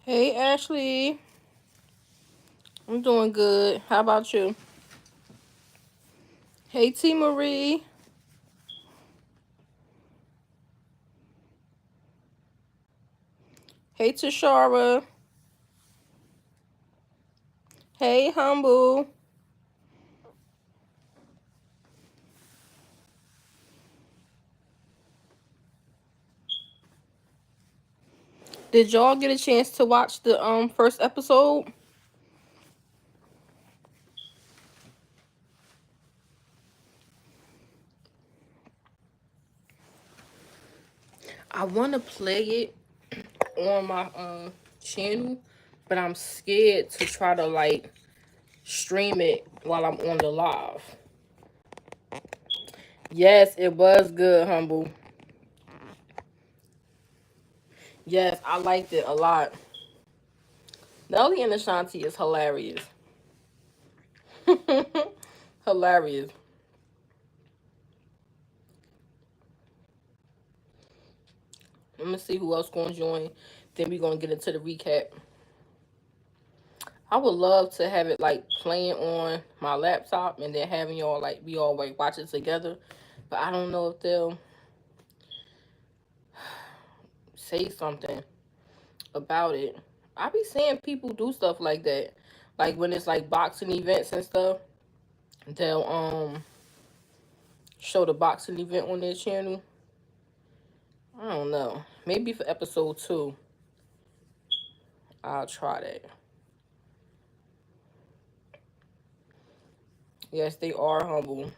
Hey Ashley, I'm doing good. How about you? Hey T Marie. Hey Tashara. Hey Humble. Did y'all get a chance to watch the first episode? I want to play it on my channel, but I'm scared to try to like stream it while I'm on the live. Yes, it was good, Humble. Yes, I liked it a lot. Nelly and Ashanti is hilarious. Hilarious. Let me see who else going to join. Then we're going to get into the recap. I would love to have it like playing on my laptop and then having y'all like we all like watch it together. But I don't know if they'll say something about it. I be seeing people do stuff like that. Like when it's like boxing events and stuff, they'll show the boxing event on their channel. I don't know. Maybe for episode 2, I'll try that. Yes, they are humble.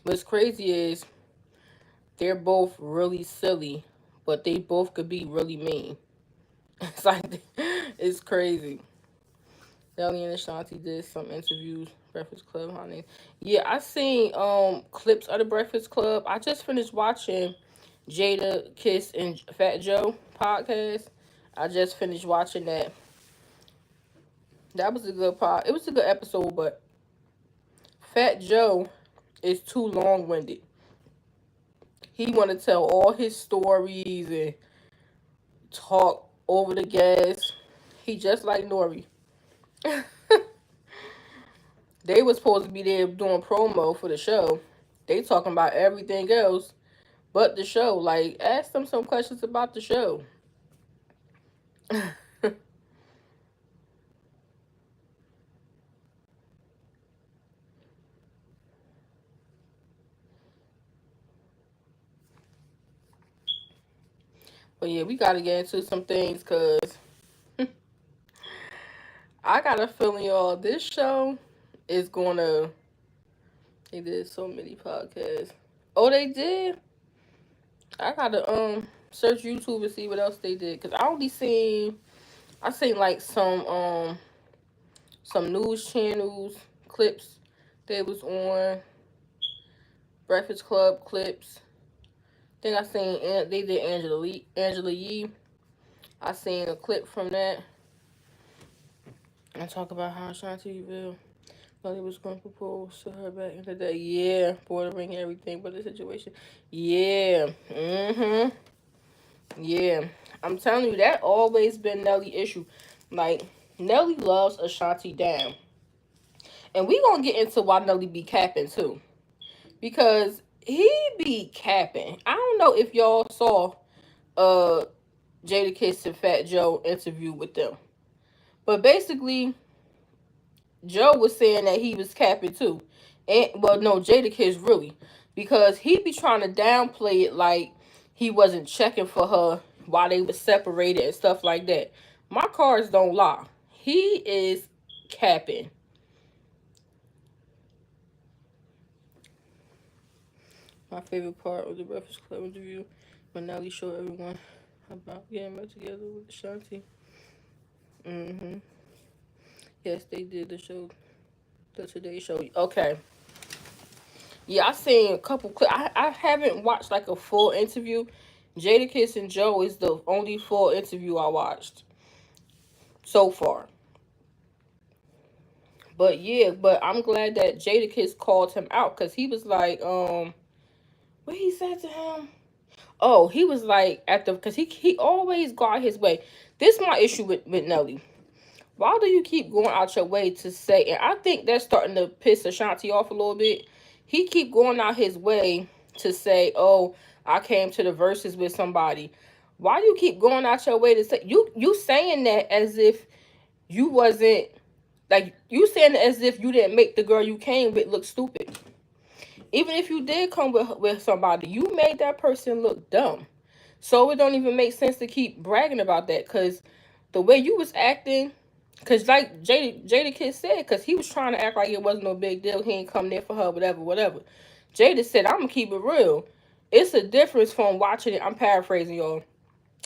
What's crazy is they're both really silly, but they both could be really mean. It's like it's crazy. Nelly and Ashanti did some interviews. Breakfast Club, honey. Yeah, I seen clips of the Breakfast Club. I just finished watching Jada Kiss and Fat Joe podcast. I just finished watching that. That was a good part. It was a good episode, but Fat Joe is too long winded. He want to tell all his stories and talk over the gas. He just like Nori. They was supposed to be there doing promo for the show. They talking about everything else but the show. Like, ask them some questions about the show. But yeah, we gotta get into some things because I got a feeling, y'all, this show is gonna. They did so many podcasts. Oh, they did. I gotta search YouTube and see what else they did because I only seen I seen like some news channels clips they was on Breakfast Club clips. Think I seen they did Angela Yee. I seen a clip from that and talk about how Shantiville thought he was going to propose to her back in the day. Yeah, bordering everything but the situation. Yeah, yeah. I'm telling you, that always been Nelly issue. Like Nelly loves Ashanti down, and we gonna get into why Nelly be capping too, because he be capping. I don't know if y'all saw uh Jada Kiss and Fat Joe interview with them. But basically, Joe was saying that he was capping too. And well, no, Jada Kiss really. Because he be trying to downplay it like he wasn't checking for her while they were separated and stuff like that. My cards don't lie. He is capping. My favorite part of the Breakfast Club interview when Nelly showed everyone about getting back together with Ashanti. Mm-hmm. Yes, they did the show, the Today Show. Okay. Yeah, I seen a couple clips. I haven't watched like a full interview. Jadakiss and Joe is the only full interview I watched so far. But yeah, but I'm glad that Jadakiss called him out because he was like, What he said to him? Oh, he was like at the because he always got his way. This is my issue with Nelly. Why do you keep going out your way to say? And I think that's starting to piss Ashanti off a little bit. He keep going out his way to say, "Oh, I came to the verses with somebody." Why do you keep going out your way to say you saying that as if you wasn't like you saying it as if you didn't make the girl you came with look stupid. Even if you did come with somebody, you made that person look dumb. So it don't even make sense to keep bragging about that because the way you was acting, because like Jada Kid said, because he was trying to act like it wasn't no big deal. He ain't come there for her, whatever, whatever. Jada said, I'm going to keep it real. It's a difference from watching it. I'm paraphrasing, y'all.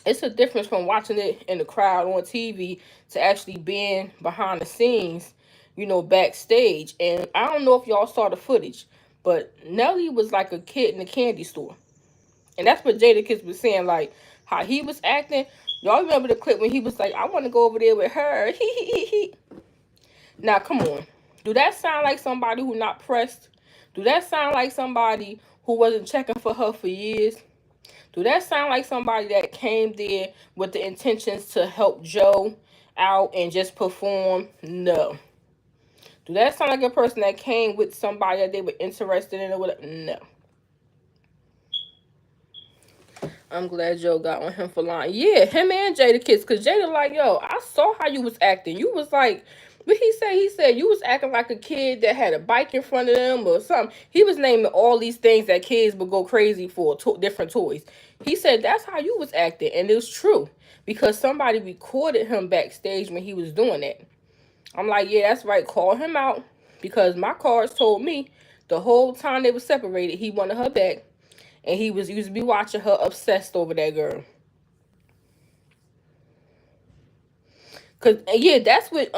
It's a difference from watching it in the crowd on TV to actually being behind the scenes, backstage. And I don't know if y'all saw the footage, but Nelly was like a kid in a candy store. And that's what Jadakiss was saying, like how he was acting. Y'all remember the clip when he was like, I want to go over there with her. Now, come on. Do that sound like somebody who not pressed? Do that sound like somebody who wasn't checking for her for years? Do that sound like somebody that came there with the intentions to help Joe out and just perform? No. Do that sound like a person that came with somebody that they were interested in or whatever? No. I'm glad Joe got on him for lying. Yeah, him and Jadakiss, because Jada like, yo, I saw how you was acting. You was like, what he say? He said you was acting like a kid that had a bike in front of them or something. He was naming all these things that kids would go crazy for, different toys. He said that's how you was acting, and it was true because somebody recorded him backstage when he was doing that. I'm like, yeah, that's right. Call him out because my cards told me the whole time they were separated, he wanted her back, and he was used to be watching her obsessed over that girl. Cause yeah, that's what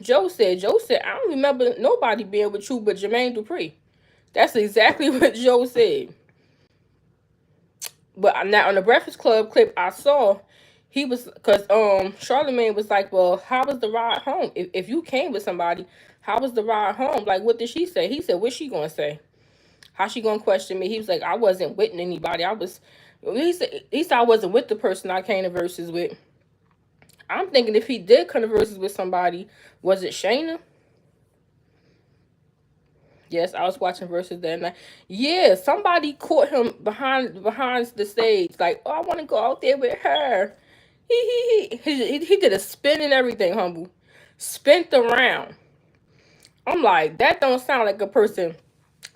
Joe said. Joe said, I don't remember nobody being with you but Jermaine Dupri. That's exactly what Joe said. But now on the Breakfast Club clip I saw, he was because Charlamagne was like, well, how was the ride home? If you came with somebody, how was the ride home? Like, what did she say? He said, what's she gonna say? How she gonna question me? He was like, I wasn't with anybody. He said I wasn't with the person I came to verses with. I'm thinking if he did come to verses with somebody, was it Shayna? Yes, I was watching verses that night. Yeah, somebody caught him behind the stage, like, oh, I want to go out there with her. He did a spin and everything, humble, spent around. I'm like, that don't sound like a person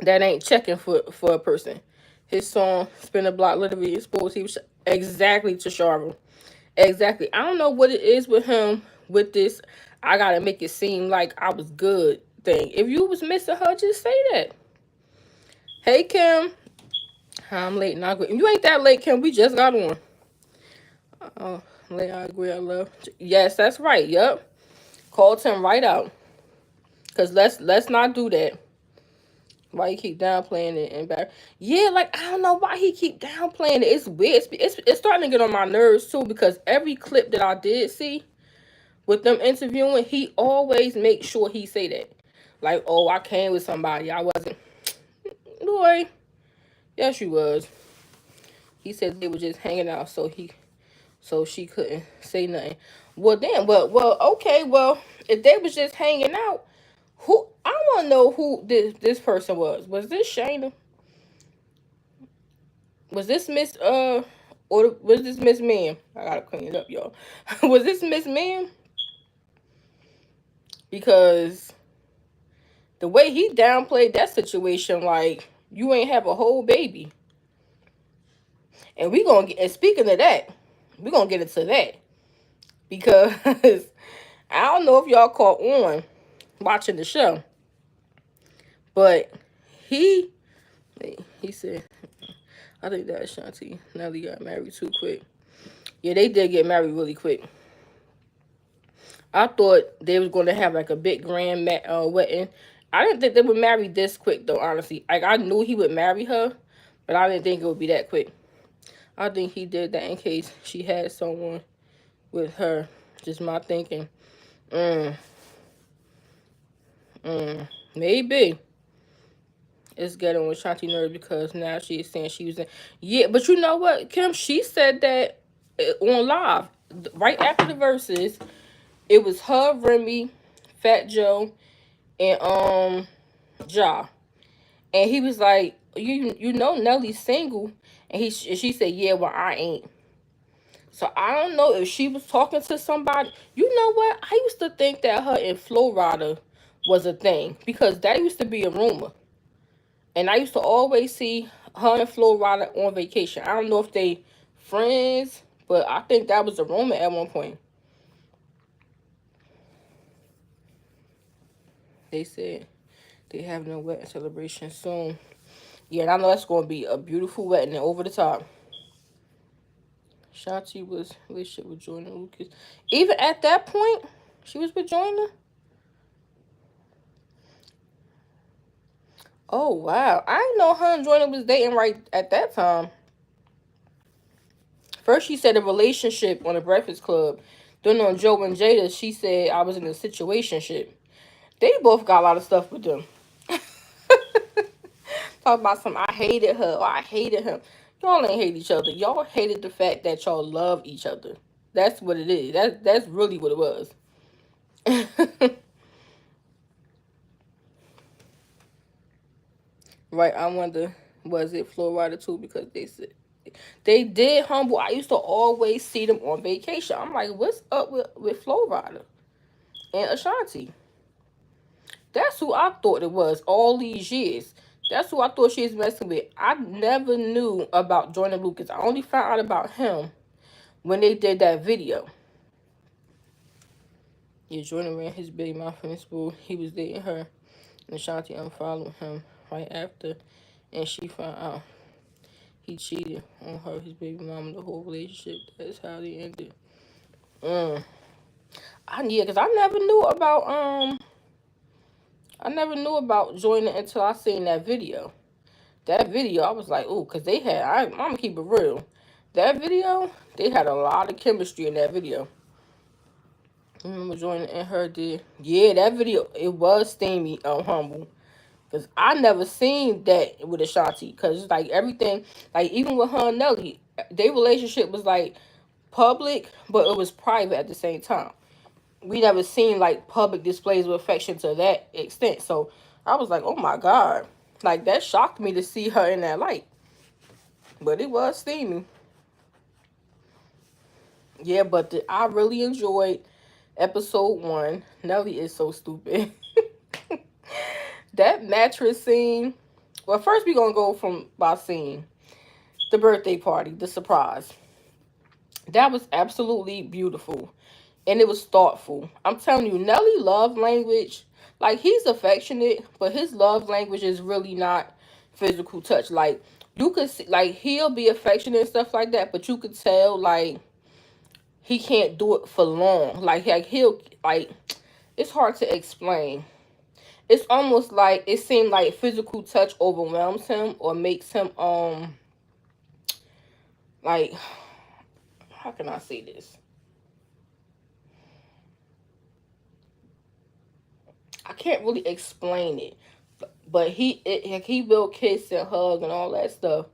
that ain't checking for a person. His song "Spin the Block" literally exposed he was exactly to Charvel. Exactly. I don't know what it is with him with this. I gotta make it seem like I was good thing. If you was missing her, just say that. Hey Kim, I'm late. Not good. You ain't that late, Kim. We just got on. Oh, late. I agree. I love. Yes, that's right. Yep. Called him right out. Cause let's not do that. Why he keep downplaying it and back? Yeah, like I don't know why he keep downplaying it. It's weird. It's starting to get on my nerves too because every clip that I did see with them interviewing, he always makes sure he say that. Like, oh, I came with somebody. I wasn't. Boy, yes, you was. He said they were just hanging out, so she couldn't say nothing. Well, damn. Well, okay. Well, if they was just hanging out, who I want to know who this person was. Was this Shayna? Was this Miss or was this Miss Ma'am? I gotta clean it up, y'all. Was this Miss Ma'am? Because the way he downplayed that situation, like you ain't have a whole baby, and we gonna get. And speaking of that, we gonna get into that because I don't know if y'all caught on watching the show, but he he said, I think that Shanti Nelly got married too quick. Yeah, they did get married really quick. I thought they was going to have like a big grand wedding. I didn't think they would marry this quick though, honestly. Like I knew he would marry her, but I didn't think it would be that quick. I think he did that in case she had someone with her. Just my thinking. Mm, maybe. It's getting on Shanti nerves because now she is saying she was in. Yeah, but you know what, Kim? She said that on live right after the verses. It was her, Remy, Fat Joe, and Ja, and he was like, "You know Nelly's single," and she said, "Yeah, well I ain't." So I don't know if she was talking to somebody. You know what? I used to think that her and Flo Rida was a thing because that used to be a rumor. And I used to always see her and Flo Rida on vacation. I don't know if they friends, but I think that was a rumor at one point. They said they having a wedding celebration soon. Yeah, and I know that's going to be a beautiful wedding and over the top. Shanti was relationship with Jordan Lucas. Even at that point, she was with Jordan. Oh wow, I didn't know her and Jordan was dating right at that time. First, she said a relationship on the Breakfast Club. Then on Joe and Jada, she said I was in a situationship. They both got a lot of stuff with them. Talk about some. I hated her. Or I hated him. Y'all ain't hate each other. Y'all hated the fact that y'all love each other. That's what it is. That's really what it was. Right. I wonder, was it Flo Rida too? Because they said they did humble. I used to always see them on vacation. I'm like, what's up with Flo Rida and Ashanti? That's who I thought it was all these years. That's who I thought she was messing with. I never knew about Jordan Lucas. I only found out about him when they did that video. Yeah, Jordan ran his big mouth in his school. He was dating her, and Ashanti unfollowed him right after, and she found out he cheated on her, his baby mama, the whole relationship. That's how they ended. Mm. Yeah, cause I never knew about Jordan until I seen that video. That video, I was like, ooh, cause they had. I'm gonna keep it real. That video, they had a lot of chemistry in that video. I remember Jordan and her did. Yeah, that video, it was steamy, humble. Cause I never seen that with Ashanti. Cause like everything, like even with her and Nelly, their relationship was like public, but it was private at the same time. We never seen like public displays of affection to that extent. So I was like, oh my god, like that shocked me to see her in that light. But it was steamy. Yeah, but I really enjoyed episode 1. Nelly is so stupid. That mattress scene. Well, first we gonna go from by scene the birthday party, the surprise. That was absolutely beautiful, and it was thoughtful. I'm telling you, Nelly love language. Like he's affectionate, but his love language is really not physical touch. Like you could see, like he'll be affectionate and stuff like that, but you could tell like he can't do it for long. Like he'll like it's hard to explain. It's almost like it seemed like physical touch overwhelms him or makes him like how can I say this? I can't really explain it, but he will kiss and hug and all that stuff.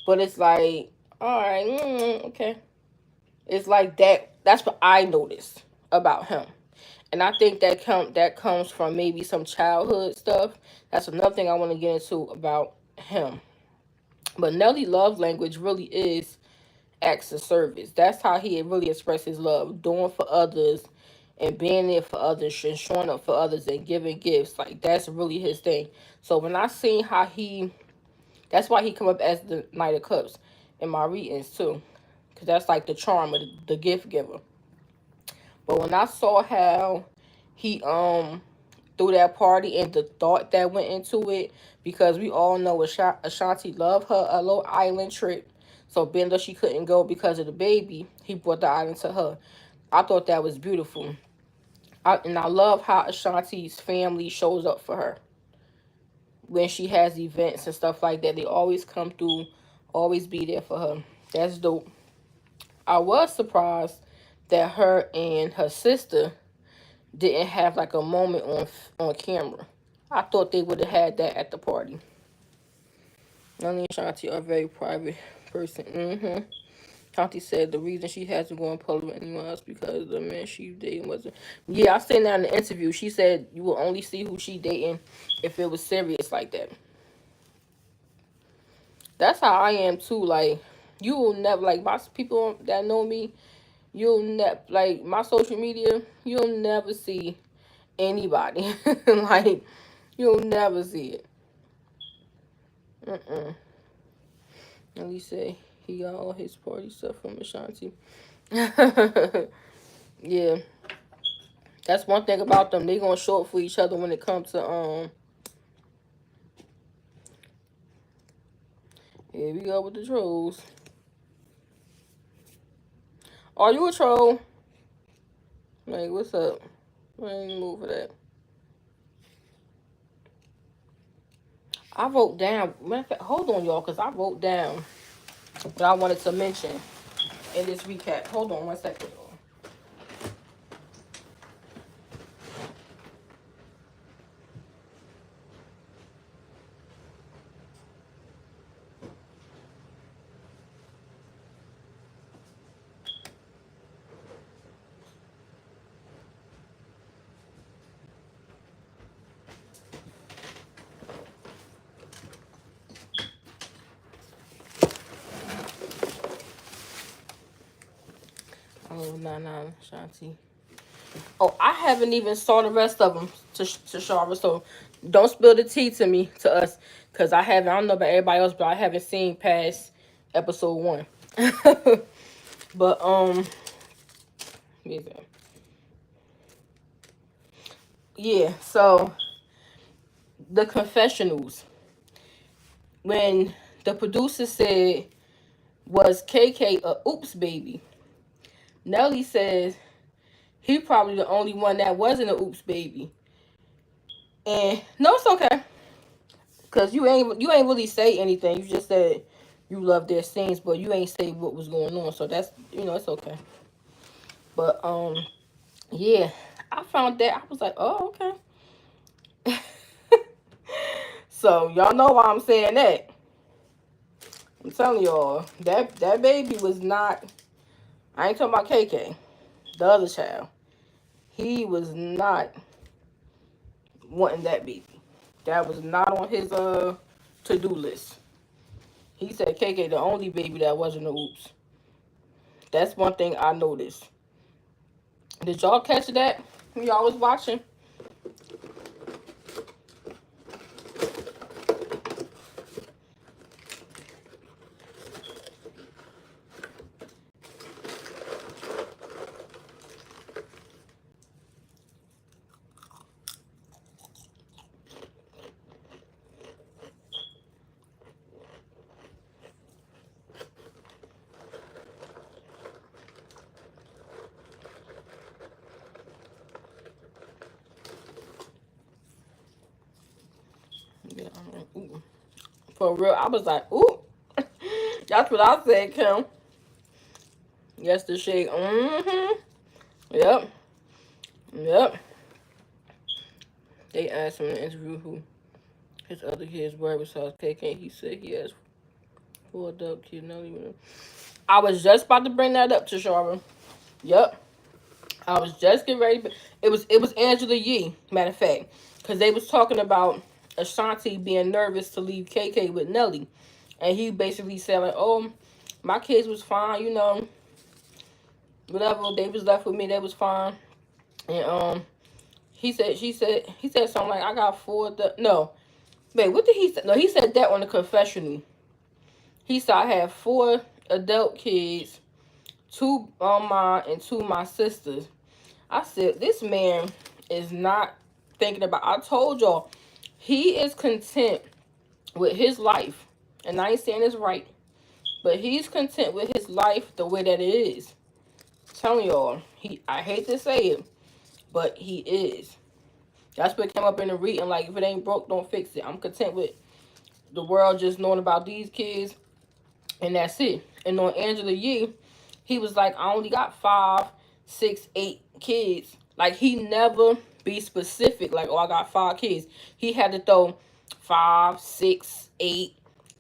But it's like, all right, okay. It's like that. That's what I noticed about him, and I think that comes from maybe some childhood stuff. That's another thing I want to get into about him. But Nelly love language really is acts of service. That's how he really expressed his love, doing for others and being there for others and showing up for others and giving gifts. Like that's really his thing. So when I seen how that's why he come up as the Knight of Cups in my readings too, because that's like the charm of the gift giver. But when I saw how he through that party and the thought that went into it, because we all know Ashanti loved her a little island trip. So being that she couldn't go because of the baby, he brought the island to her. I thought that was beautiful. And I love how Ashanti's family shows up for her when she has events and stuff like that. They always come through, always be there for her. That's dope. I was surprised that her and her sister didn't have like a moment on camera. I thought they would have had that at the party. Nelly and Shanti are a very private person. Shanti said the reason she hasn't gone public with anyone else because the man she dating wasn't. Yeah, I seen that in the interview. She said you will only see who she dating if it was serious like that. That's how I am too. Like, you will never, like, my people that know me, you'll never, like, my social media, you'll never see anybody. Like, you'll never see it. At least say he got all his party stuff from Ashanti. Yeah, that's one thing about them. They gonna show up for each other when it comes to Here we go with the trolls. Are you a troll? Like, what's up? I ain't move for that. I wrote down. Matter of fact, hold on, y'all, because I wrote down what I wanted to mention in this recap. Hold on 1 second, y'all. Oh, nah, Shanti. Oh, I haven't even saw the rest of them to Shara, so don't spill the tea to me, to us, because I haven't. I don't know about everybody else, but I haven't seen past episode 1. But yeah. So the confessionals, when the producer said, was KK a oops baby? Nelly says he probably the only one that wasn't a oops baby. And no, it's okay. Cause you ain't really say anything. You just said you love their scenes, but you ain't say what was going on. So that's it's okay. But yeah, I found that I was like, oh, okay. So y'all know why I'm saying that. I'm telling y'all that baby was not. I ain't talking about KK, the other child. He was not wanting that baby. That was not on his to do list. He said KK the only baby that wasn't a oops. That's one thing I noticed. Did y'all catch that when y'all was watching? Yeah, ooh. For real, I was like, ooh. That's what I said, Kim. Yes, the shade. Yep. Yep. They asked him in the interview who his other kids were besides KK. He said he has 4 adult kids. Not even. I was just about to bring that up to Shara. Yep. I was just getting ready. It was Angela Yee, matter of fact, because they was talking about Ashanti being nervous to leave KK with Nelly, and he basically said like, "Oh, my kids was fine, whatever they was left with me, they was fine." And he said something like, "I got 4 no, wait, what did he say? No, he said that on the confessional. He said I have 4 adult kids, 2 on mine and 2 my sisters." I said, this man is not thinking about. I told y'all, he is content with his life, and I ain't saying it's right, but he's content with his life the way that it is. I'm telling y'all, I hate to say it, but he is. That's what came up in the reading. Like, if it ain't broke, don't fix it. I'm content with the world just knowing about these kids, and that's it. And on Angela Yee, he was like, I only got 5, 6, 8 kids. Like, he never be specific. Like, oh, I got 5 kids. He had to throw 5, 6, 8.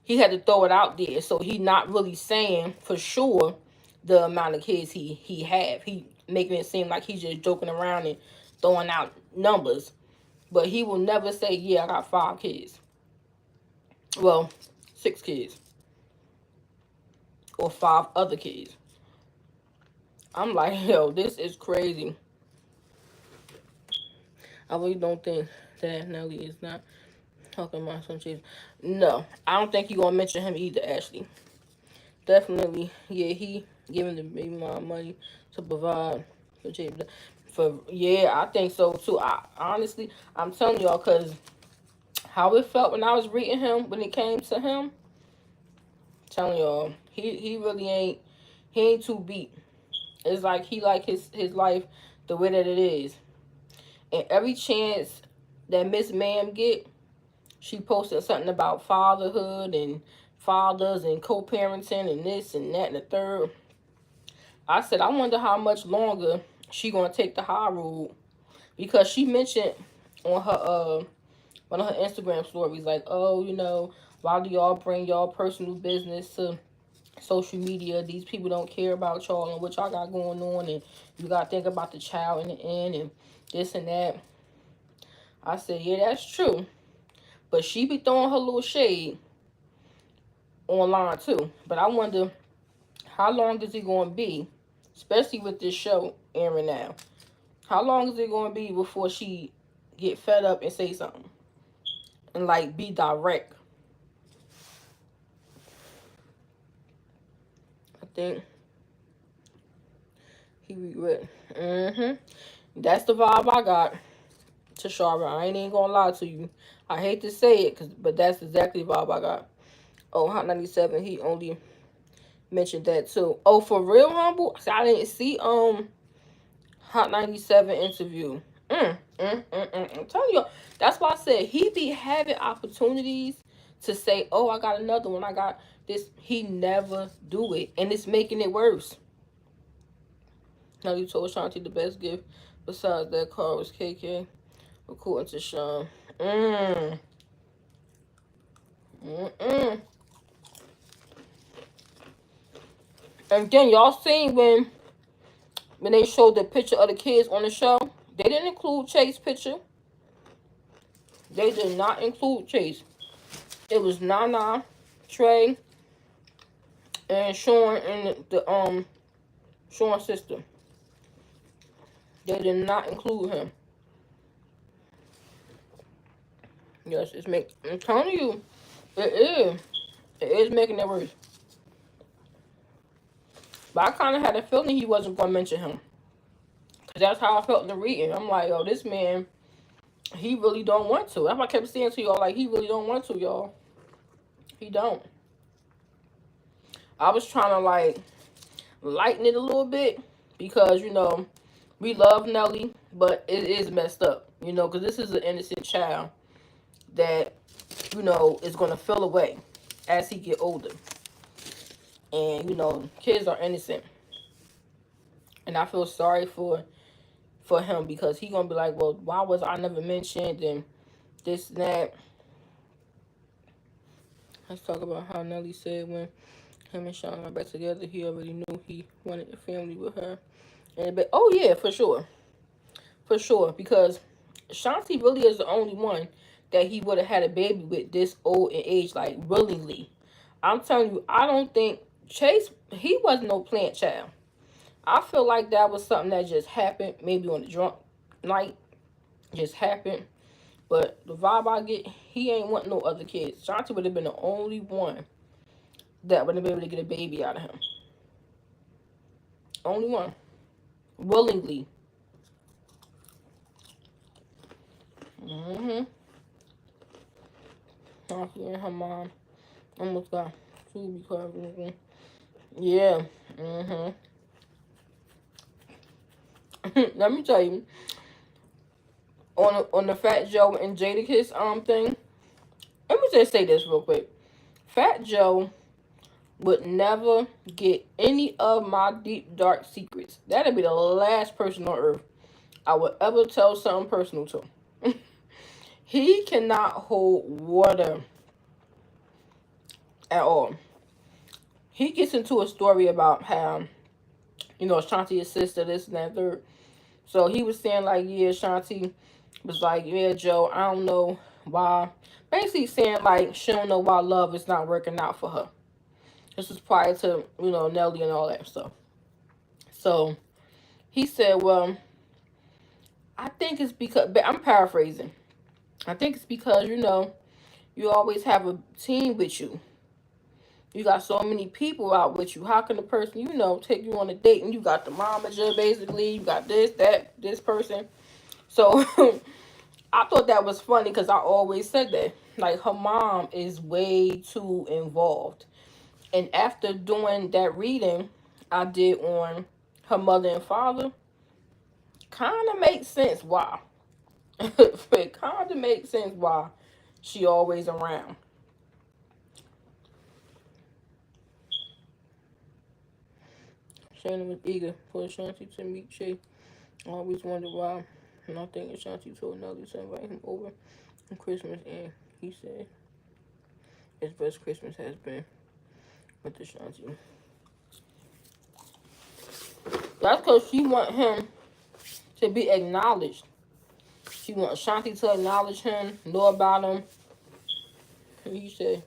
he had to throw it out there. So he not really saying for sure the amount of kids he have. He making it seem like he's just joking around and throwing out numbers. But he will never say, yeah, I got 5 kids. Well, 6 kids. Or 5 other kids. I'm like, yo, this is crazy. I really don't think that Nelly is not talking about some shit. No, I don't think you gonna mention him either, Ashley. Definitely, yeah, he giving the baby mom money to provide for James. For yeah, I think so too. I honestly, I'm telling y'all, cause how it felt when I was reading him when it came to him. Telling y'all, he really ain't too beat. It's like he like his life the way that it is, and every chance that Miss Ma'am get, she posted something about fatherhood and fathers and co-parenting and this and that and the third. I said, I wonder how much longer she gonna take the high road, because she mentioned on her one of her Instagram stories, like, oh, why do y'all bring y'all personal business to social media? These people don't care about y'all and what y'all got going on, and you gotta think about the child in the end and this and that. I said, yeah, that's true, but she be throwing her little shade online too. But I wonder how long is it gonna be, especially with this show airing now. How long is it gonna be before she get fed up and say something and like be direct? I think he regret. That's the vibe I got to Shara. I ain't even gonna lie to you. I hate to say it, but that's exactly the vibe I got. Oh, Hot 97, he only mentioned that too. Oh, for real, Humble? See, I didn't see Hot 97 interview. I'm telling you, that's why I said he be having opportunities to say, oh, I got another one, I got this. He never do it, and it's making it worse. Now you told Shanti the best gift besides that car was KK, according to Sean. Mm. Mm-mm. And then y'all seen when they showed the picture of the kids on the show, they didn't include Chase's picture. They did not include Chase. It was Nana, Trey, and Sean and the Sean's sister. They did not include him. Yes, I'm telling you, it is. It is making it worse. But I kind of had a feeling he wasn't going to mention him. Because that's how I felt in the reading. I'm like, yo, this man, he really don't want to. That's why I kept saying to y'all, like, he really don't want to, y'all. He don't. I was trying to, like, lighten it a little bit. Because, we love Nelly. But it is messed up. Because this is an innocent child that, is going to feel away as he get older. And, kids are innocent. And I feel sorry for him, because he gonna be like, well, why was I never mentioned, and this and that. Let's talk about how Nelly said when him and Sean got back together, he already knew he wanted a family with her. And oh yeah, for sure, because Shanti really is the only one that he would have had a baby with this old in age, like willingly. I'm telling you, I don't think Chase, he wasn't no plant child. I feel like that was something that just happened, maybe on the drunk night, just happened. But the vibe I get, he ain't want no other kids. Shanti would have been the only one that would have been able to get a baby out of him. Only one. Willingly. Shanti and her mom almost got food because yeah. Let me tell you, on the Fat Joe and Jadakiss thing, let me just say this real quick. Fat Joe would never get any of my deep dark secrets. That'd be the last person on earth I would ever tell something personal to. He cannot hold water. at all. He gets into a story about how, Shanti is sister, this and that, third. So he was saying, like, yeah, Shanti was like, yeah, Joe, I don't know why. Basically saying, like, she don't know why love is not working out for her. This is prior to, Nelly and all that stuff. So he said, well, I think it's because, but I'm paraphrasing. I think it's because, you always have a team with you. You got so many people out with you. How can the person, take you on a date and you got the momager basically, you got this, that, this person. So I thought that was funny because I always said that. Like, her mom is way too involved. And after doing that reading I did on her mother and father, kind of makes sense why. It kind of makes sense why she always around. Shannon was eager for Ashanti to meet Shay. I always wondered why. And I think Ashanti told Nelly to invite him over on Christmas, and he said his best Christmas has been with Ashanti. That's because she want him to be acknowledged. She want Ashanti to acknowledge him, know about him. And he said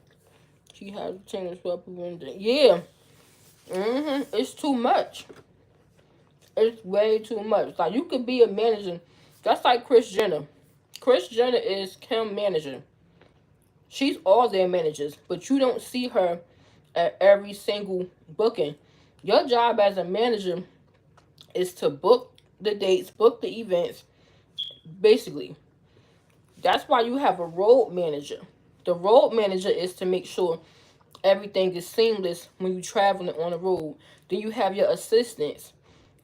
she has a change for people. Yeah. It's too much. It's way too much. Like, you could be a manager. That's like Kris Jenner. Kris Jenner is Kim manager. She's all their managers, but you don't see her at every single booking. Your job as a manager is to book the dates, book the events, basically. That's why you have a road manager. The road manager is to make sure everything is seamless when you're traveling on the road. Then you have your assistants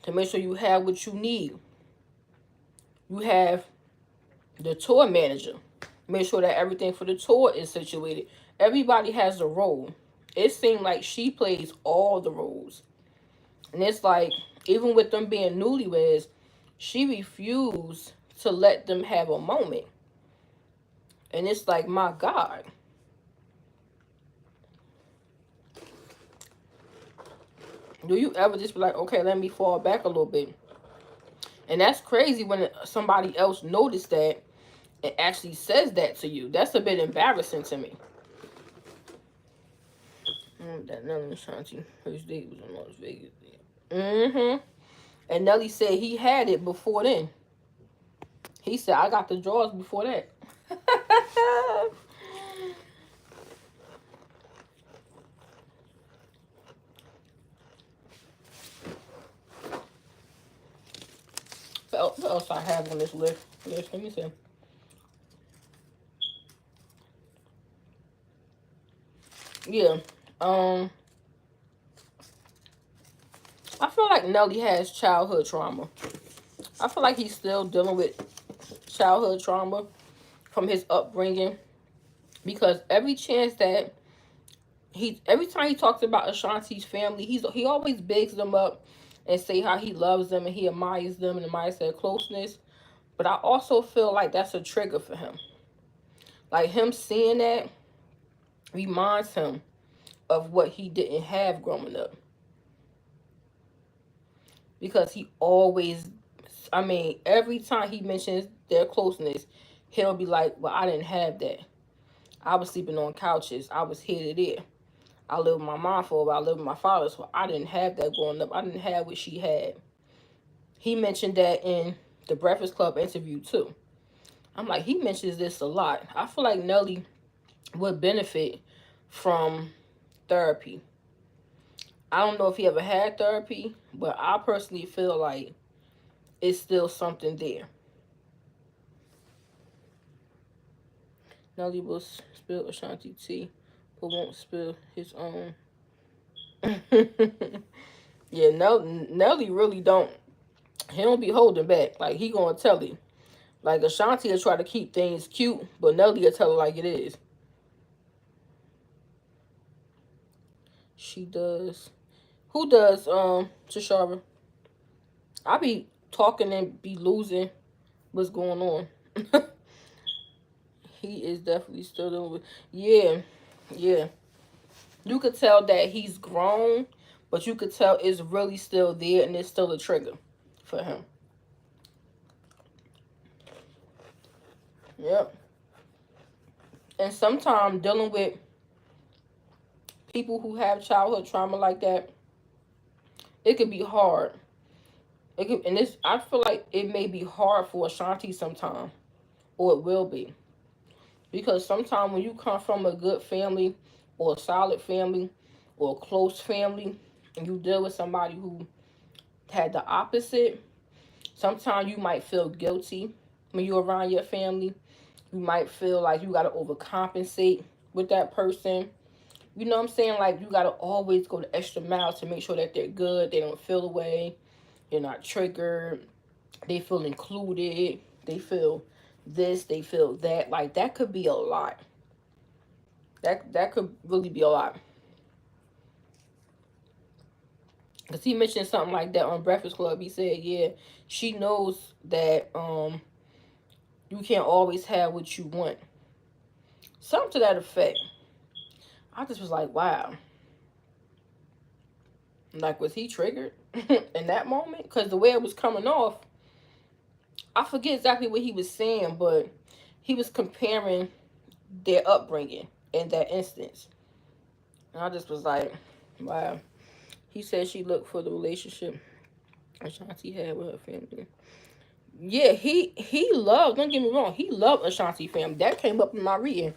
to make sure you have what you need. You have the tour manager. Make sure that everything for the tour is situated. Everybody has a role. It seemed like she plays all the roles. And it's like, even with them being newlyweds, she refused to let them have a moment. And it's like, my God. Do you ever just be like, okay, let me fall back a little bit? And that's crazy when somebody else noticed that and actually says that to you. That's a bit embarrassing to me. That Nelly Shanti, first date was in Las Vegas. And Nelly said he had it before then. He said, I got the drawers before that. What else I have on this list? Yes, let me see. Yeah. I feel like Nelly has childhood trauma. I feel like he's still dealing with childhood trauma from his upbringing, because every time he talks about Ashanti's family, he always bigs them up and say how he loves them and he admires them and admires their closeness. But I also feel like that's a trigger for him. Like, him seeing that reminds him of what he didn't have growing up. Because he always, every time he mentions their closeness, he'll be like, well, I didn't have that. I was sleeping on couches. I was here to there. I lived with my mom for a while. I lived with my father, so I didn't have that growing up. I didn't have what she had. He mentioned that in the Breakfast Club interview, too. I'm like, he mentions this a lot. I feel like Nelly would benefit from therapy. I don't know if he ever had therapy, but I personally feel like it's still something there. Nelly will spill Ashanti tea, but won't spill his own. Yeah, Nelly really don't. He don't be holding back. Like, he gonna tell you. Like, Ashanti will try to keep things cute, but Nelly will tell her like it is. She does. Who does, Tashara? I be talking and be losing what's going on. He is definitely still doing. Yeah, yeah. You could tell that he's grown, but you could tell it's really still there and it's still a trigger for him. Yep. And sometimes dealing with people who have childhood trauma like that, it could be hard. It could, and this, I feel like it may be hard for Ashanti sometime, or it will be, because sometimes when you come from a good family, or a solid family, or a close family, and you deal with somebody who had the opposite, sometimes you might feel guilty when you're around your family. You might feel like you got to overcompensate with that person. You know what I'm saying? Like, you got to always go the extra mile to make sure that they're good. They don't feel away. They're not triggered. They feel included. They feel this. They feel that. Like, that could be a lot. That could really be a lot. Because he mentioned something like that on Breakfast Club. He said, yeah, she knows that you can't always have what you want. Something to that effect. I just was like, wow. Like, was he triggered in that moment? Because the way it was coming off, I forget exactly what he was saying, but he was comparing their upbringing in that instance. And I just was like, wow. He said she looked for the relationship Ashanti had with her family. Yeah, he loved, don't get me wrong, he loved Ashanti family. That came up in my reading.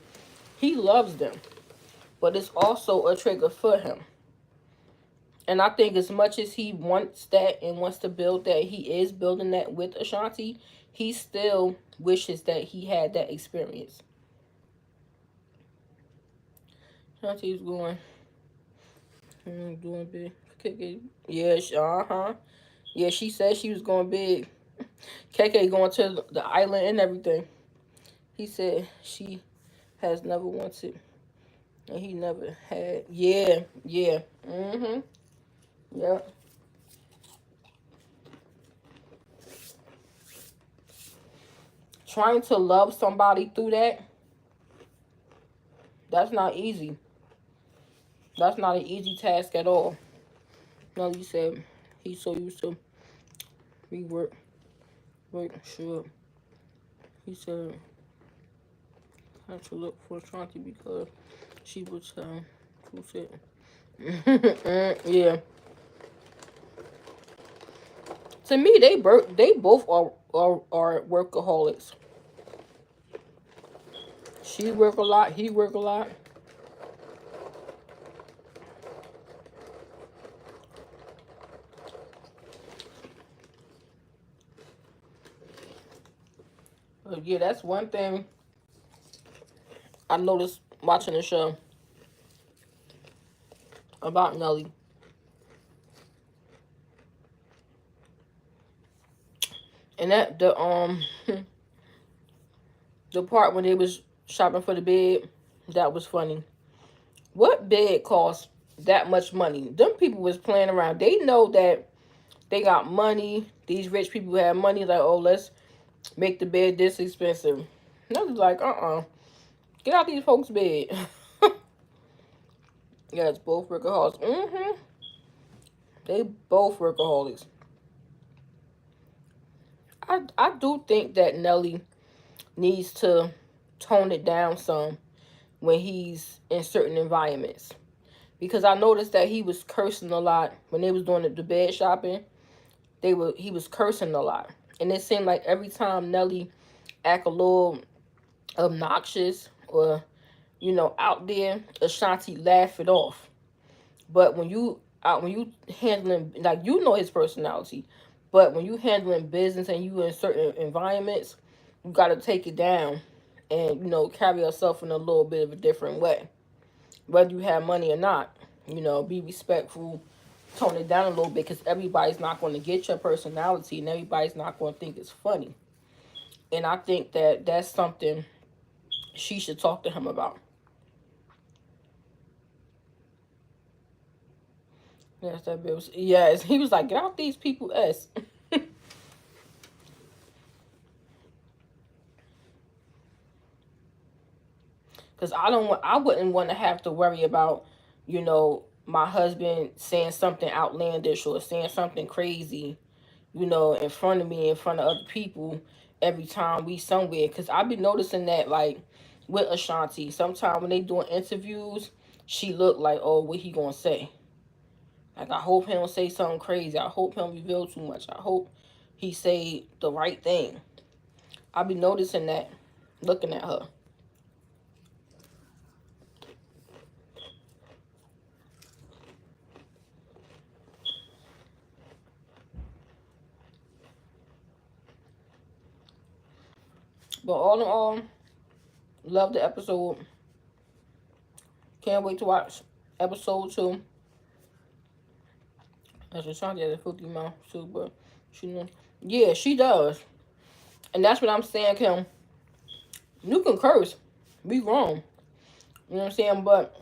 He loves them. But it's also a trigger for him. And I think as much as he wants that and wants to build that, he is building that with Ashanti, he still wishes that he had that experience. Ashanti's going, doing big. Yeah, uh-huh. Yeah, she said she was going big. KK going to the island and everything. He said she has never wanted, and he never had. Yeah, yeah. Mm-hmm. Yep. Trying to love somebody through that, that's not easy. That's not an easy task at all. No, you said he's so used to rework. Wait, sure. He said had to look for Shanti because she was who said yeah. To me, they both are workaholics. She work a lot. He work a lot. But yeah, that's one thing I noticed watching the show about Nelly. And that the part when they was shopping for the bed, that was funny. What bed cost that much money? Them people was playing around. They know that they got money. These rich people have money. Like, oh, let's make the bed this expensive. And I was like, get out these folks' bed. Yeah, it's both workaholics. They both workaholics. I do think that Nelly needs to tone it down some when he's in certain environments. Because I noticed that he was cursing a lot when they was doing the bed shopping. He was cursing a lot. And it seemed like every time Nelly act a little obnoxious or, out there, Ashanti laugh it off. But when you handling, like, his personality, but when you handling business and you in certain environments, you got to take it down and carry yourself in a little bit of a different way, whether you have money or not. Be respectful, tone it down a little bit, because everybody's not going to get your personality and everybody's not going to think it's funny. And I think that that's something she should talk to him about. Yes, that bill was, yes. He was like, get out these people s. Because I wouldn't want to have to worry about my husband saying something outlandish or saying something crazy, in front of me, in front of other people, every time we somewhere. Because I've been noticing that, like, with Ashanti, sometimes when they doing interviews, she look like, oh, what he gonna say? Like, I hope he don't say something crazy. I hope he don't reveal too much. I hope he say the right thing. I've been noticing that, looking at her. But all in all, love the episode. Can't wait to watch episode 2. As Ashanti has a filthy mouth too, but yeah, she does. And that's what I'm saying, Kim. You can curse. We grown. You know what I'm saying? But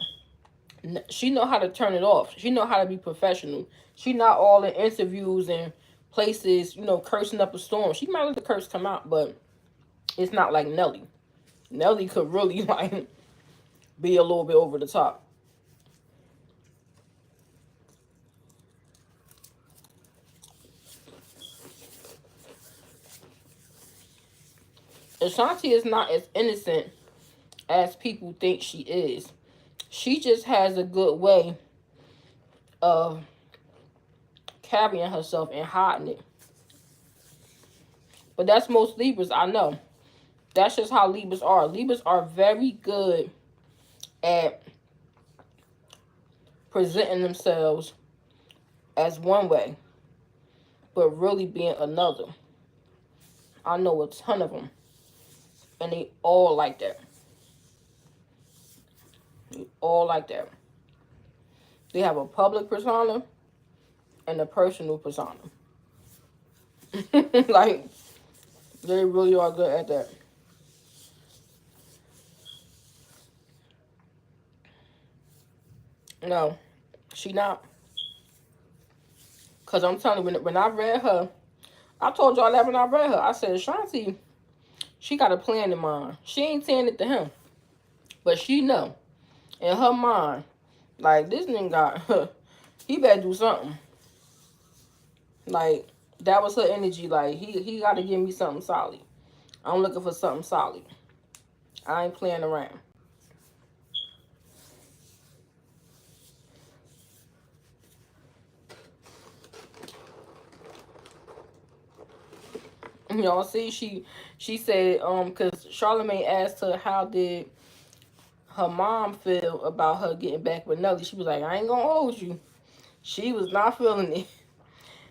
she know how to turn it off. She know how to be professional. She not all in interviews and places, cursing up a storm. She might let the curse come out, but it's not like Nelly. Nelly could really like be a little bit over the top. Ashanti is not as innocent as people think she is. She just has a good way of carrying herself and hiding it. But that's most Libras, I know. That's just how Libras are. Libras are very good at presenting themselves as one way, but really being another. I know a ton of them. And they all like that. They all like that. They have a public persona and a personal persona. Like, they really are good at that. No, she not. Because I'm telling you, when I read her, I told y'all that when I read her, I said, Shanti, she got a plan in mind. She ain't saying it to him. But she know, in her mind, like, this nigga got, he better do something. Like, that was her energy. Like, he got to give me something solid. I'm looking for something solid. I ain't playing around. Y'all see, she said, because Charlamagne asked her how did her mom feel about her getting back with Nelly. She was like, I ain't gonna hold you. She was not feeling it.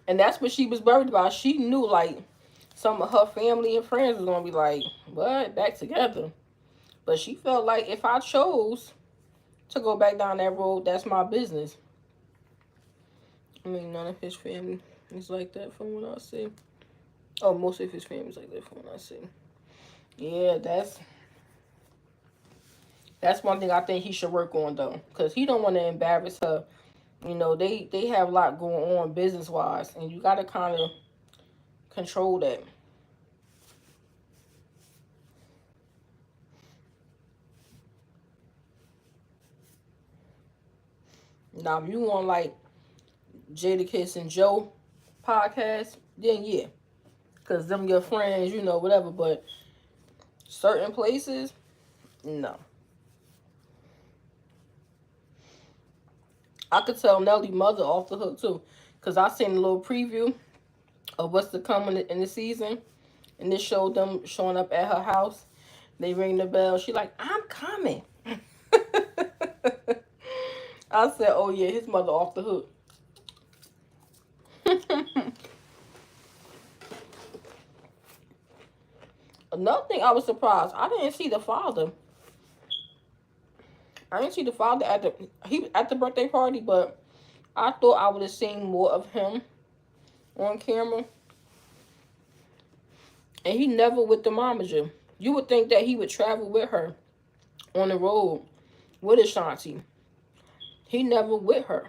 And that's what she was worried about. She knew, like, some of her family and friends was gonna be like, what? Back together. But she felt like if I chose to go back down that road, that's my business. I mean, none of his family is like that from what I see. Oh, most of his family's like that from what I see. Yeah, that's one thing I think he should work on, though, because he don't want to embarrass her. They have a lot going on business wise, and you got to kind of control that. Now, if you want like Jadakiss and Joe podcast, then yeah, because them your friends, whatever. But certain places, no. I could tell Nelly mother off the hook too, because I seen a little preview of what's to come in the season, and this showed them showing up at her house. They ring the bell. She like, I'm coming. I said, oh yeah, his mother off the hook. Another thing I was surprised, I didn't see the father. I didn't see the father at the birthday party, but I thought I would have seen more of him on camera. And he never with the momager. You would think that he would travel with her on the road with Ashanti. He never with her.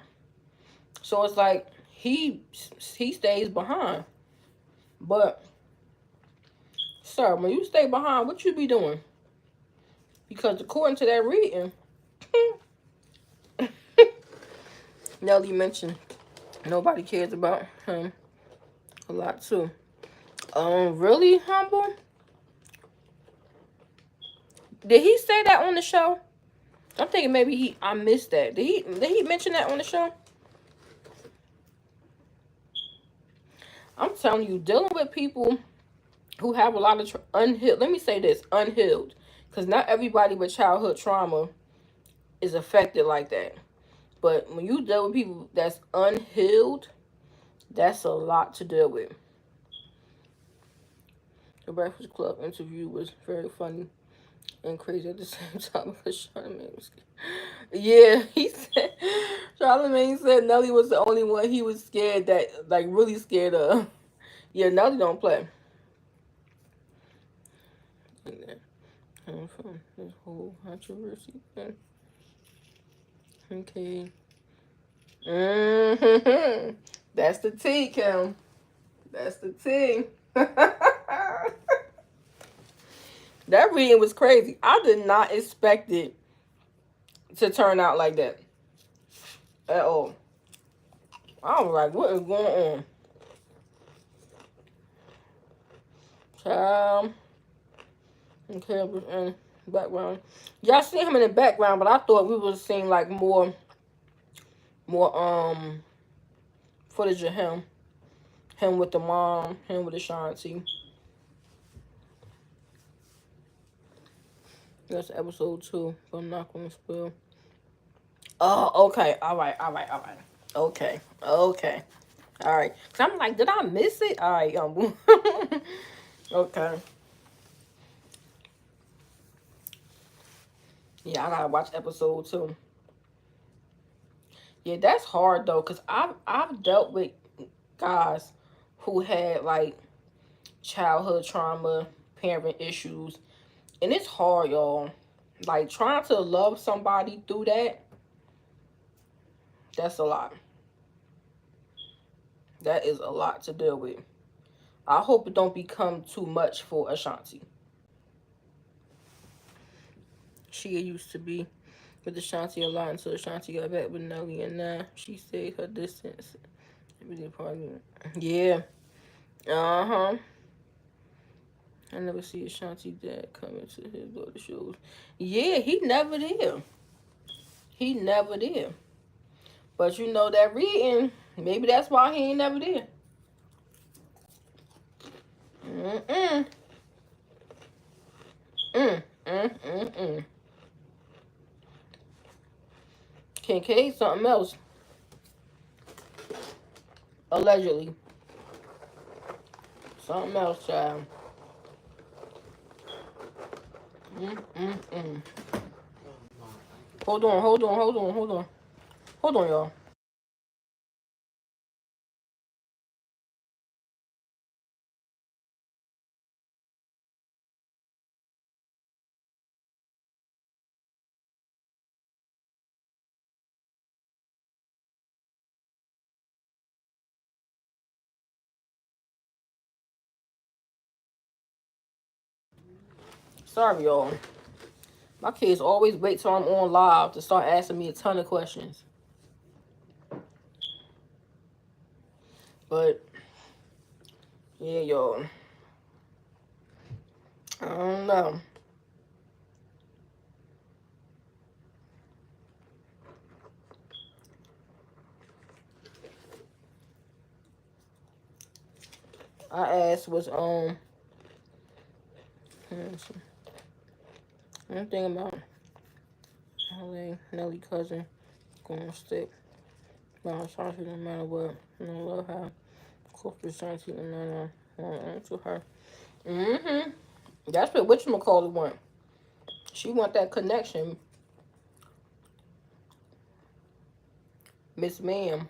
So it's like he stays behind. But sir, when you stay behind, what you be doing? Because according to that reading, Nelly mentioned nobody cares about him a lot too. Really, Humble? Did he say that on the show? I'm thinking maybe I missed that. Did he mention that on the show? I'm telling you, dealing with people who have a lot of unhealed. Let me say this, unhealed, because not everybody with childhood trauma is affected like that. But when you deal with people that's unhealed, that's a lot to deal with. The Breakfast Club interview was very funny and crazy at the same time because Charlamagne was scared. Yeah, he said Charlamagne said Nelly was the only one he was scared that, like, really scared of. Yeah, Nelly don't play. And then, from this whole controversy thing. Okay. Mm-hmm. That's the tea, Kim. That's the tea. That reading was crazy. I did not expect it to turn out like that at all. I was like, what is going on? Child. Okay, in the background. Y'all see him in the background, but I thought we would seeing like more footage of him. Him with the mom, him with Ashanti. That's episode 2, but I'm not gonna spill. Oh, okay. Alright. Okay. Alright. So I'm like, did I miss it? Alright, okay. Yeah, I gotta watch episode 2. Yeah, that's hard though, cause I've dealt with guys who had like childhood trauma, parent issues, and it's hard, y'all. Like trying to love somebody through that, that's a lot. That is a lot to deal with. I hope it don't become too much for Ashanti. She used to be with Ashanti a lot until Ashanti got back with Nelly, and now she stayed her distance. Yeah. Uh-huh. I never see Ashanti dad coming to his daughter's shows. Yeah, he never did. He never did. But you know that reading, maybe that's why he ain't never did. Mm-mm. Mm. Kincaid, something else. Allegedly. Something else, child. Mm. Hold on. Hold on, y'all. Sorry, y'all. My kids always wait till I'm on live to start asking me a ton of questions. But, yeah, y'all. I don't know. I asked was, one thing about Nelly cousin going to stick by Ashanti no matter what. And I love how close to Ashanti and to her. Mm-hmm. That's what whatchamacallit want. She want that connection, Miss Ma'am.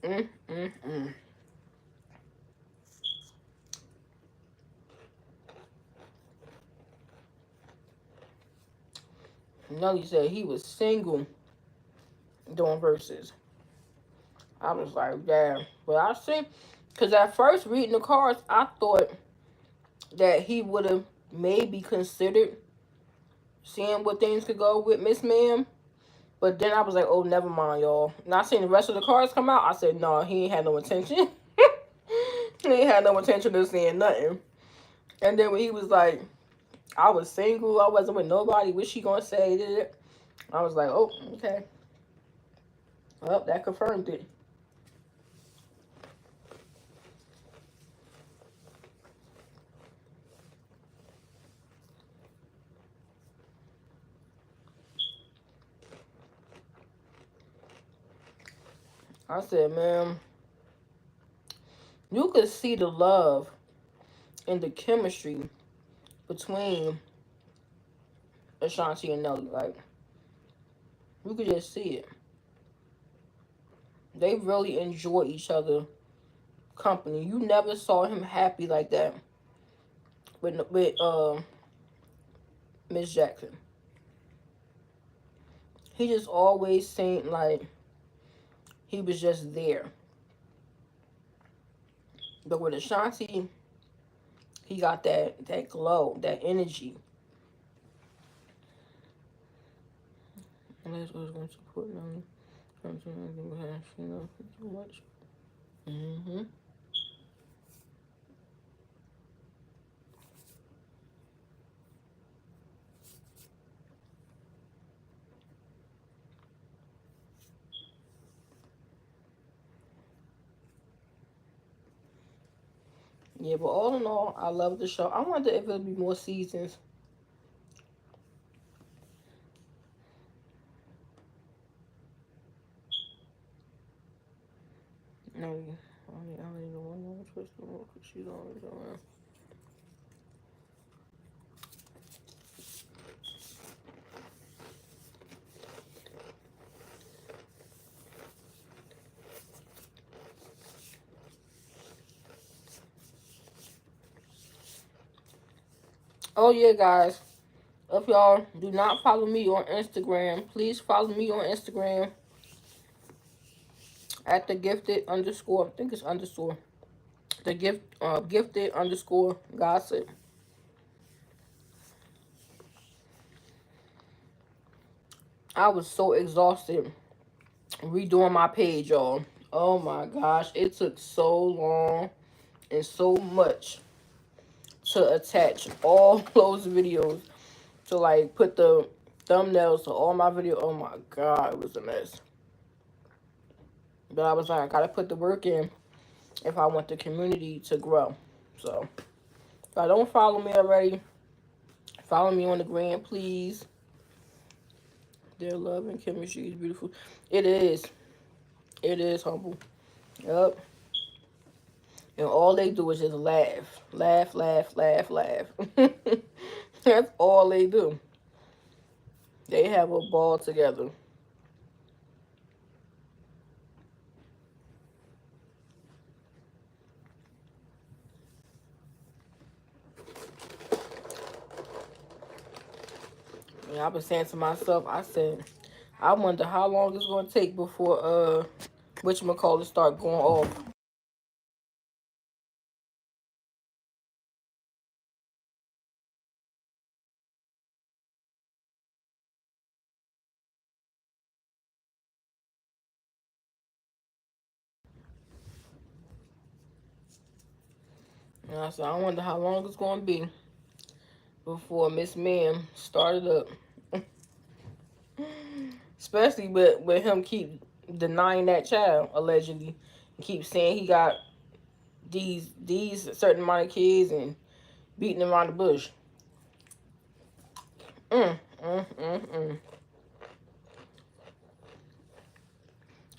Mm. Nelly said he was single doing verses. I was like, yeah. But I see, because at first reading the cards, I thought that he would have maybe considered seeing what things could go with Miss Ma'am. But then I was like, oh, never mind, y'all. Not seeing the rest of the cards come out. I said, no, he ain't had no intention. He ain't had no intention of saying nothing. And then when he was like, I was single, I wasn't with nobody, what's she gonna say? I was like, oh, okay. Well, that confirmed it. I said, man, you could see the love and the chemistry between Ashanti and Nelly. Like, you could just see it. They really enjoy each other company. You never saw him happy like that with Miss Jackson. He just always seemed like he was just there. But with Ashanti, he got that glow, that energy. And that's what's going to support them. Too much. Mm-hmm. Yeah, but all in all, I love the show. I wonder if it'll be more seasons. No, I don't even want to twist the more because she's always around. Oh yeah, guys. If y'all do not follow me on Instagram, please follow me on Instagram at the gifted underscore. I think it's underscore. The gifted underscore gossip. I was so exhausted redoing my page, y'all. Oh my gosh, it took so long and so much to attach all those videos to like put the thumbnails to all my videos. Oh my god, it was a mess. But I was like, I gotta put the work in if I want the community to grow. So if I don't follow me already, follow me on the gram, please. Their love and chemistry is beautiful. It is. It is, humble. Yup. And all they do is just laugh. Laugh, laugh, laugh, laugh. That's all they do. They have a ball together. And I was saying to myself, I said, I wonder how long it's gonna take before whatchamacallit start going off. And I said, I wonder how long it's gonna be before Miss Ma'am started up. Especially with him keep denying that child, allegedly. Keep saying he got these certain amount of kids and beating them around the bush. Mm, mm, mm, mm.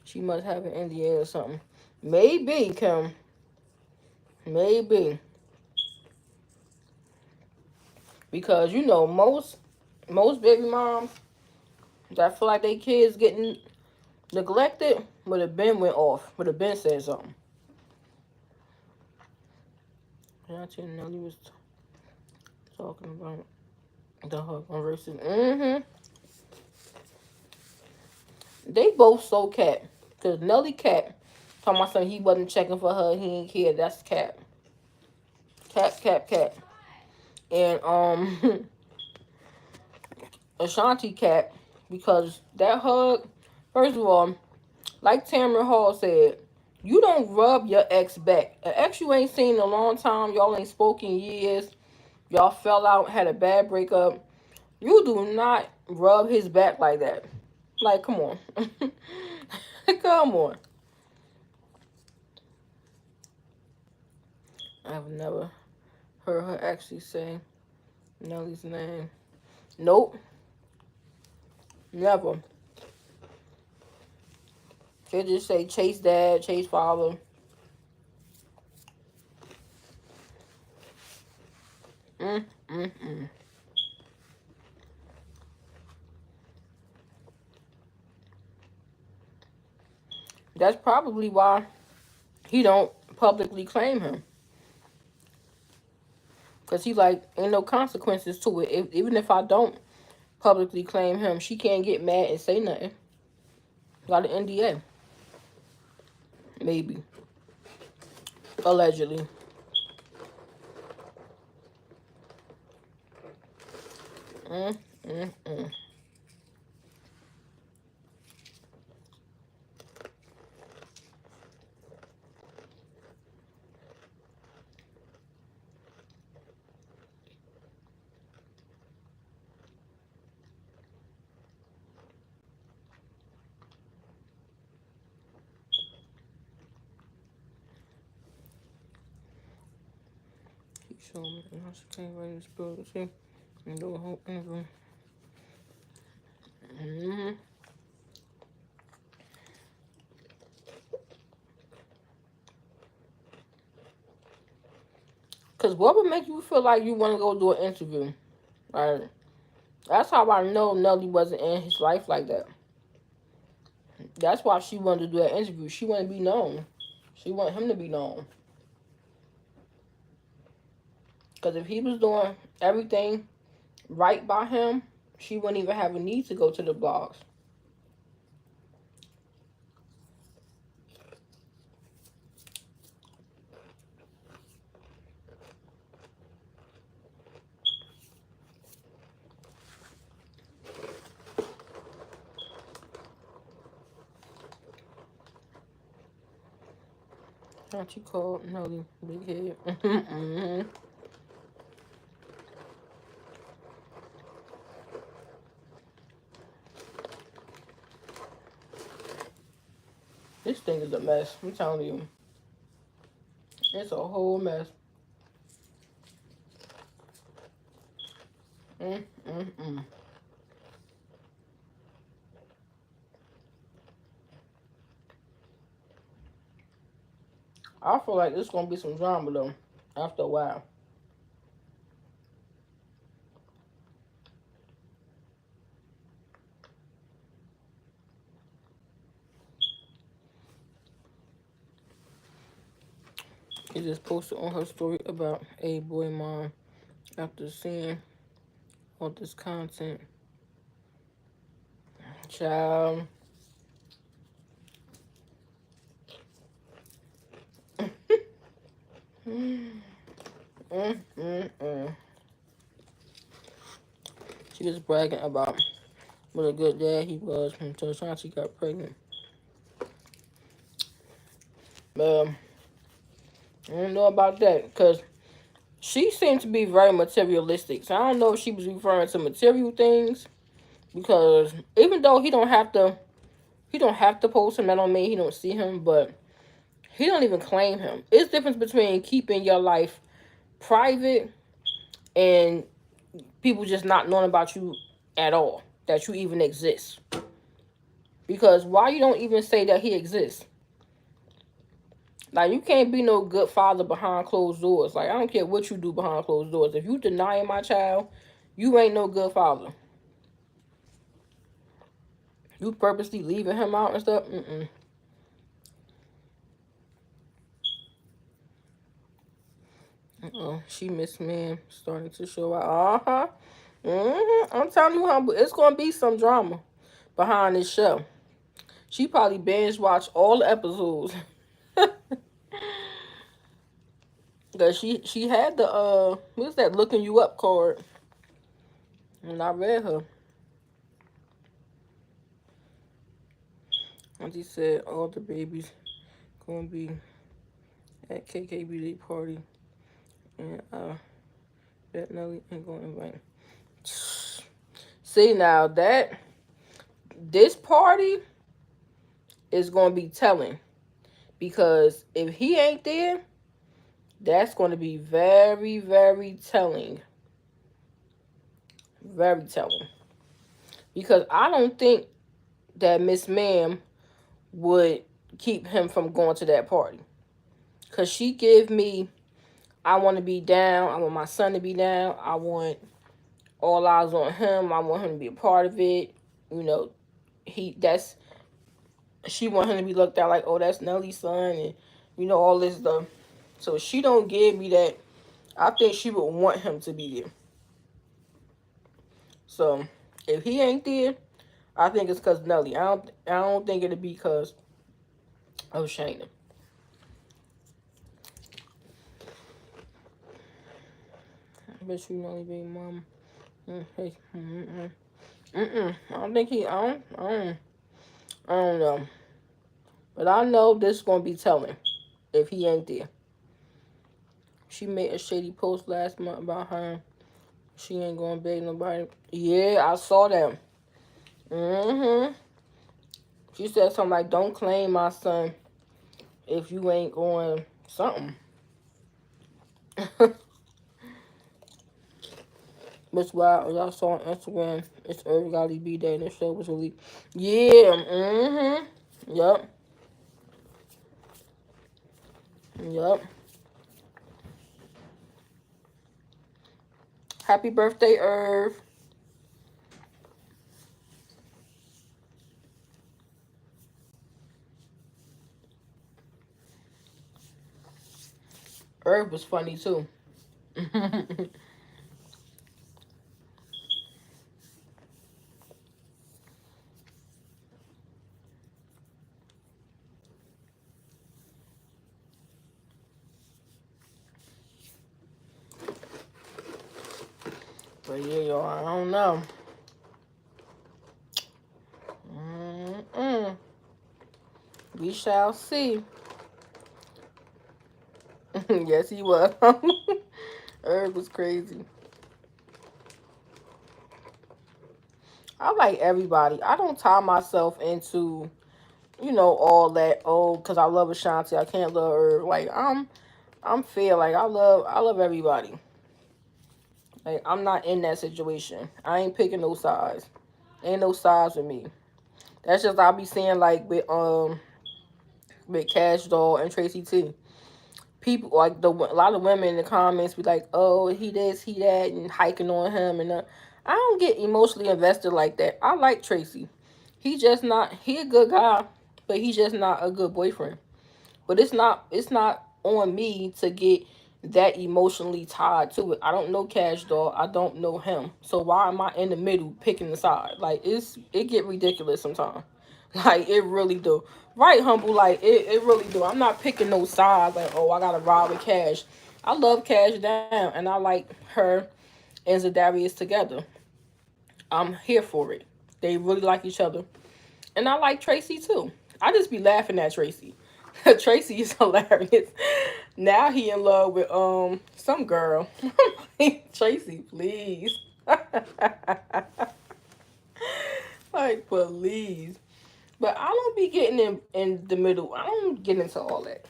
She must have an NDA or something. Maybe, Kim. Maybe. Because you know most baby moms that feel like their kids getting neglected would have been went off. Would have been said something. Auntie Nelly was talking about the hug on versus. They both so cat. Cause Nelly cat talking about something he wasn't checking for her. He ain't care. That's cat. Cat, cat, cat. And Ashanti cat, because that hug, first of all, like Tamron Hall said, you don't rub your ex back. An ex you ain't seen in a long time, y'all ain't spoken in years, y'all fell out, had a bad breakup. You do not rub his back like that. Like, come on. Come on. I've never heard her actually say Nelly's name. Nope, never. They just say Chase dad, Chase father. Mm, mm, mm. That's probably why he don't publicly claim him. Because he like, ain't no consequences to it. Even if I don't publicly claim him, she can't get mad and say nothing. Got an NDA. Maybe. Allegedly. Mm, mm, mm. Keep showing me. She can't write this book. See? And do a whole interview. Mm-hmm. Because what would make you feel like you want to go do an interview? Like, that's how I know Nelly wasn't in his life like that. That's why she wanted to do that interview. She wanted to be known. She wanted him to be known. Because if he was doing everything right by him, she wouldn't even have a need to go to the blogs. Aren't you called Nelly Big Head? Mm-hmm. This thing is a mess. I'm telling you. It's a whole mess. Mm-mm-mm. I feel like it's going to be some drama, though, after a while. She just posted on her story about a boy mom after seeing all this content. Child. Mm-mm-mm. She was bragging about what a good dad he was until she got pregnant. I don't know about that because she seemed to be very materialistic. So I don't know if she was referring to material things because even though he don't have to post him. That don't mean he don't see him, but he don't even claim him. It's difference between keeping your life private and people just not knowing about you at all, that you even exist. Because why you don't even say that he exists? Like, you can't be no good father behind closed doors. Like, I don't care what you do behind closed doors. If you denying my child, you ain't no good father. You purposely leaving him out and stuff. Mm-mm. Uh-oh. She Miss Man starting to show out. Uh-huh. I'm telling you, humble, it's gonna be some drama behind this show. She probably binge watched all the episodes. Cause she had the what's that looking you up card. And I read her. Auntie said all the babies gonna be at KKBD party, and bet Nelly ain't gonna invite. See now that this party is gonna be telling because if he ain't there, that's gonna be very, very telling. Very telling. Because I don't think that Miss Ma'am would keep him from going to that party. Cause she give me, I want to be down. I want my son to be down. I want all eyes on him. I want him to be a part of it. You know, that's she want him to be looked at like, oh, that's Nelly's son, and all this stuff. So she don't give me that. I think she would want him to be there. So if he ain't there, I think it's cause Nelly. I don't think it'd be cause of Shayna. I bet you Nelly baby mom. Hey, I don't think he. I don't know. But I know this is gonna be telling if he ain't there. She made a shady post last month about her. She ain't gonna beg nobody. Yeah, I saw that. She said something like, "Don't claim my son if you ain't going something." Which why y'all saw on Instagram. It's Irv Gotti B Day and the show was released. Yeah. Yup. Yup. Happy birthday, Irv. Irv was funny too. But yeah, y'all, I don't know. Mm-mm. We shall see. Yes, he was. Herb was crazy. I like everybody. I don't tie myself into, all that. Oh, because I love Ashanti, I can't love her. Like I'm fair. Like I love everybody. Like I'm not in that situation. I ain't picking no sides. Ain't no sides with me. That's just I be seeing like with Cash Doll and Tracy T. People like a lot of women in the comments be like, "Oh, he this, he that," and hiking on him, and I don't get emotionally invested like that. I like Tracy. He a good guy, but he's just not a good boyfriend. But it's not on me to get that emotionally tied to it. I don't know Cash Doll. I don't know him. So why am I in the middle picking the side? Like it get ridiculous sometimes. Like it really do. Right, humble. Like it really do. I'm not picking no sides. Like oh, I gotta ride with Cash. I love Cash down, and I like her and Zadarius together. I'm here for it. They really like each other. And I like Tracy too. I just be laughing at Tracy. Tracy is hilarious. Now he in love with some girl. Tracy, please. Like please. But I don't be getting in the middle. I don't get into all that.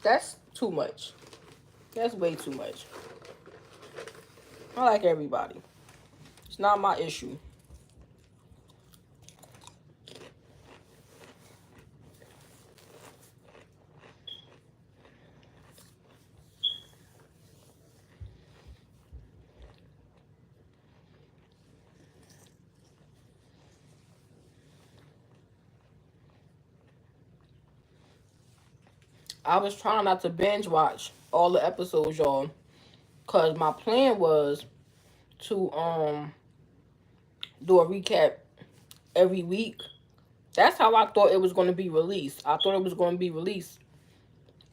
That's too much. That's way too much. I like everybody. It's not my issue. I was trying not to binge watch all the episodes, y'all, cause my plan was to do a recap every week. That's how I thought it was going to be released. I thought it was going to be released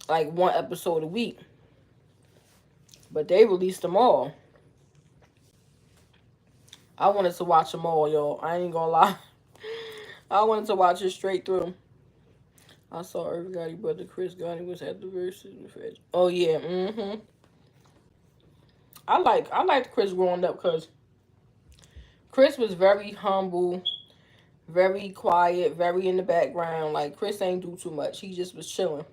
like one episode a week, but they released them all. I wanted to watch them all, y'all. I ain't gonna lie. I wanted to watch it straight through. I saw Irv Gotti brother Chris Gotti was at the verses. Oh yeah, I liked Chris growing up because Chris was very humble, very quiet, very in the background. Like Chris ain't do too much. He just was chilling.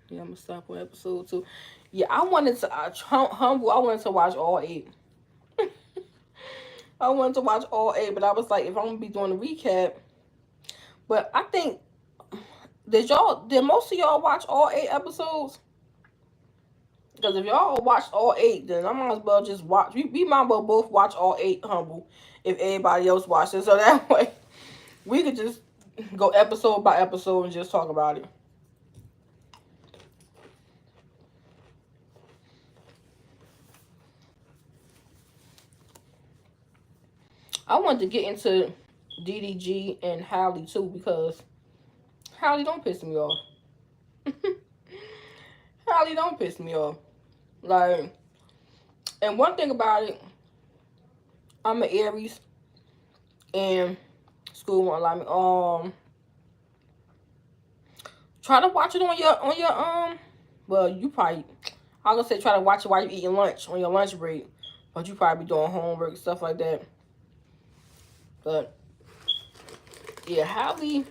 Yeah, I'm gonna stop on episode 2. Yeah, I wanted to humble. I wanted to watch all 8. I wanted to watch all 8, but I was like, if I'm gonna be doing a recap, but I think did most of y'all watch all 8 episodes? Because if y'all watched all 8, then I might as well just watch. We might as well both watch all 8 humble if everybody else watches. So that way we could just go episode by episode and just talk about it. I wanted to get into DDG and Hallie too because Hallie don't piss me off. Hallie don't piss me off. Like, and one thing about it, I'm an Aries, and school won't allow me. Try to watch it on your Well, you probably. I was gonna say try to watch it while you eating lunch on your lunch break, but you probably be doing homework and stuff like that. But yeah, Hallie.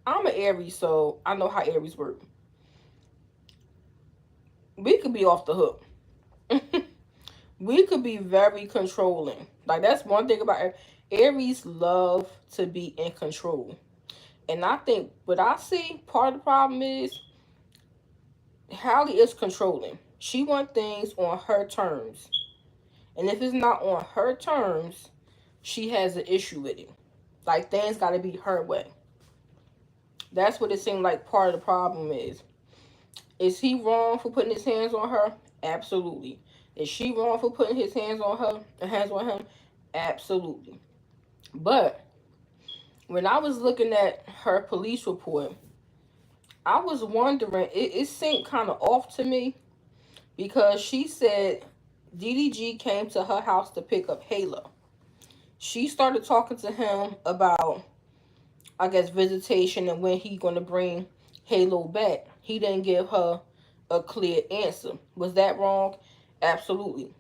I'm an Aries, so I know how Aries work. We could be off the hook. We could be very controlling. Like that's one thing about Aries love to be in control. And I think what I see part of the problem is Hallie is controlling. She wants things on her terms. And if it's not on her terms, she has an issue with it. Like things gotta be her way. That's what it seemed like part of the problem is. Is he wrong for putting his hands on her? Absolutely. Is she wrong for putting his hands on her, hands on him? Absolutely. But when I was looking at her police report, I was wondering, it seemed kind of off to me because she said DDG came to her house to pick up Halo. She started talking to him about, I guess, visitation and when he going to bring Halo back. He didn't give her a clear answer. Was that wrong? Absolutely.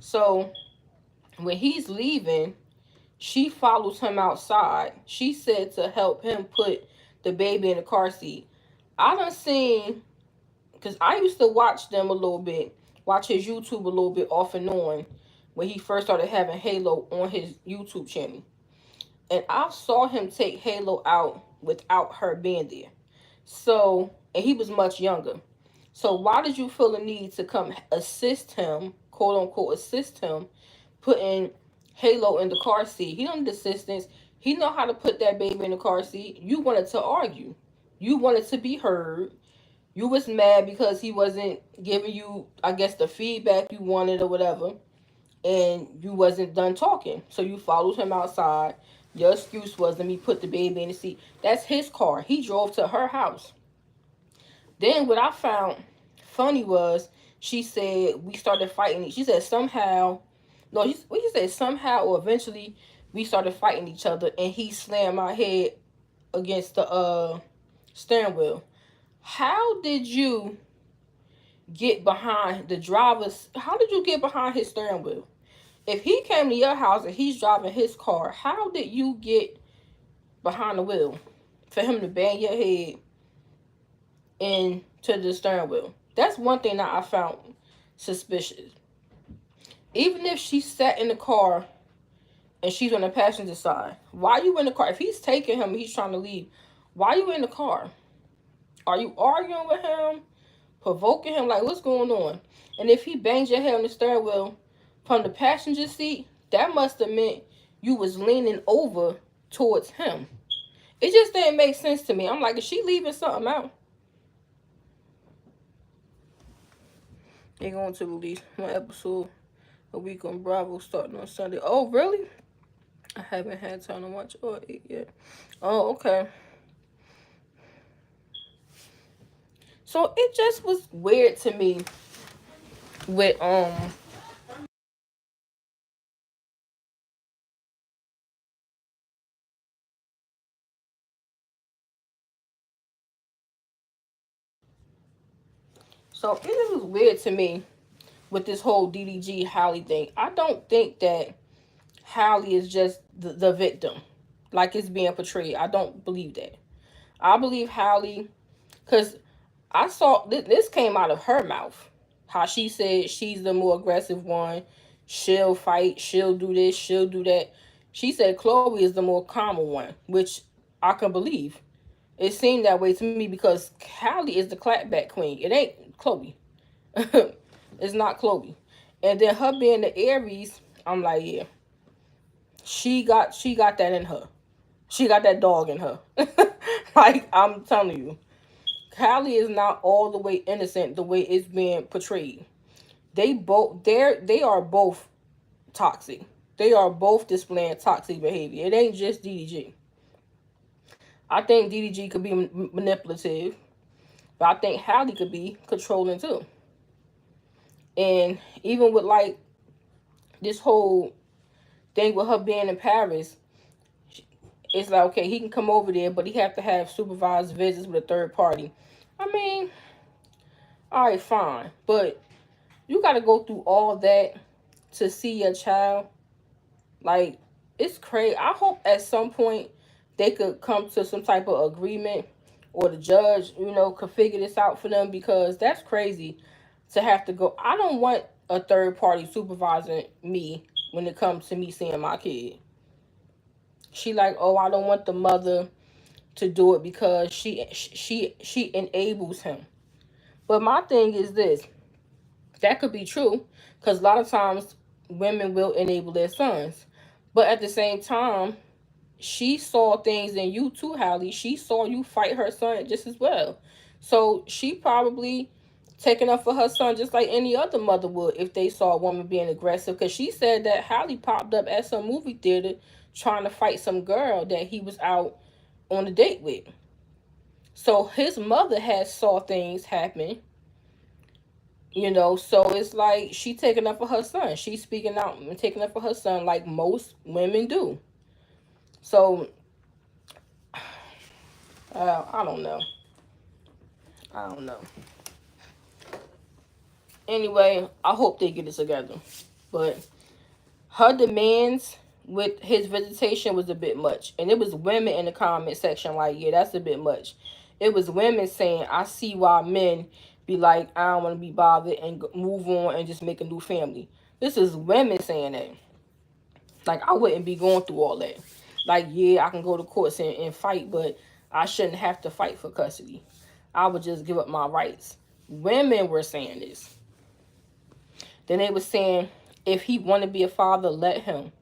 So when he's leaving, she follows him outside. She said to help him put the baby in the car seat. I done seen, because I used to watch them a little bit, watch his YouTube a little bit off and on when he first started having Halo on his YouTube channel. And I saw him take Halo out without her being there. So, and he was much younger. So why did you feel the need to come assist him, quote unquote assist him, putting Halo in the car seat? He don't need assistance. He know how to put that baby in the car seat. You wanted to argue. You wanted to be heard. You was mad because he wasn't giving you, I guess, the feedback you wanted or whatever. And you wasn't done talking. So you followed him outside. Your excuse was, let me put the baby in the seat. That's his car. He drove to her house. Then what I found funny was she said we started fighting. She said somehow, no, what you said somehow or eventually we started fighting each other and he slammed my head against the steering wheel. How did you get behind the driver's? How did you get behind his steering wheel? If he came to your house and he's driving his car, how did you get behind the wheel for him to bang your head into the steering wheel? That's one thing that I found suspicious. Even if she sat in the car and she's on the passenger side, why are you in the car? If he's taking him and he's trying to leave, why are you in the car? Are you arguing with him? Provoking him? Like, what's going on? And if he bangs your head on the steering wheel from the passenger seat, that must have meant you was leaning over towards him. It just didn't make sense to me. I'm like, is she leaving something out? They're going to release one episode a week on Bravo starting on Sunday. Oh, really? I haven't had time to watch all 8 yet. Oh, okay. So it just was weird to me with So it was weird to me with this whole DDG Halle thing. I don't think that Halle is just the victim, like it's being portrayed. I don't believe that. I believe Halle, because I saw this came out of her mouth. How she said she's the more aggressive one. She'll fight. She'll do this. She'll do that. She said Chloe is the more calmer one, which I can believe. It seemed that way to me because Halle is the clapback queen. It ain't Chloe. It's not Chloe. And then her being the Aries, I'm like, yeah, she got that in her. She got that dog in her. Like I'm telling you, Callie is not all the way innocent the way it's being portrayed. They are both toxic. They are both displaying toxic behavior. It ain't just DDG. I think DDG could be manipulative, but I think Hallie could be controlling too. And even with like this whole thing with her being in Paris, it's like okay, he can come over there, but he have to have supervised visits with a third party. I mean, all right, fine, but you got to go through all that to see your child. Like, it's crazy. I hope at some point they could come to some type of agreement, or the judge, could figure this out for them, because that's crazy to have to go. I don't want a third party supervising me when it comes to me seeing my kid. She like, oh, I don't want the mother to do it because she enables him. But my thing is this: that could be true, because a lot of times women will enable their sons, but at the same time, she saw things in you too, Hallie. She saw you fight her son just as well. So she probably taking up for her son just like any other mother would if they saw a woman being aggressive. Because she said that Hallie popped up at some movie theater trying to fight some girl that he was out on a date with. So his mother has saw things happen, so it's like she taking up for her son. She's speaking out and taking up for her son like most women do. So I don't know. I don't know. Anyway, I hope they get it together. But her demands with his visitation was a bit much. And it was women in the comment section like, yeah, that's a bit much. It was women saying, I see why men be like, I don't want to be bothered and move on and just make a new family. This is women saying that. Like, I wouldn't be going through all that. Like, yeah, I can go to courts and fight, but I shouldn't have to fight for custody. I would just give up my rights. Women were saying this. Then they were saying, if he want to be a father, let him.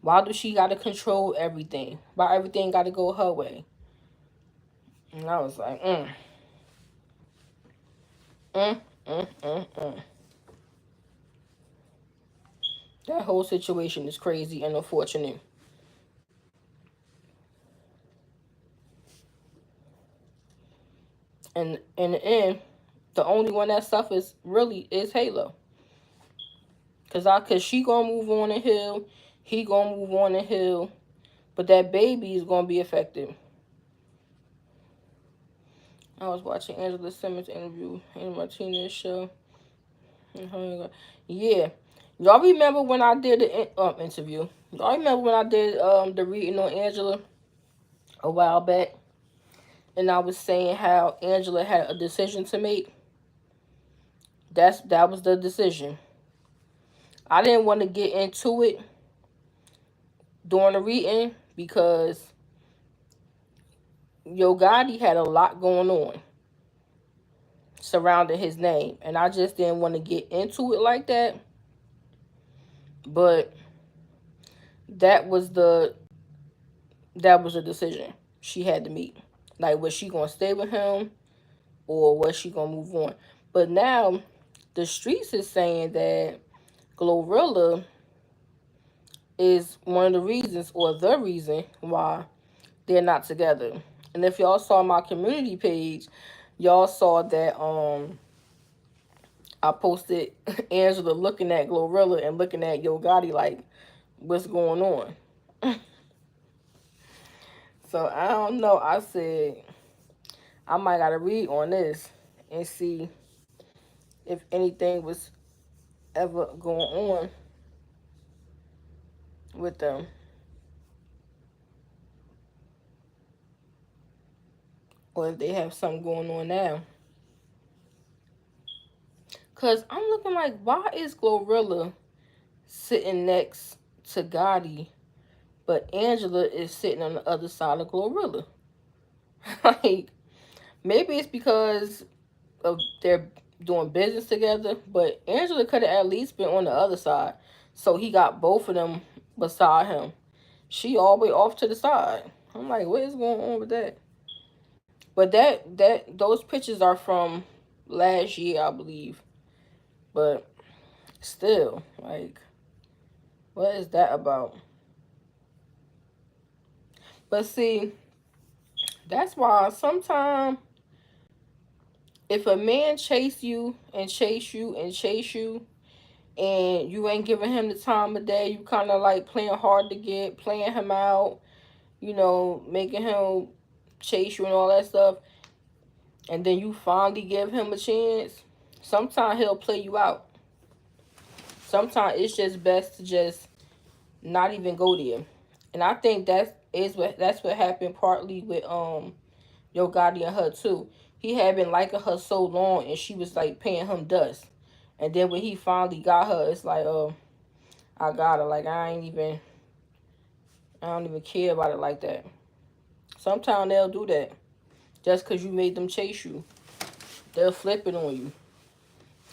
Why do she got to control everything? Why everything got to go her way? And I was like, mm, mm, mm, mm. That whole situation is crazy and unfortunate. And in the end, the only one that suffers really is Halo. Cause she gonna move on the hill, he gonna move on the hill, but that baby is gonna be affected. I was watching Angela Simmons interview in Martinez show. Yeah, y'all remember when I did the interview? Y'all remember when I did the reading on Angela a while back, and I was saying how Angela had a decision to make. That was the decision. I didn't want to get into it during the reading because Yo Gotti had a lot going on surrounding his name, and I just didn't want to get into it like that. But that was the decision she had to make. Like, was she gonna stay with him, or was she gonna move on? But now the streets is saying that Glorilla is one of the reasons, or the reason, why they're not together. And if y'all saw my community page, y'all saw that I posted Angela looking at Glorilla and looking at Yo Gotti like, what's going on? So I don't know. I said I might gotta read on this and see if anything was ever going on with them, or if they have something going on now. Cause I'm looking like, why is Glorilla sitting next to Gotti, but Angela is sitting on the other side of Glorilla? Like, maybe it's because of they're doing business together, but Angela could have at least been on the other side, so he got both of them beside him. She all the way off to the side. I'm like, what is going on with that? But that those pictures are from last year, I believe. But still, like, what is that about? But see, that's why sometimes if a man chase you and chase you and chase you, and you ain't giving him the time of day, you kind of like playing hard to get, playing him out, making him chase you and all that stuff, and then you finally give him a chance, sometimes he'll play you out. Sometimes it's just best to just not even go there. And I think that's what happened partly with Yo Gotti and her too. He had been liking her so long, and she was like paying him dust. And then when he finally got her, it's like, I got her. Like, I don't even care about it like that. Sometimes they'll do that just because you made them chase you. They'll flip it on you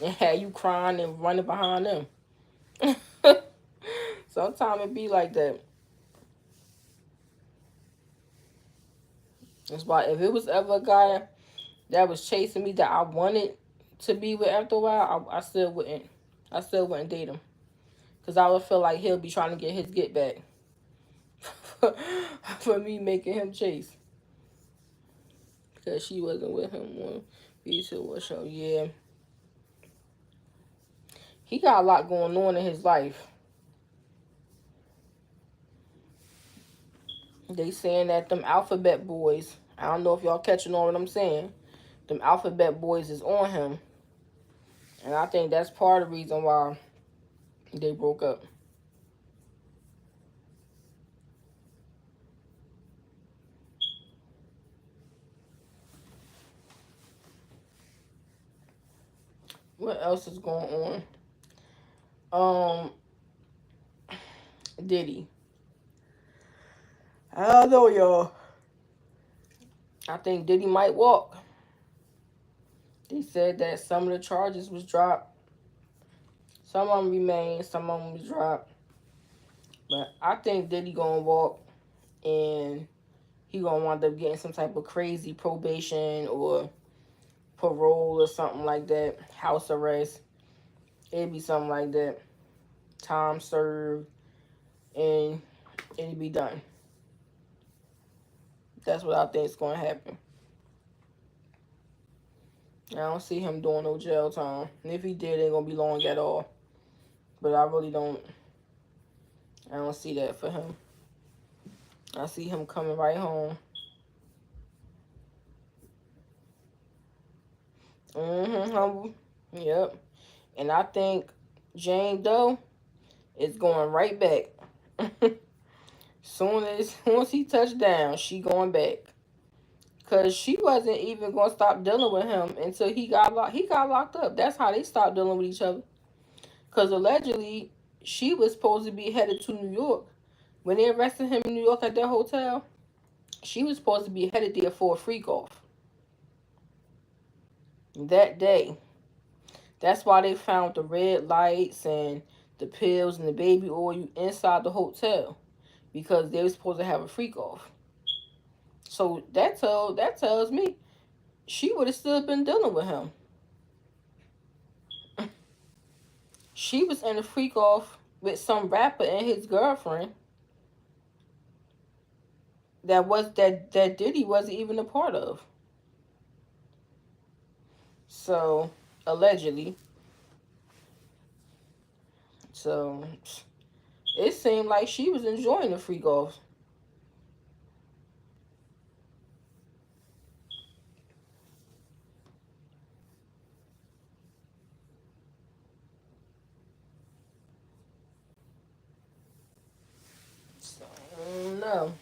and have you crying and running behind them. Sometimes it be like that. That's why if it was ever a guy that was chasing me that I wanted to be with after a while, I still wouldn't. I still wouldn't date him. Because I would feel like he'll be trying to get his get back for me making him chase. Because she wasn't with him on B2 show. Yeah. He got a lot going on in his life. They saying that them alphabet boys, I don't know if y'all catching on what I'm saying, them alphabet boys is on him. And I think that's part of the reason why they broke up. What else is going on? Diddy. I don't know, y'all. I think Diddy might walk. They said that some of the charges was dropped. Some of them remain, some of them was dropped. But I think Diddy gonna walk, and he gonna wind up getting some type of crazy probation or parole or something like that. House arrest. It'd be something like that. Time served, and it'd be done. That's what I think is gonna happen. I don't see him doing no jail time. And if he did, it ain't gonna be long at all. But I really don't. I don't see that for him. I see him coming right home. Humble. Yep. And I think Jane Doe is going right back. Once he touched down, she going back. Cause she wasn't even gonna stop dealing with him until he got locked up. That's how they stopped dealing with each other. Cause allegedly she was supposed to be headed to New York. When they arrested him in New York at that hotel, she was supposed to be headed there for a freak off that day. That's why they found the red lights and the pills and the baby oil inside the hotel, because they were supposed to have a freak off. So that tells me she would have still been dealing with him. She was in a freak off with some rapper and his girlfriend that Diddy wasn't even a part of. So allegedly. So it seemed like she was enjoying the freak off. know.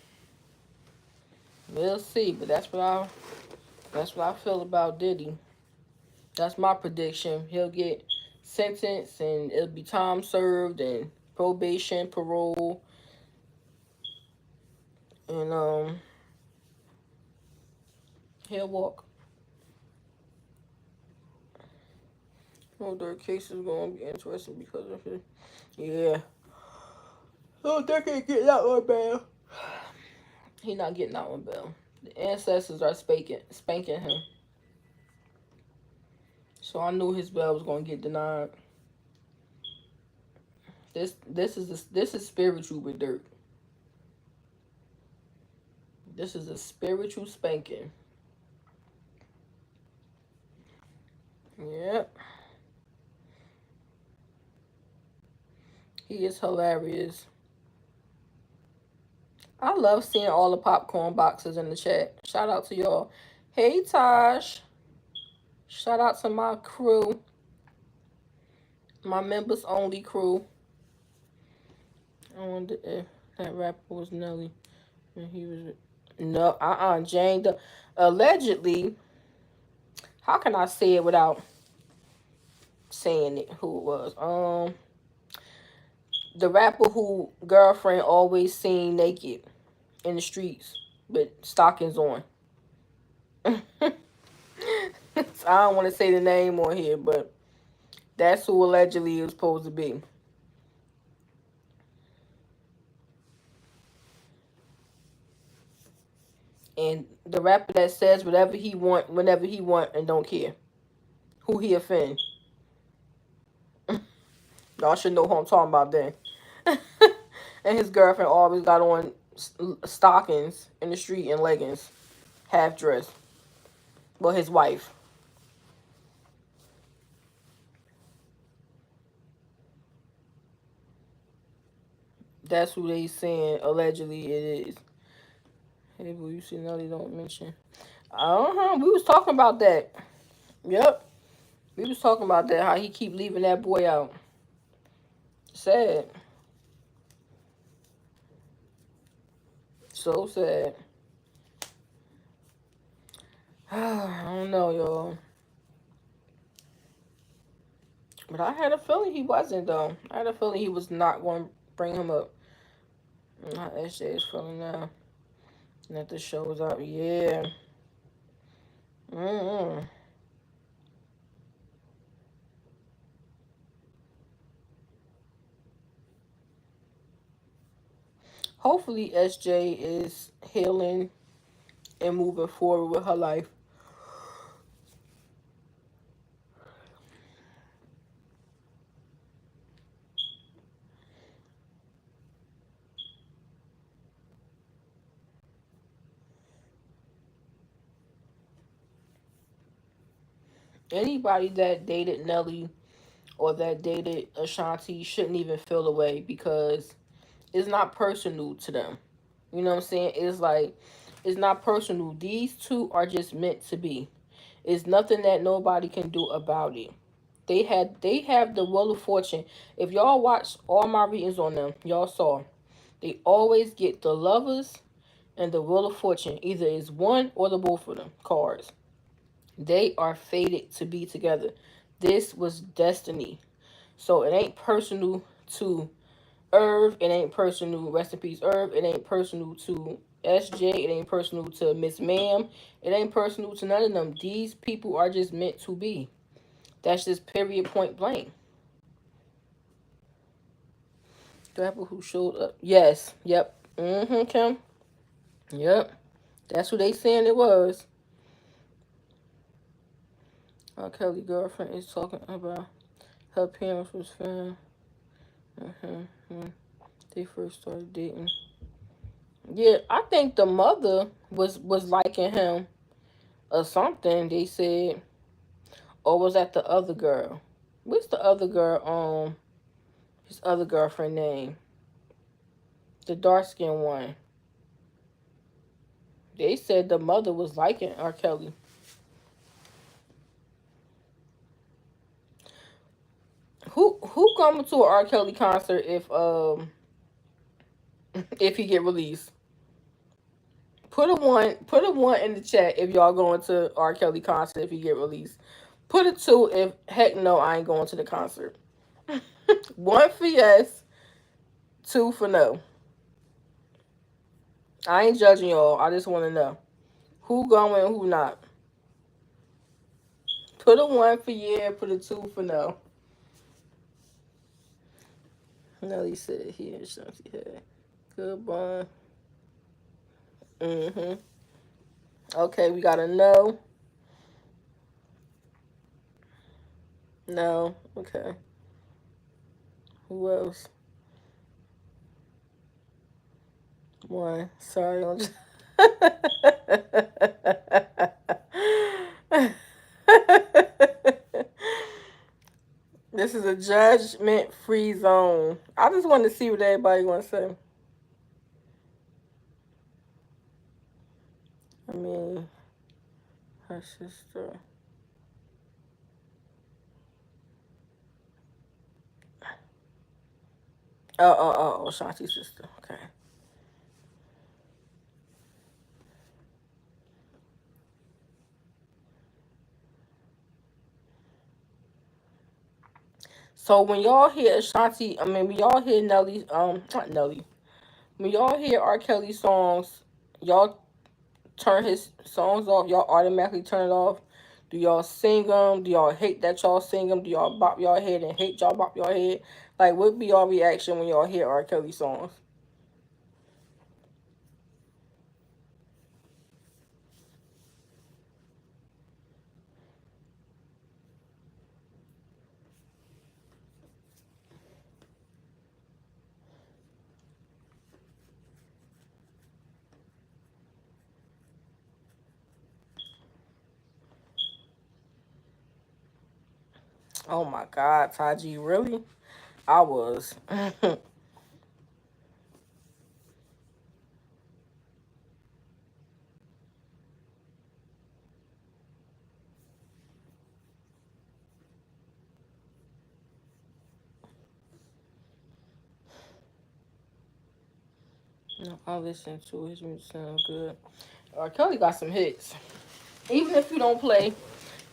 We'll see, but that's what I feel about Diddy. That's my prediction. He'll get sentenced and it'll be time served and probation, parole, and he'll walk. Oh, their case is gonna be interesting because of it. Yeah. Oh, they can't get out on bail. He not getting out on bail. The ancestors are spanking him. So I knew his bail was gonna get denied. This is spiritual with dirt. This is a spiritual spanking. Yep. He is hilarious. I love seeing all the popcorn boxes in the chat. Shout out to y'all. Hey Tosh. Shout out to my crew. My members only crew. I wonder if that rapper was Nelly. And he was no, Jane. Allegedly, how can I say it without saying it? Who it was? The rapper who girlfriend always seen naked in the streets with stockings on. I don't want to say the name on here, but that's who allegedly it was supposed to be. And the rapper that says whatever he want, whenever he want, and don't care who he offend. Y'all should know who I'm talking about then. And his girlfriend always got on stockings in the street and leggings, half dressed. Well, his wife. That's who they saying allegedly it is. Hey, boo, you see Nelly don't mention. We was talking about that. Yep. We was talking about that, how he keep leaving that boy out. Sad. So sad. I don't know, y'all. But I had a feeling he wasn't, though. I had a feeling he was not going to bring him up. How SJ is feeling now. That the show was out. Yeah. Mm-mm. Hopefully, SJ is healing and moving forward with her life. Anybody that dated Nelly or that dated Ashanti shouldn't even feel away because it's not personal to them. You know what I'm saying? It's like, it's not personal. These two are just meant to be. It's nothing that nobody can do about it. They have the Wheel of Fortune. If y'all watch all my readings on them, y'all saw they always get the Lovers and the Wheel of Fortune. Either it's one or the both of them cards. They are fated to be together. This was destiny. So it ain't personal to Irv. It ain't personal. Rest in peace, Irv. It ain't personal to SJ. It ain't personal to Miss Ma'am. It ain't personal to none of them. These people are just meant to be. That's just period, point blank. The rapper who showed up. Yes. Yep. Kim. Yep. That's who they saying it was. Kelly girlfriend is talking about her parents was fan. When they first started dating. Yeah, I think the mother was liking him or something. They said, or was that the other girl? What's the other girl? His other girlfriend name? The dark skinned one. They said the mother was liking R. Kelly. Who coming to an R. Kelly concert if if he get released? Put a one in the chat if y'all going to R. Kelly concert if he get released. Put a two if heck no, I ain't going to the concert. One for yes, two for no. I ain't judging y'all. I just want to know who going, who not. Put a one for yeah, put a two for no. Nelly said he and Shanti had good bond. Mm-hmm. Okay, we got a no. No. Okay. Who else? One. Sorry. This is a judgment free zone. I just want to see what everybody want to say. I mean, her sister. Oh, Shanti's sister. Okay. So when y'all hear Ashanti, I mean, when y'all hear Nelly, not Nelly, when y'all hear R. Kelly songs, y'all turn his songs off. Y'all automatically turn it off. Do y'all sing them? Do y'all hate that y'all sing them? Do y'all bop y'all head and hate y'all bop y'all head? Like, what be y'all reaction when y'all hear R. Kelly songs? Oh my God, Taji, really? I was. No, I listen to his music sound good. R. Kelly got some hits. Even if you don't play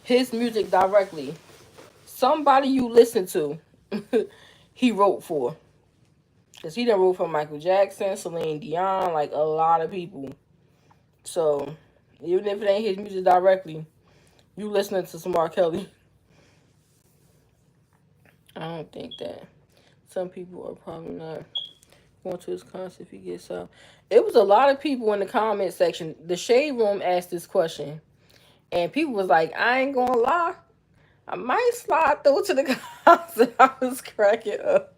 his music directly, somebody you listen to, he wrote for. Because he done wrote for Michael Jackson, Celine Dion, like a lot of people. So, even if it ain't his music directly, you listening to some R. Kelly. I don't think that. Some people are probably not going to his concert if he gets out. It was a lot of people in the comment section. The Shade Room asked this question. And people was like, I ain't gonna lie. I might slide through to the concert. I was cracking up.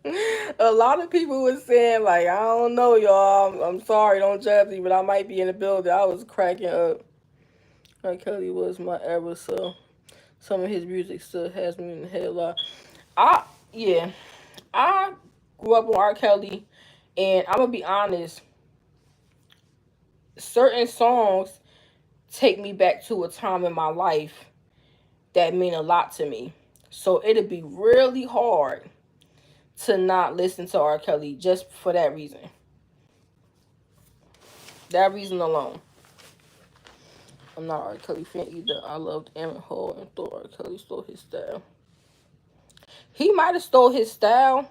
A lot of people was saying, like, I don't know, y'all. I'm sorry, don't judge me, but I might be in the building. I was cracking up. R. Kelly was my era, so some of his music still has me in the head a lot. Yeah, I grew up on R. Kelly, and I'm gonna be honest, certain songs take me back to a time in my life that mean a lot to me. So it'd be really hard to not listen to R. Kelly just for that reason. That reason alone. I'm not R. Kelly fan either. I loved Aaron Hall and thought R. Kelly stole his style. He might have stole his style,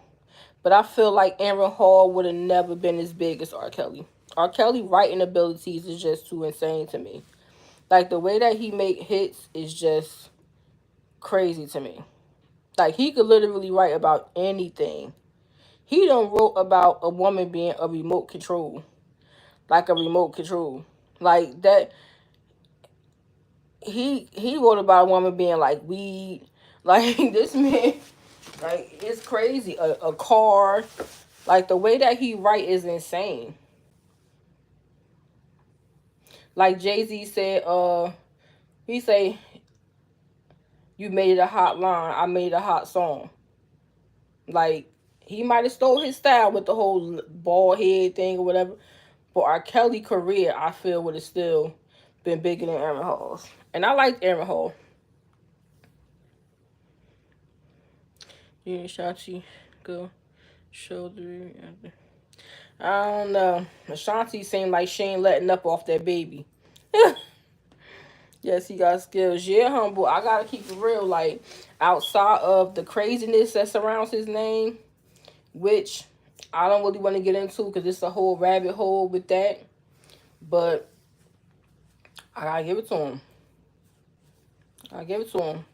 but I feel like Aaron Hall would have never been as big as R. Kelly. R. Kelly writing abilities is just too insane to me. Like the way that he make hits is just crazy to me. Like he could literally write about anything. He done wrote about a woman being a remote control. Like a remote control. Like that he wrote about a woman being like weed. Like this man like it's crazy. A car. Like the way that he write is insane. Like Jay-Z said, he say, you made it a hot line, I made a hot song. Like he might have stole his style with the whole bald head thing or whatever. But R. Kelly career, I feel, would have still been bigger than Aaron Hall's. And I liked Aaron Hall. You and Shachi go shoulder. I don't know. Ashanti seemed like she ain't letting up off that baby. Yes, he got skills. Yeah, humble. I gotta keep it real. Like, outside of the craziness that surrounds his name, which I don't really want to get into because it's a whole rabbit hole with that. But I gotta give it to him. I give it to him.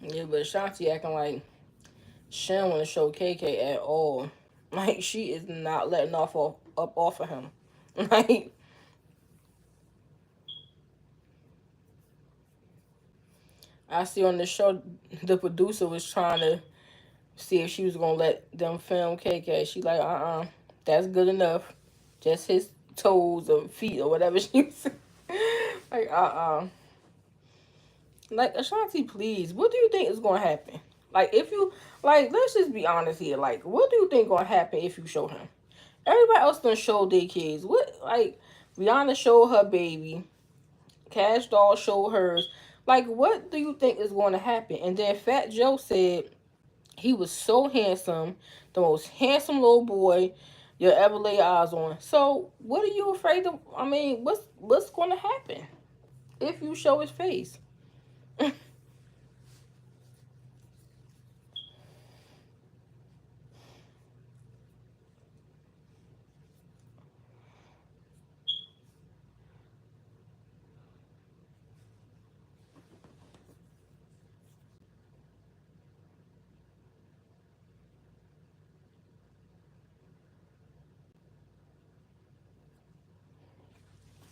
Yeah, but Ashanti acting like she don't want to show KK at all. Like, she is not letting up off of him. Like, I see on the show, the producer was trying to see if she was gonna let them film KK. She like, that's good enough. Just his toes or feet or whatever she was saying. Like, Like, Ashanti, please, what do you think is gonna happen? Like, if you, like, let's just be honest here. Like, what do you think gonna happen if you show him? Everybody else done showed their kids. What, like, Rihanna showed her baby. Cash Doll showed hers. Like, what do you think is going to happen? And then Fat Joe said he was so handsome, the most handsome little boy you'll ever lay eyes on. So, what are you afraid of? I mean, what's going to happen if you show his face?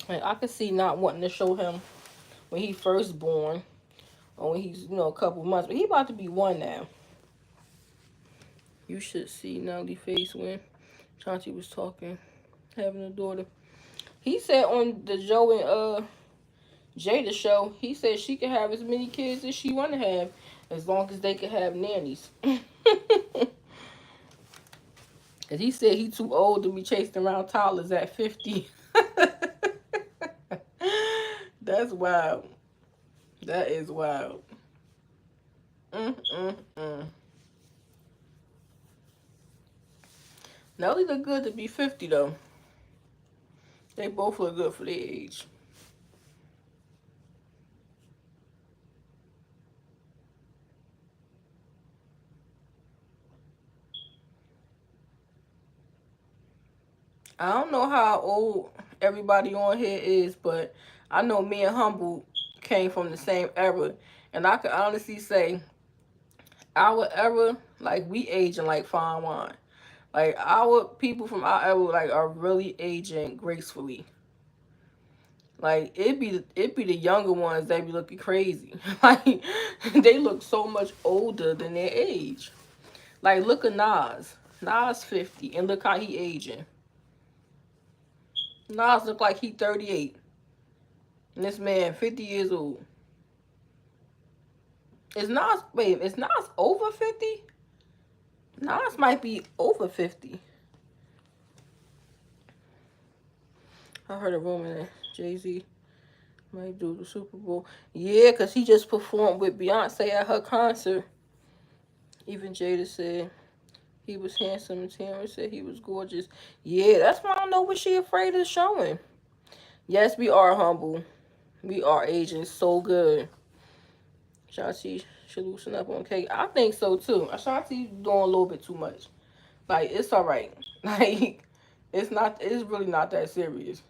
Like, I could see not wanting to show him when he first born or when he's a couple months, but he about to be one now. You should see Nelly face when Chauncey was talking, having a daughter. He said on the Joe and Jada show, he said she could have as many kids as she want to have, as long as they could have nannies. Cause he said he too old to be chasing around toddlers at 50. That's wild. That is wild. Mm-mm-mm. Nelly look good to be 50 though. They both look good for their age. I don't know how old everybody on here is, but I know me and Humble came from the same era, and I can honestly say our era, like, we aging like fine wine. Like, our people from our era, like, are really aging gracefully. Like, it be the younger ones that be looking crazy. Like, they look so much older than their age. Like, look at Nas. Nas 50, and look how he aging. Nas look like he 38. And this man 50 years old. Is Nas over 50? Nas might be over 50. I heard a rumor that Jay-Z might do the Super Bowl. Yeah, because he just performed with Beyonce at her concert. Even Jada said he was handsome, and Tamara said he was gorgeous. Yeah, that's why I don't know what she afraid of showing. Yes, we are humble. We are aging so good. Ashanti should loosen up on cake. I think so too. Ashanti doing a little bit too much. Like, it's all right. Like, it's really not that serious.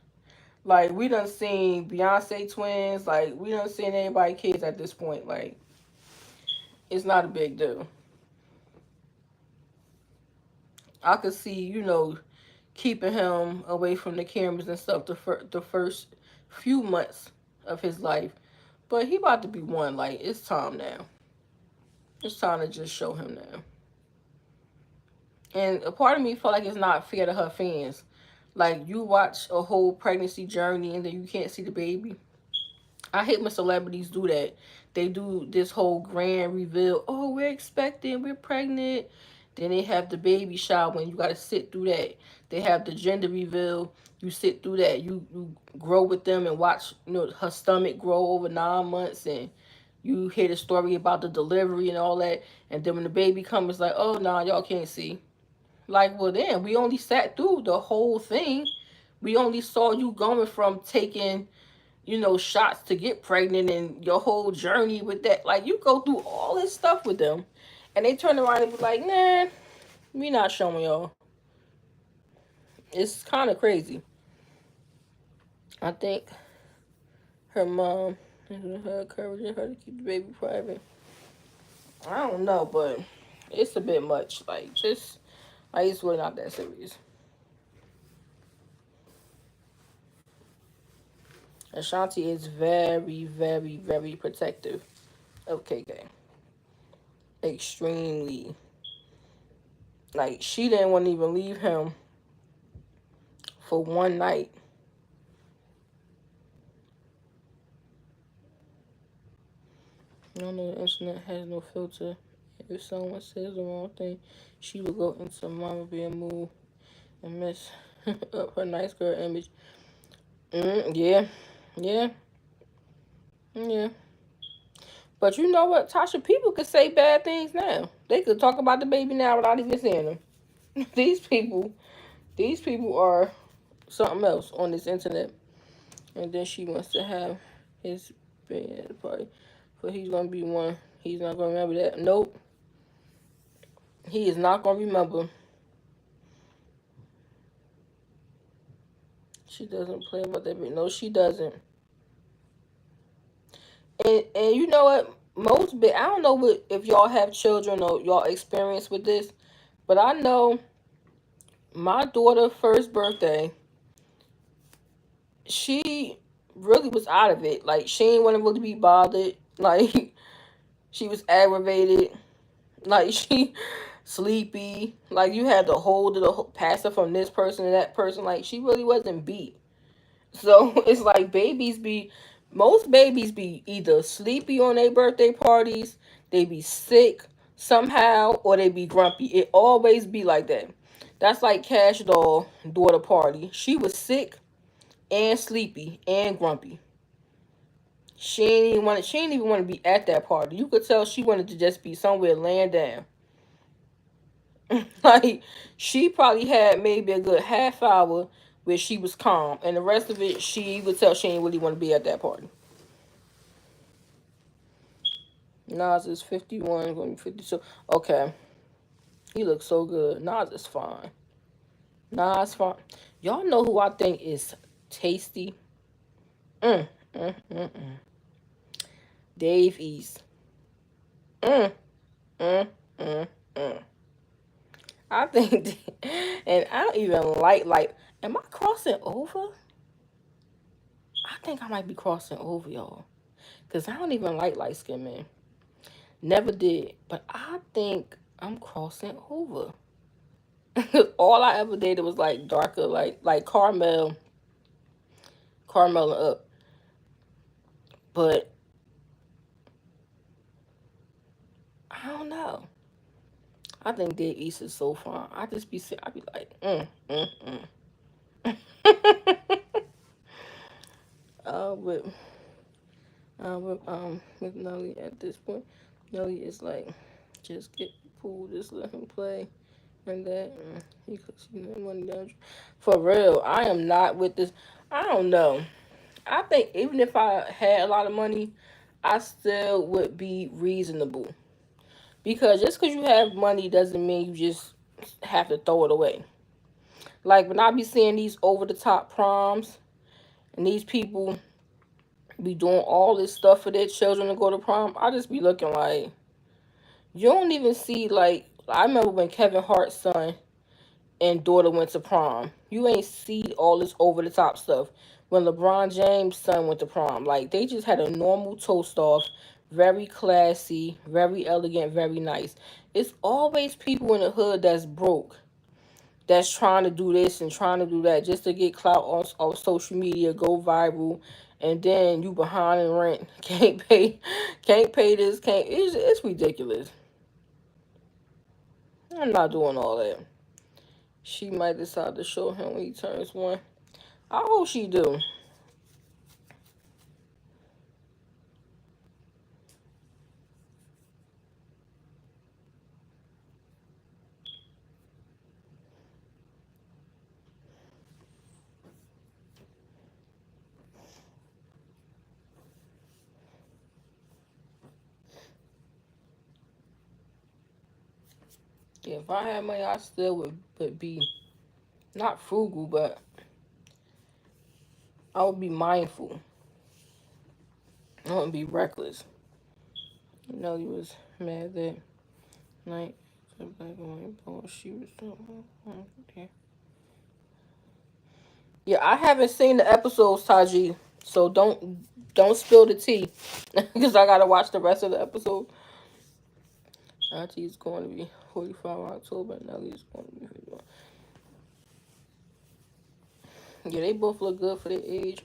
Like, we done seen Beyonce twins. Like, we done seen everybody kids at this point. Like, it's not a big deal. I could see, keeping him away from the cameras and stuff the first few months of his life. But he about to be one. Like, it's time now. It's time to just show him now. And a part of me feel like it's not fair to her fans. Like, you watch a whole pregnancy journey and then you can't see the baby. I hate when celebrities do that. They do this whole grand reveal. Oh, we're expecting, we're pregnant. Then they have the baby shower, and you got to sit through that. They have the gender reveal. You sit through that. You grow with them and watch. Her stomach grow over 9 months, and you hear the story about the delivery and all that. And then when the baby comes, it's like, oh no, nah, y'all can't see. Like, well, then we only sat through the whole thing. We only saw you going from taking shots to get pregnant and your whole journey with that. Like, you go through all this stuff with them, and they turn around and be like, nah, we not showing y'all. It's kind of crazy. I think her mom her encouraging her to keep the baby private. I don't know, but it's a bit much. Like, just, like, it's really not that serious. Ashanti is very, very, very protective of KK. Extremely. Like, she didn't want to even leave him for one night. No, no, the internet has no filter. If someone says the wrong thing, she will go into mama bear mood and mess up her nice girl image. Yeah, yeah, yeah. But you know what, Tasha? People could say bad things now. They could talk about the baby now without even seeing them. these people, these people are something else on this internet. And then she wants to have his bed party, but he's gonna be one. He's not gonna remember that. Nope, he is not gonna remember. She doesn't play about that. No, she doesn't. And you know what? I don't know if y'all have children or y'all experience with this, but I know my daughter's first birthday, she really was out of it. Like, she didn't want to really be bothered. Like, she was aggravated. Like, she sleepy. Like, you had to hold it, pass her from this person to that person. Like, she really wasn't beat. So it's like most babies be either sleepy on their birthday parties, they be sick somehow, or they be grumpy. It always be like that. That's like Cash Doll daughter party. She was sick and sleepy and grumpy. She didn't even want to be at that party. You could tell she wanted to just be somewhere laying down. Like, she probably had maybe a good half hour where she was calm, and the rest of it, she would tell she didn't really want to be at that party. Nas is 51, going to be 52. Okay, he looks so good. Nas is fine. Nas fine. Y'all know who I think is tasty? Mm, mm, mm, mm. Dave East. Mm, mm, mm, mm. I think, and I don't even like. Am I crossing over? I think I might be crossing over, y'all. Because I don't even like light skin men. Never did. But I think I'm crossing over. All I ever dated was like darker, like Carmel and up. But I don't know. I think Dave East is so fun. I be like, uh, with, with Nelly at this point, Nelly is like, just get the pool, just let him play. And that he could see that money down. For real, I am not with this. I don't know. I think even if I had a lot of money, I still would be reasonable. Because just because you have money doesn't mean you just have to throw it away. Like, when I be seeing these over the top proms, and these people be doing all this stuff for their children to go to prom, I just be looking like, you don't even see, like, I remember when Kevin Hart's son and daughter went to prom. You ain't see all this over the top stuff. When LeBron James' son went to prom, like, they just had a normal toast off, very classy, very elegant, very nice. It's always people in the hood that's broke, that's trying to do this and trying to do that just to get clout on social media, go viral, and then you behind in rent, can't pay this, can't. It's ridiculous. I'm not doing all that. She might decide to show him when he turns 1. I hope she do. Yeah, if I had money, I still would be not frugal, but I would be mindful. I wouldn't be reckless. You know, he was mad that night. She was okay. Yeah, I haven't seen the episodes, Taji. So don't spill the tea, because I gotta watch the rest of the episode. Taji's going to be 45 in October, and Nellie's going to be 51. Yeah, they both look good for their age.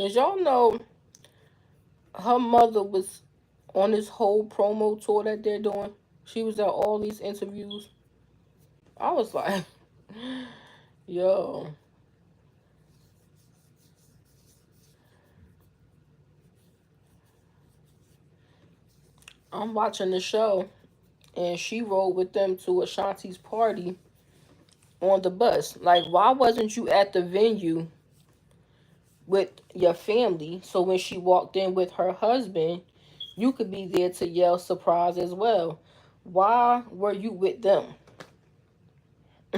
As y'all know, her mother was on this whole promo tour that they're doing. She was at all these interviews. I was like, yo, I'm watching the show, and she rode with them to Ashanti's party on the bus. Like, why wasn't you at the venue with your family? So when she walked in with her husband, you could be there to yell surprise as well. Why were you with them?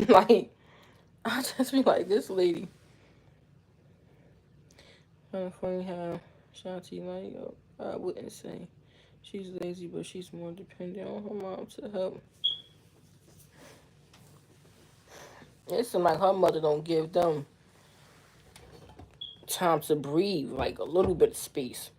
Like, I just be like, this lady. Kind of funny how Shanti, like, I wouldn't say she's lazy, but she's more dependent on her mom to help. It seems like her mother don't give them time to breathe, like a little bit of space.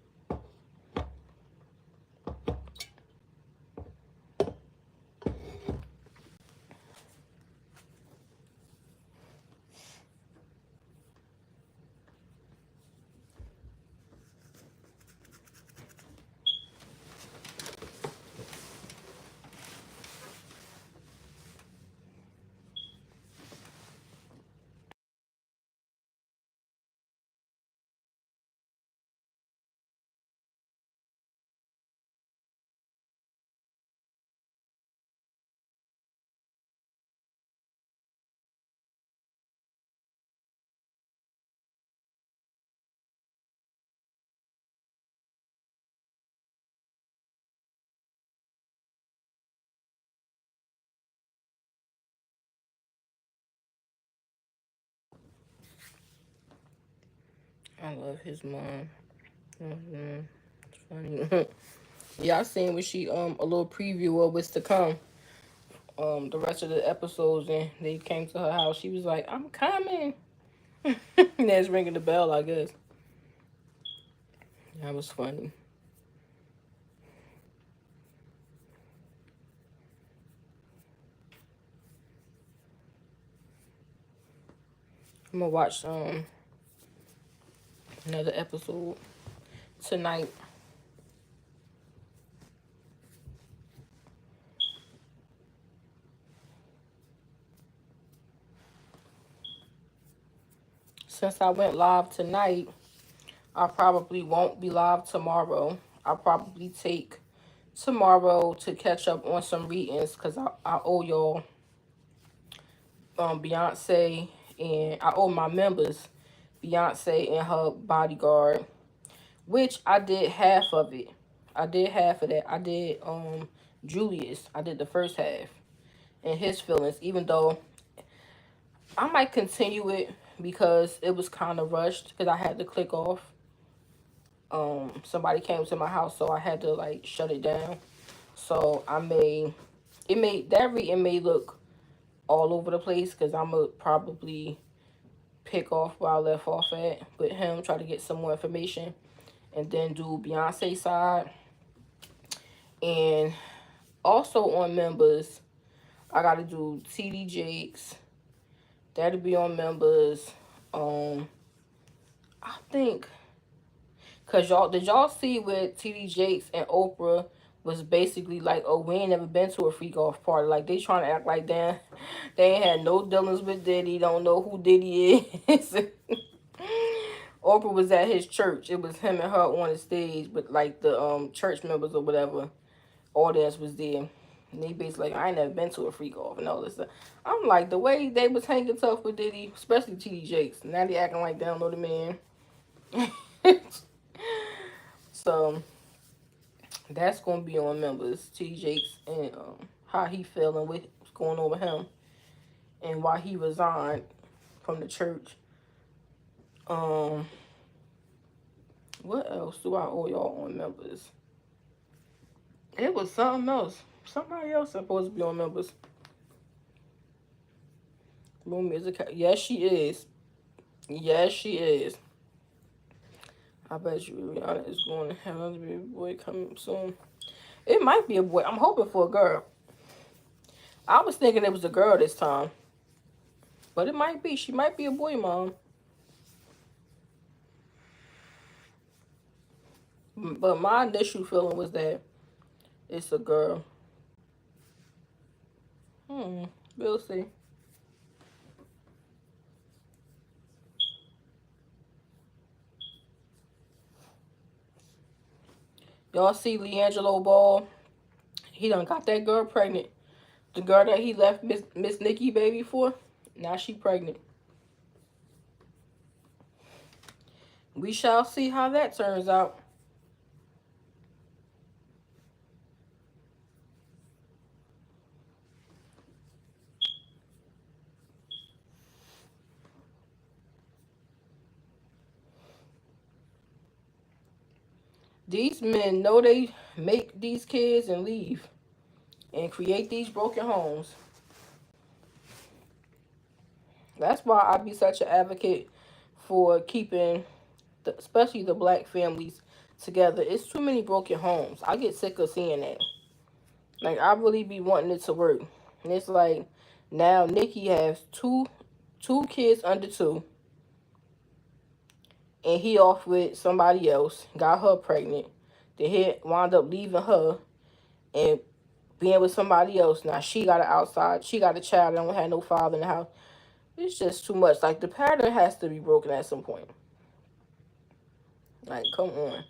I love his mom. Mm-hmm. It's funny. Yeah, I seen what she a little preview of what's to come. The rest of the episodes, and they came to her house. She was like, "I'm coming." That's ringing the bell, I guess. That was funny. I'm gonna watch another episode tonight. Since I went live tonight, I probably won't be live tomorrow. I'll probably take tomorrow to catch up on some readings, because I owe y'all Beyonce, and I owe my members Beyonce and her bodyguard, which I did half of it. I did half of that. I did Julius. I did the first half and his feelings, even though I might continue it because it was kind of rushed, because I had to click off. Somebody came to my house, so I had to like shut it down. So it made that reading may look all over the place, because I'm gonna probably pick off where I left off at with him, try to get some more information, and then do Beyonce side. And also on members, I gotta do TD Jakes. That'll be on members. I think, cause y'all did y'all see where TD Jakes and Oprah was basically like, oh, we ain't never been to a freak off party. Like they trying to act like they ain't had no dealings with Diddy, don't know who Diddy is. Oprah was at his church. It was him and her on the stage, but like the church members or whatever, audience was there. And they basically like, I ain't never been to a freak off and all this stuff. I'm like, the way they was hanging tough with Diddy, especially TD Jakes. Now they acting like they don't know the man. So that's gonna be on members. TD Jakes and how he feeling, what's going on with him, and why he resigned from the church. What else do I owe y'all on members? It was something else. Somebody else supposed to be on members. Room is a yes, she is. Yes, she is. I bet you Rihanna is going to have another baby boy coming soon. It might be a boy. I'm hoping for a girl. I was thinking it was a girl this time. But it might be. She might be a boy mom. But my initial feeling was that it's a girl. We'll see. Y'all see LiAngelo Ball? He done got that girl pregnant. The girl that he left Miss Nikki baby for, now she pregnant. We shall see how that turns out. These men know they make these kids and leave and create these broken homes. That's why I be such an advocate for keeping, especially the black families together. It's too many broken homes. I get sick of seeing that. Like I really be wanting it to work, and it's like now Nikki has two kids under two, and he off with somebody else, got her pregnant. Then he wound up leaving her and being with somebody else. Now she got an outside, she got a child that don't have no father in the house. It's just too much. Like the pattern has to be broken at some point. Like, come on.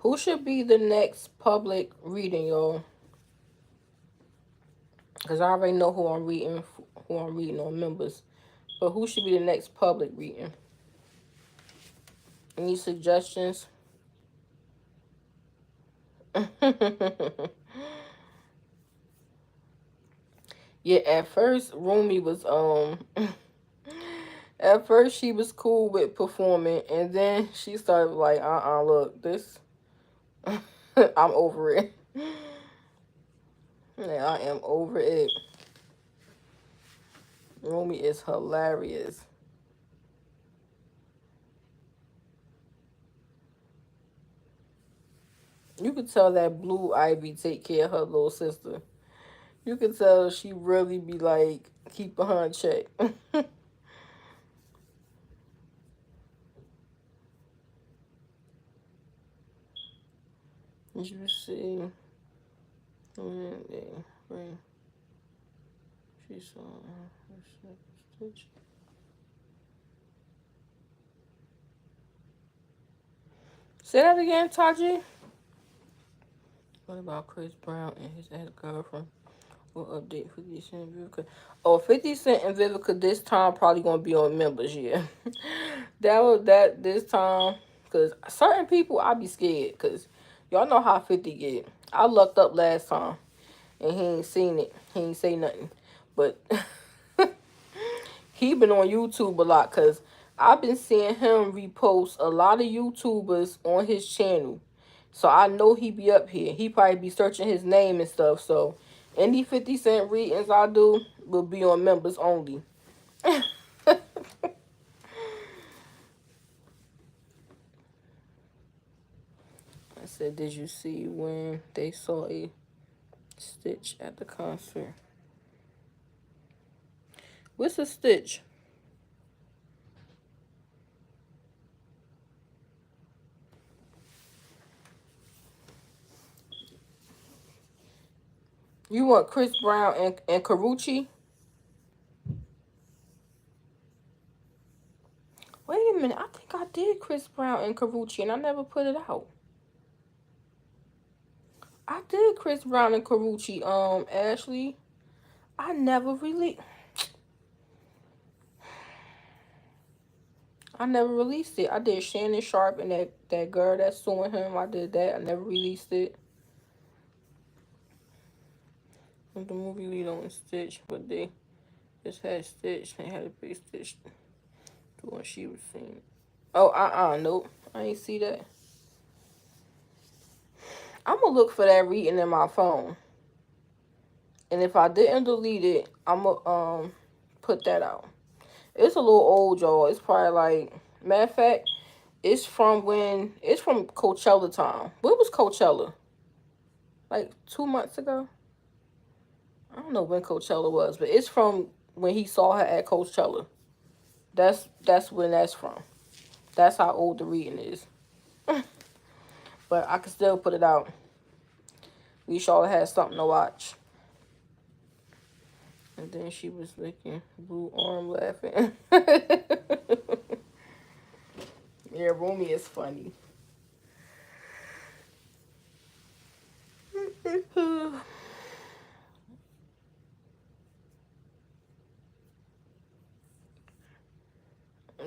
Who should be the next public reading, y'all? Because I already know who I'm reading on members. But who should be the next public reading? Any suggestions? Yeah, at first Rumi was at first she was cool with performing, and then she started like, look, this I'm over it. Yeah, I am over it. Rumi is hilarious. You could tell that Blue Ivy take care of her little sister. You could tell she really be like keeping her in check. You see, she saw stitch. Say that again, Taji. What about Chris Brown and his ex-girlfriend? What update 50 Cent and Vivica? Oh, 50 Cent and Vivica this time probably gonna be on members, yeah. That was that this time. Cause certain people I be scared. Cause y'all know how 50 get. I looked up last time and he ain't seen it. He ain't say nothing. But he been on YouTube a lot because I've been seeing him repost a lot of YouTubers on his channel. So I know he be up here. He probably be searching his name and stuff. So any 50 Cent readings I do will be on members only. I said, did you see when they saw a Stitch at the concert? What's a Stitch? You want Chris Brown and Karuchi? Wait a minute. I think I did Chris Brown and Karuchi and I never put it out. I did Chris Brown and Karuchi, Ashley. I never really I never released it. I did Shannon Sharp and that girl that's suing him. I did that. I never released it. The movie lead on Stitch, but they just had Stitch. They had a big Stitch to when she was seen. Oh, nope. I ain't see that. I'm gonna look for that reading in my phone. And if I didn't delete it, I'm gonna put that out. It's a little old, y'all. It's probably like, matter of fact, it's from Coachella time. What was Coachella? Like 2 months ago? I don't know when Coachella was, but it's from when he saw her at Coachella. That's when that's from. That's how old the reading is. But I can still put it out. We sure had something to watch. And then she was licking blue arm laughing. Yeah, Rumi is funny.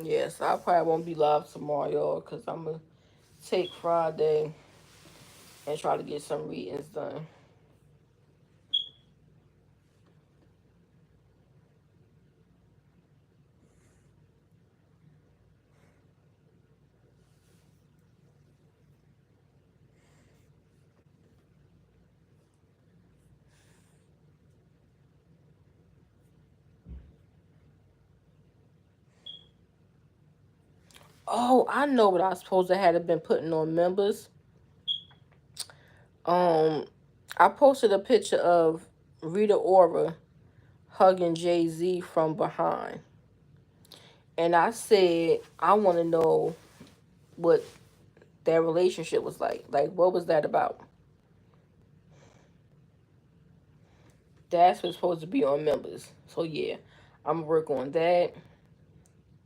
Yes, I probably won't be live tomorrow, y'all, because I'm going to take Friday and try to get some readings done. Oh, I know what I was supposed to have been putting on members. Um, I posted a picture of Rita Ora hugging Jay-Z from behind. And I said, I want to know what their relationship was like. Like, what was that about? That's what's supposed to be on members. So, yeah, I'm going to work on that.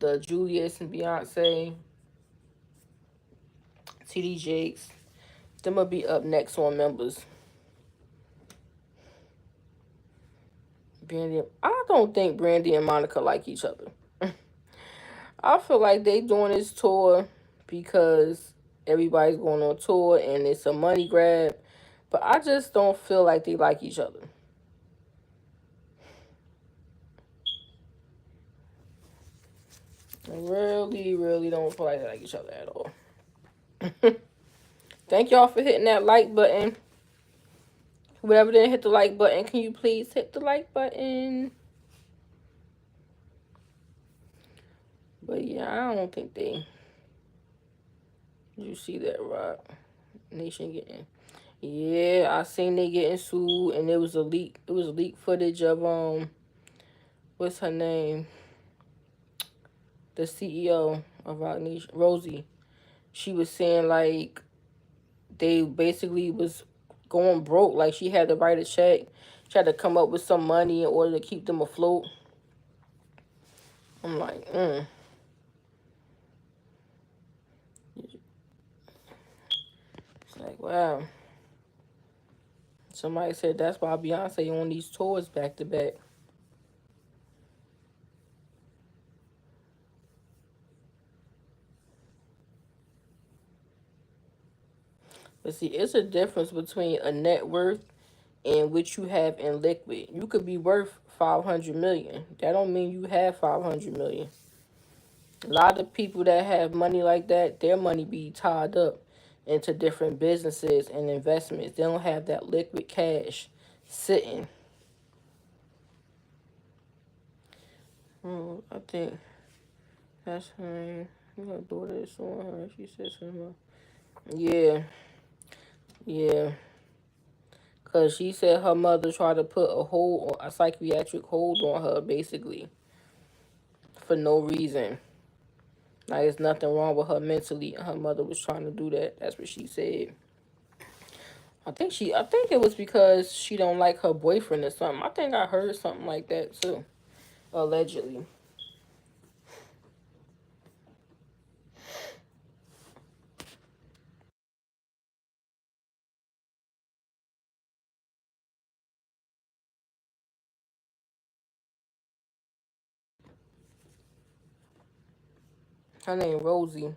The Julius and Beyonce, TD Jakes, them will be up next on members. Brandy, I don't think Brandy and Monica like each other. I feel like they doing this tour because everybody's going on tour and it's a money grab. But I just don't feel like they like each other. I really, really don't feel like they like each other at all. Thank y'all for hitting that like button. Whoever didn't hit the like button, can you please hit the like button? But yeah, I don't think they. You see that, right? Nation getting. Yeah, I seen they getting sued, and it was a leak. It was leak footage of what's her name? The CEO of Rock Nation, Rosie. She was saying like they basically was going broke. Like she had to write a check. She had to come up with some money in order to keep them afloat. I'm like, Like, wow. Somebody said that's why Beyonce on these tours back to back. But see, it's a difference between a net worth and what you have in liquid. You could be worth 500 million. That don't mean you have 500 million. A lot of people that have money like that, their money be tied up into different businesses and investments. They don't have that liquid cash sitting. I think that's her. Her daughter is on her. She said something. Yeah, yeah. Cause she said her mother tried to put a psychiatric hold on her, basically, for no reason. Like, there's nothing wrong with her mentally, and her mother was trying to do that. That's what she said. I think it was because she don't like her boyfriend or something. I think I heard something like that too, allegedly. Her name Rosie.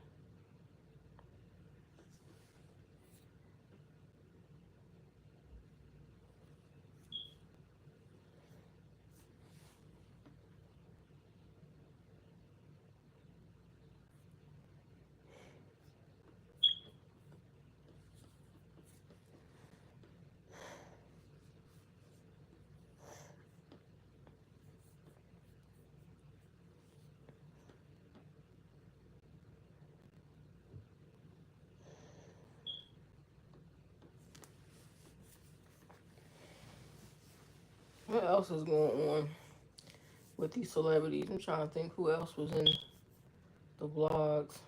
What else is going on with these celebrities? I'm trying to think who else was in the vlogs.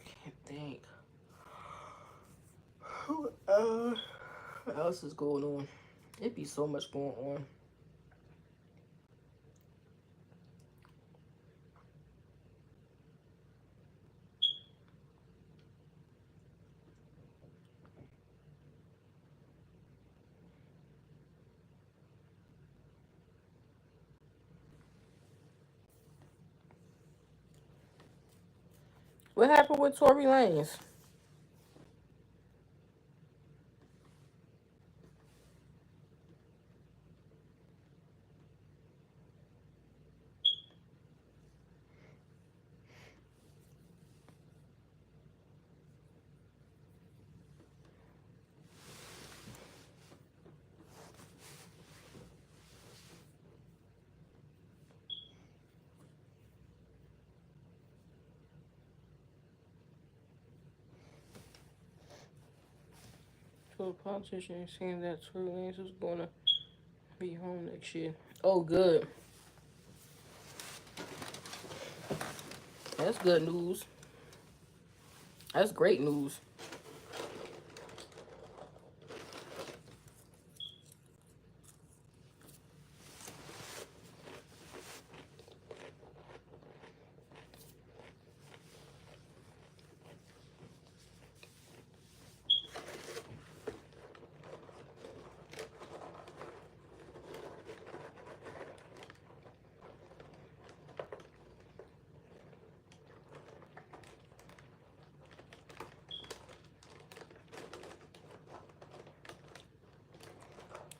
Can't think. What else is going on? It be so much going on. What happened with Tory Lanez? So a politician saying that Tory Lanez was gonna be home next year. Oh, good. That's good news. That's great news.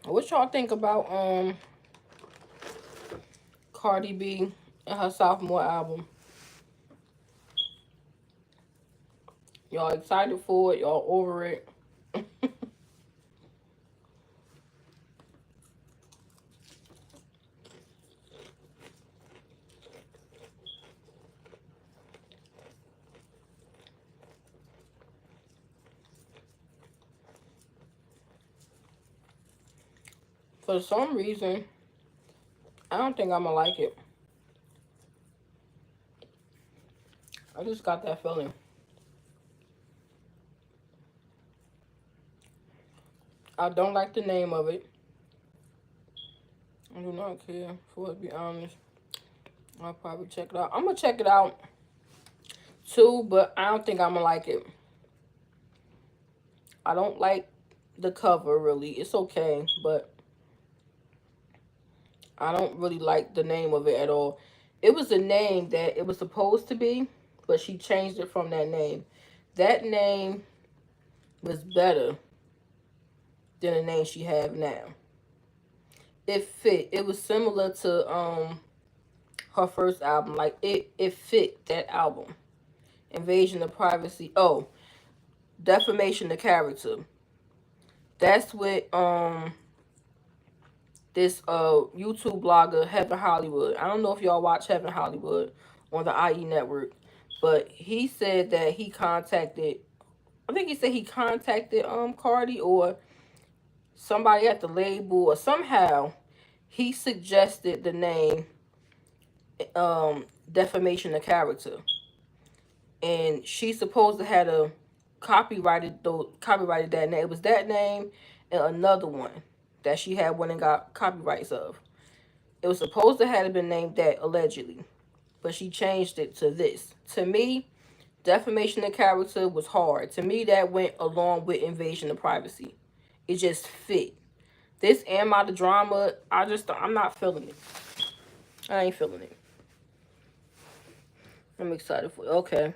What y'all think about Cardi B and her sophomore album? Y'all excited for it? Y'all over it? For some reason, I don't think I'm gonna like it. I just got that feeling. I don't like the name of it. I do not care, for to be honest. I'll probably check it out. I'm gonna check it out too, but I don't think I'm gonna like it. I don't like the cover really. It's okay, but I don't really like the name of it at all. It was a name that it was supposed to be, but she changed it from that name. That name was better than the name she have now. It fit. It was similar to her first album. Like it fit that album. Invasion of Privacy. Oh, Defamation of Character. That's what this YouTube blogger Heaven Hollywood. I don't know if y'all watch Heaven Hollywood on the IE network, but he said that he contacted. I think he said he contacted Cardi or somebody at the label or somehow he suggested the name Defamation of Character, and she supposed to had a copyrighted that name. It was that name and another one that she had went and got copyrights of. It was supposed to have been named that allegedly, but she changed it to this. To me, Defamation of Character was hard. To me, that went along with Invasion of Privacy. It just fit. This Am I the Drama, I'm not feeling it. I ain't feeling it. I'm excited for it. Okay.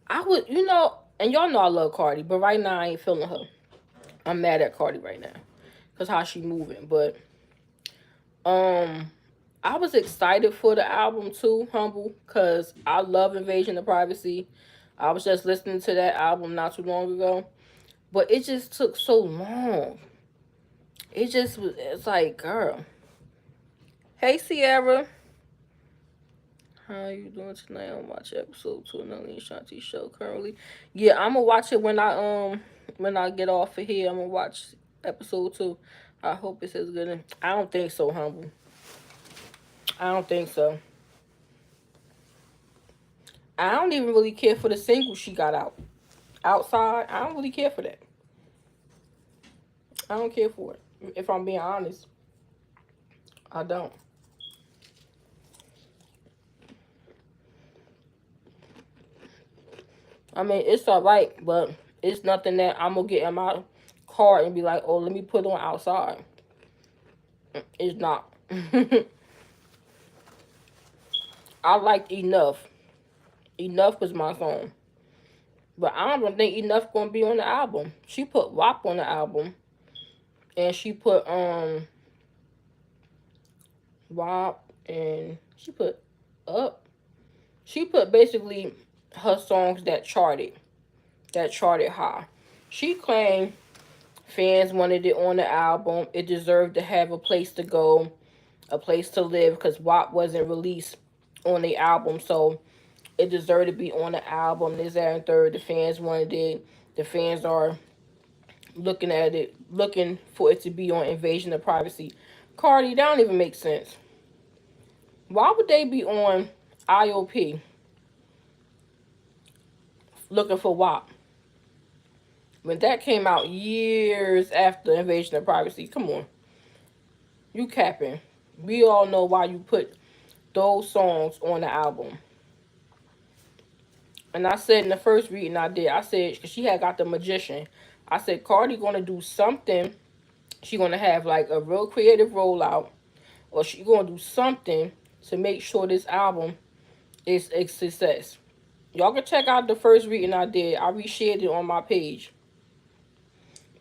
I would, and y'all know I love Cardi, but right now I ain't feeling her. I'm mad at Cardi right now. Because how she moving. But, I was excited for the album too, Humble, because I love Invasion of Privacy. I was just listening to that album not too long ago. But it just took so long. It's like, girl. Hey, Sierra. How you doing tonight? I'm watching episode 2 of Nelly and Shanti show currently. Yeah, I'm gonna watch it when I get off of here. I'm gonna watch episode 2. I hope it's as good. I don't think so, Humble. I don't think so. I don't even really care for the single she got out. Outside, I don't really care for that. I don't care for it. If I'm being honest, I don't. I mean, it's alright, but it's nothing that I'm gonna get in my car and be like, oh, let me put on outside. It's not. I liked Enough. Enough was my song. But I don't think Enough gonna be on the album. She put WAP on the album. And she put WAP and she put Up. She put basically her songs that charted high. She claimed fans wanted it on the album. It deserved to have a place to go, a place to live, because WAP wasn't released on the album, so it deserved to be on the album. This, that, and third. The fans wanted it. The fans are looking at it, looking for it to be on Invasion of Privacy. Cardi, that don't even make sense. Why would they be on IOP looking for WAP? When that came out years after Invasion of Privacy. Come on. You capping. We all know why you put those songs on the album. And I said in the first reading I said, because she had got The Magician. I said, Cardi gonna do something. She gonna have like a real creative rollout. Or she gonna do something to make sure this album is a success. Y'all can check out the first reading I did. I reshared it on my page.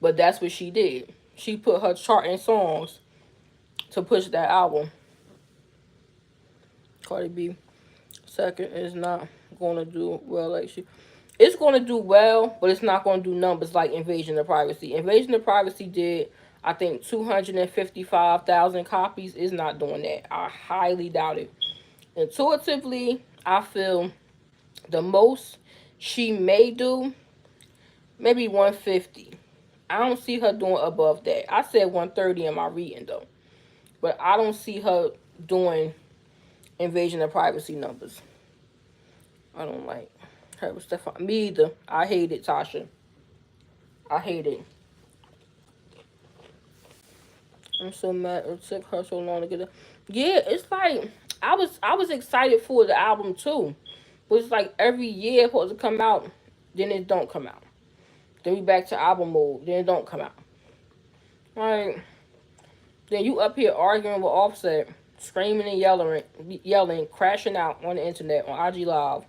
But that's what she did. She put her charting songs to push that album. Cardi B second is not going to do well like she. It's going to do well, but it's not going to do numbers like Invasion of Privacy. Invasion of Privacy did, I think, 255,000 copies. Is not doing that. I highly doubt it. Intuitively, I feel the most she may do, maybe 150. I don't see her doing above that. I said 130 in my reading, though. But I don't see her doing Invasion of Privacy numbers. I don't like her with Stefan. Me either. I hate it, Tasha. I hate it. I'm so mad it took her so long to get it. Yeah, it's like I was excited for the album too. But it's like every year it's supposed to come out, then it don't come out. Then we back to album mode, then it don't come out. Like then you up here arguing with Offset, screaming and yelling, crashing out on the internet on IG Live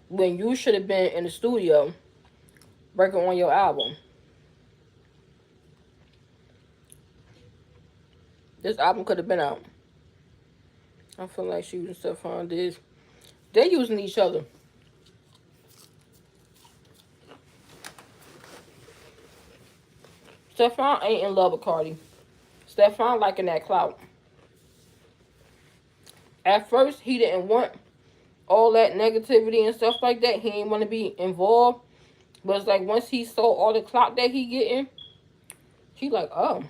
when you should have been in the studio working on your album. This album could have been out. I feel like she and Stefan did. They're using each other. Stefan ain't in love with Cardi. Stefan liking that clout. At first, he didn't want all that negativity and stuff like that. He didn't want to be involved. But it's like once he saw all the clout that he getting, he like, oh,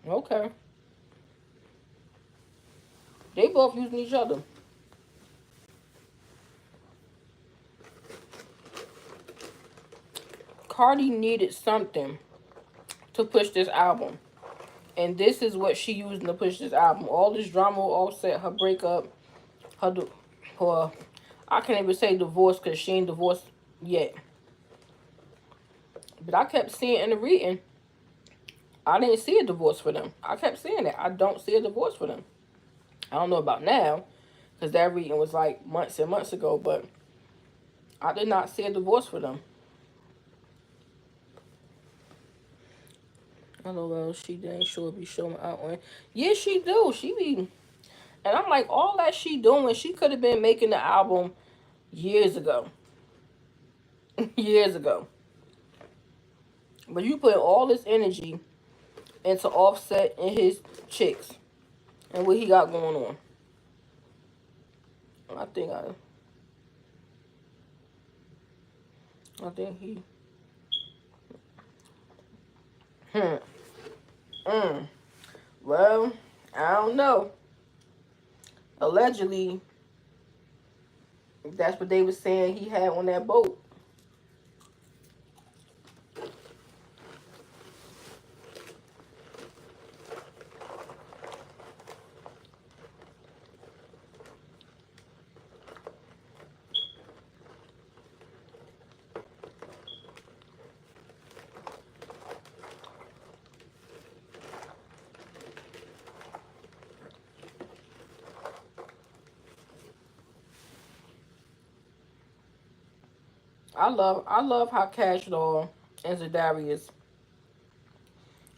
okay. They both using each other. Cardi needed something to push this album. And this is what she using to push this album. All this drama with Offset, her breakup, her I can't even say divorce because she ain't divorced yet. But I kept seeing in the reading, I didn't see a divorce for them. I kept saying that. I don't see a divorce for them. I don't know about now, because that reading was like months and months ago, but I did not see a divorce for them. LOL, she dang sure be showing out on. Yeah, she do. She be. And I'm like, all that she doing, she could have been making the album years ago. Years ago. But you put all this energy into Offset and his chicks and what he got going on. I think he. Hmm. Well, I don't know. Allegedly, that's what they were saying he had on that boat. I love how Cash Doll and Zadarius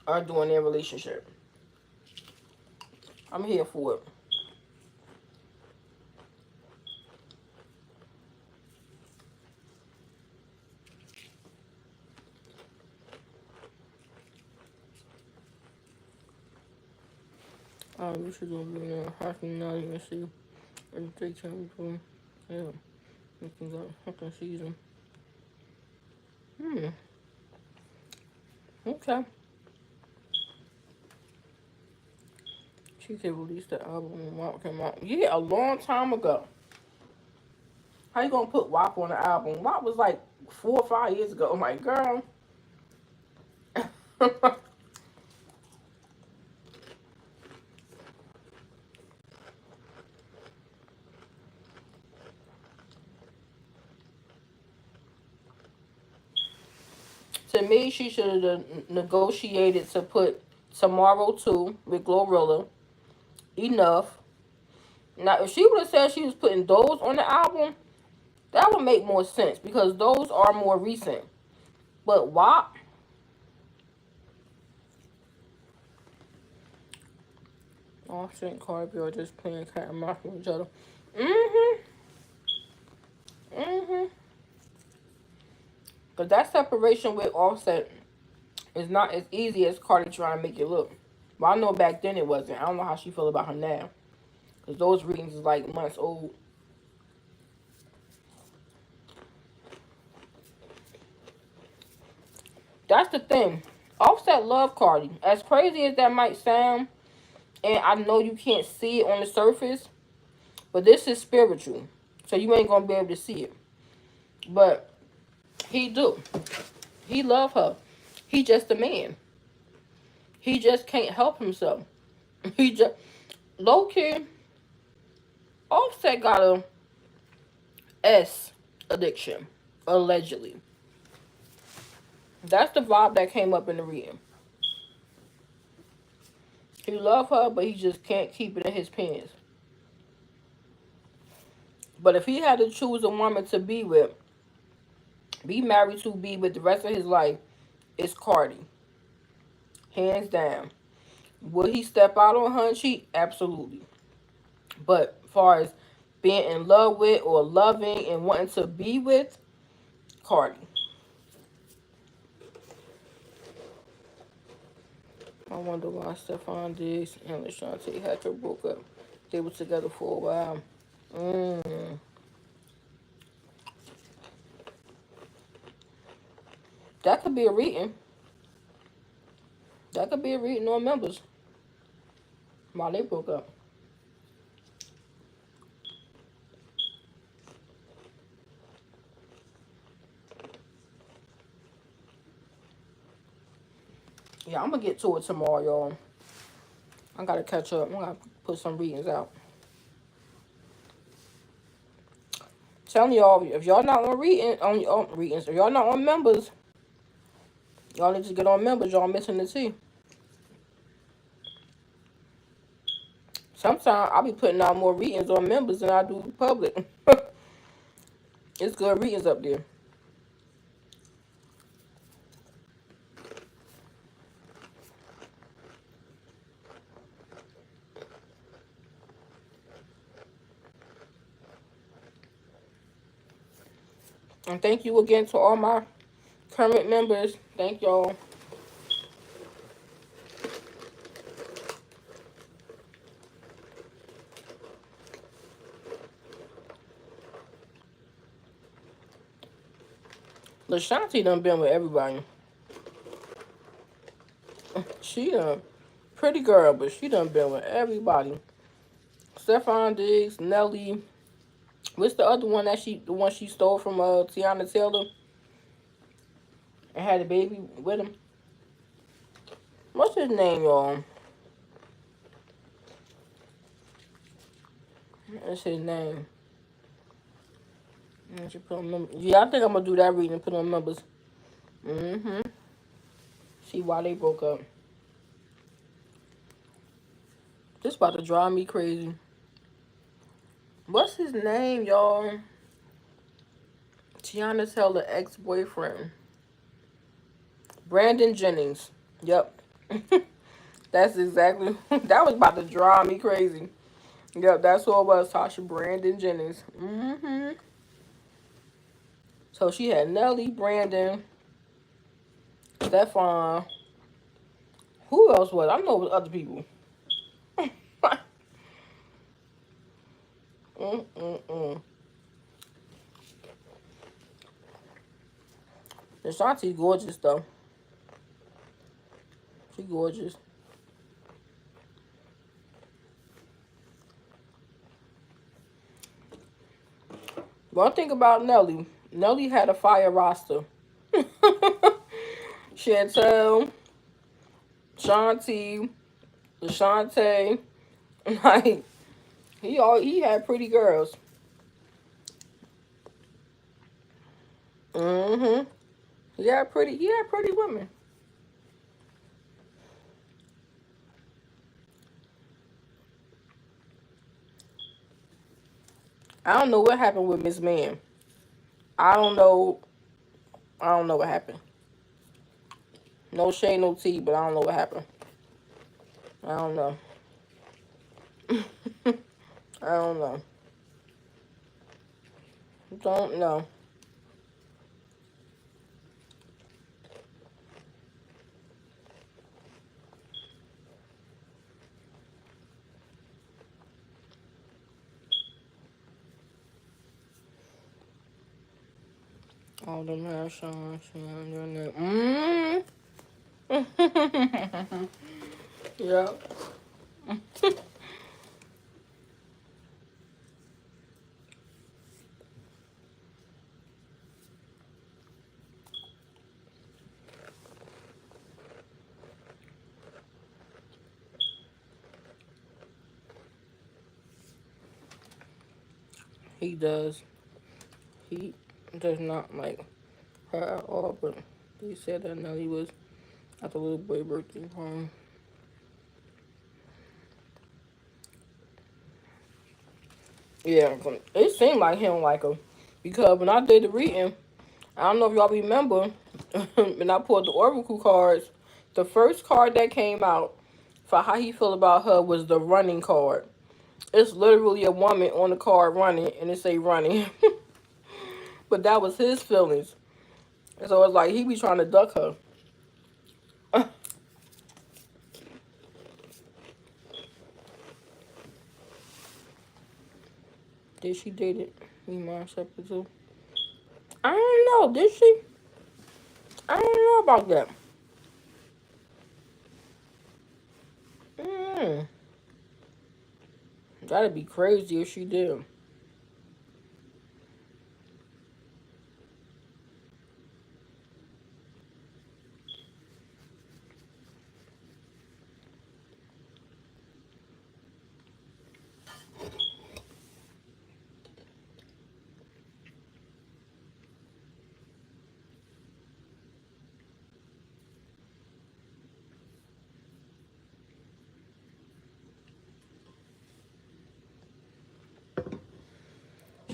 are doing their relationship. I'm here for it. We should go be now. How can you not even see? And take time before. Yeah. Looking like fucking season. Okay. She could release the album when WAP came out. Yeah, a long time ago. How you gonna put WAP on the album? WAP was like 4 or 5 years ago. I'm like, girl. To me, she should have negotiated to put Tomorrow 2 with Glorilla. Enough. Now, if she would have said she was putting those on the album, that would make more sense because those are more recent. But WAP, Offset and Cardi B are just playing cat and mouse with each other. Mm-hmm. Mm-hmm. Because that separation with Offset is not as easy as Cardi trying to make it look. Well, I know back then it wasn't. I don't know how she feel about her now. Because those readings is like months old. That's the thing. Offset love Cardi. As crazy as that might sound, and I know you can't see it on the surface, but this is spiritual. So you ain't going to be able to see it. But he do. He love her. He just a man. He just can't help himself. He just low key. Offset got a S addiction, allegedly. That's the vibe that came up in the reading. He love her, but he just can't keep it in his pants. But if he had to choose a woman to be with, be married to, be with the rest of his life, it's Cardi. Hands down. Will he step out on her and cheat? Absolutely. But as far as being in love with or loving and wanting to be with, Cardi. I wonder why Stephon Diggs and LaShawnte Hacker broke up. They were together for a while. Mm. That could be a reading. That could be a reading on members why they broke up. Yeah, I'm gonna get to it tomorrow, y'all. I gotta catch up. I gotta put some readings out. Telling y'all, if y'all not on readings, if y'all not on members, y'all need to get on members. Y'all missing the tea. Sometimes I'll be putting out more readings on members than I do public. It's good readings up there. And thank you again to all my current members. Thank y'all. LaShanti done been with everybody. She done pretty girl, but she done been with everybody. Stephon Diggs, Nelly. What's the other one the one she stole from Tiana Taylor and had a baby with him? What's his name, y'all? That's his name. Yeah, I think I'm gonna do that reading and put on numbers. Mm-hmm. See why they broke up. This about to drive me crazy. What's his name, y'all? Tiana Taylor ex-boyfriend. Brandon Jennings. Yep. That's exactly. That was about to drive me crazy. Yep, that's who it was, Tasha. Brandon Jennings. Mm-hmm. So she had Nelly, Brandon, Stephon. Who else was? I know it was other people. Mm-mm-mm. Ashanti's gorgeous, though. She gorgeous. One thing about Nelly, Nelly had a fire roster. Chantel, Shanti, Ashante, like he had pretty girls. Mm-hmm. He had pretty women. I don't know what happened with Miss Man. I don't know. I don't know what happened. No shade, no tea, but I don't know what happened. I don't know. I don't know. Don't know. All them hair shine, shine, Yep. He does. He does not like her at all, but they said that Nelly was at the little boy birthday party. Yeah, it seemed like he don't like her. Because when I did the reading, I don't know if y'all remember, when I pulled the Oracle cards, the first card that came out for how he feel about her was the running card. It's literally a woman on the card running, and it say running. But that was his feelings. And so it's like he be trying to duck her. Did she date it? Iman Shepherd too? I don't know. Did she? I don't know about that. Mm, that'd be crazy if she did.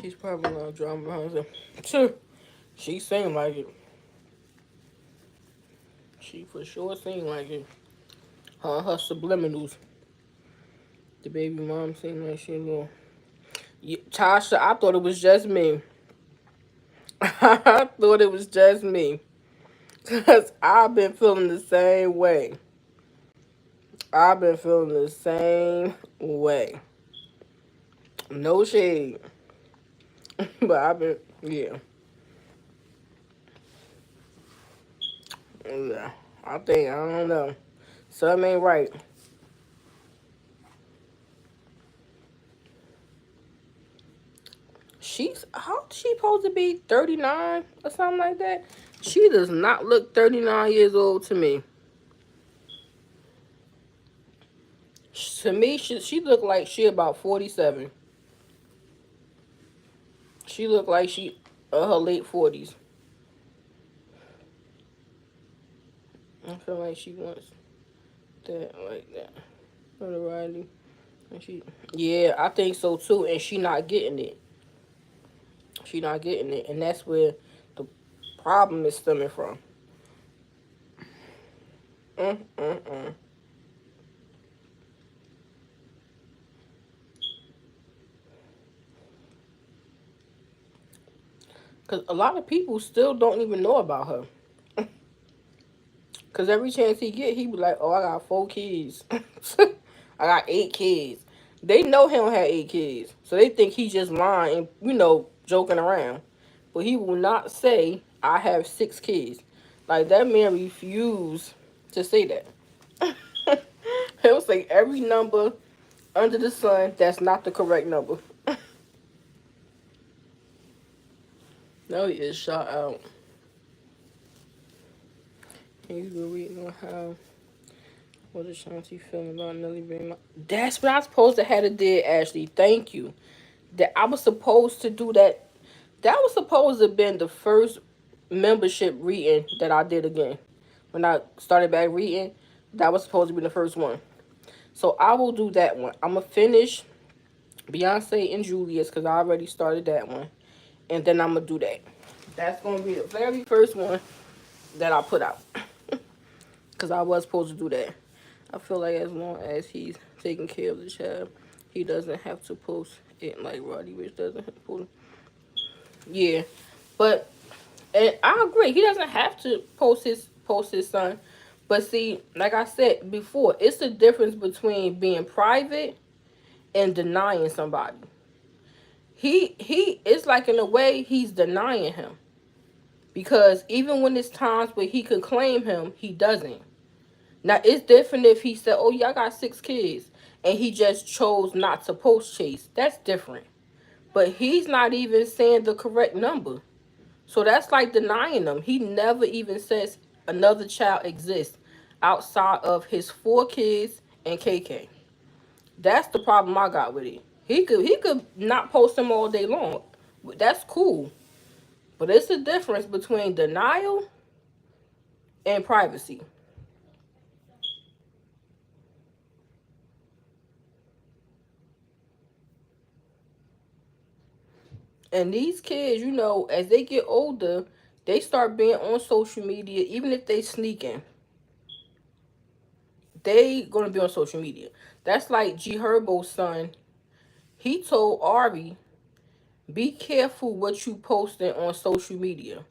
She's probably gonna drama behind her. She seemed like it. She for sure seemed like it. Her subliminals. The baby mom seemed like she knew. Yeah, Tasha, I thought it was just me. I thought it was just me. Because I've been feeling the same way. I've been feeling the same way. No shade. But I've been, yeah. Yeah. I don't know. Something ain't right. How she supposed to be 39 or something like that? She does not look 39 years old to me. To me, she looked like she about 47. She looked like she her late 40s. I feel like she wants that like that notoriety. And yeah, I think so too. And she not getting it. She not getting it, and that's where the problem is stemming from. Mm, mm, mm. Because a lot of people still don't even know about her. Because every chance he get, he be like, oh, I got 4 kids. I got 8 kids. They know he don't have 8 kids. So they think he just lying and, joking around. But he will not say, I have 6 kids. Like, that man refused to say that. He'll say every number under the sun that's not the correct number. No, he is shot out. And you been reading on how what is Shanti feeling about Nelly being my... That's what I was supposed to have to did, Ashley. Thank you. That I was supposed to do that. That was supposed to have been the first membership reading that I did again. When I started back reading, that was supposed to be the first one. So I will do that one. I'm gonna finish Beyonce and Julius because I already started that one. And then I'm gonna do that. That's gonna be the very first one that I put out. Because I was supposed to do that. I feel like as long as he's taking care of the child, he doesn't have to post it like Roddy Rich doesn't post. Yeah, but and I agree. He doesn't have to post his son. But see, like I said before, it's the difference between being private and denying somebody. He it's like in a way he's denying him because even when it's times where he could claim him, he doesn't. Now it's different if he said, "Oh yeah, I got 6 kids," and he just chose not to post Chase. That's different. But he's not even saying the correct number, so that's like denying them. He never even says another child exists outside of his 4 kids and KK. That's the problem I got with it. He could not post them all day long. That's cool. But it's the difference between denial and privacy. And these kids, as they get older, they start being on social media, even if they sneaking, they gonna be on social media. That's like G Herbo's son. He told Ari, be careful what you posting on social media.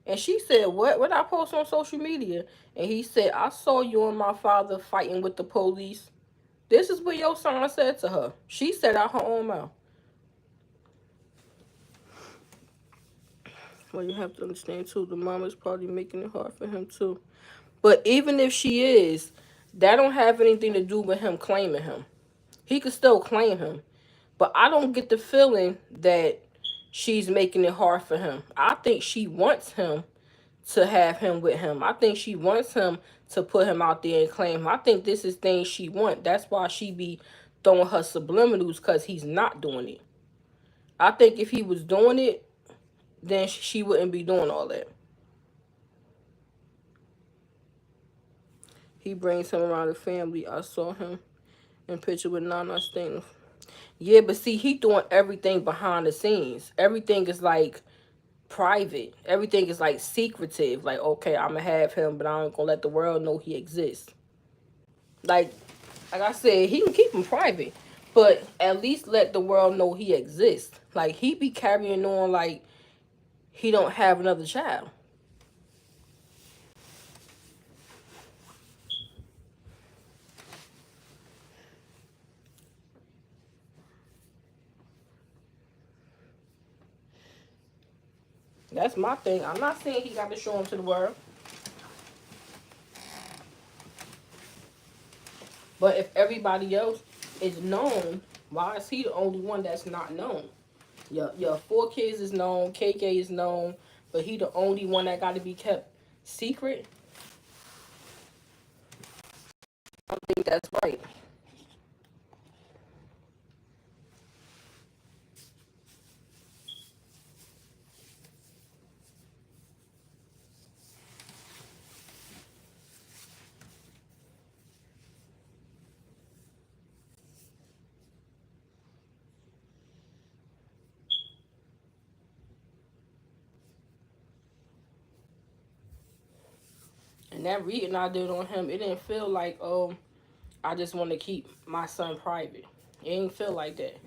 And she said, what I post on social media? And he said, I saw you and my father fighting with the police. This is what your son said to her. She said out her own mouth. Well, you have to understand too, the mom is probably making it hard for him too. But even if she is, that don't have anything to do with him claiming him. He could still claim him. But I don't get the feeling that she's making it hard for him. I think she wants him to have him with him. I think she wants him to put him out there and claim him. I think this is things she want. That's why she be throwing her subliminals because he's not doing it. I think if he was doing it, then she wouldn't be doing all that. He brings him around the family. I saw him in picture with Nana Stainer. Yeah, but see, he doing everything behind the scenes. Everything is like private. Everything is like secretive. Like, okay, I'm gonna have him, but I ain't gonna let the world know he exists. Like, like I said, he can keep him private, but at least let the world know he exists. Like, he be carrying on like he don't have another child. That's my thing. I'm not saying he got to show him to the world, but if everybody else is known, why is he the only one that's not known? Your four kids is known, KK is known, but he the only one that got to be kept secret. I don't think that's right. And that reading I did on him, it didn't feel like, oh, I just want to keep my son private. It didn't feel like that.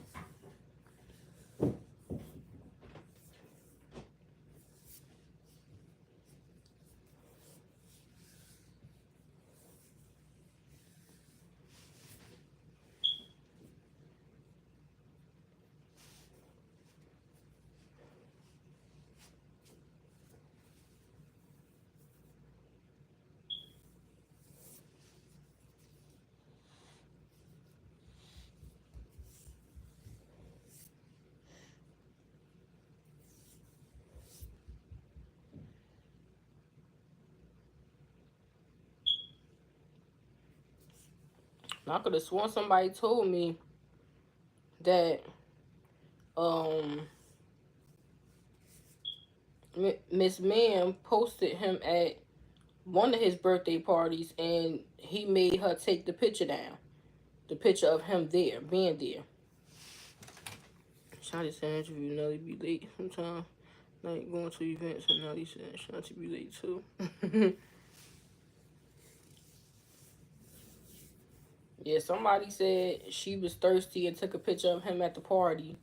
I could have sworn somebody told me that um Miss Ma'am posted him at one of his birthday parties and he made her take the picture down. The picture of him there, being there. Shotty said interview Nelly be late sometimes. Like going to events and Nelly said Shotty be late too. Yeah, somebody said she was thirsty and took a picture of him at the party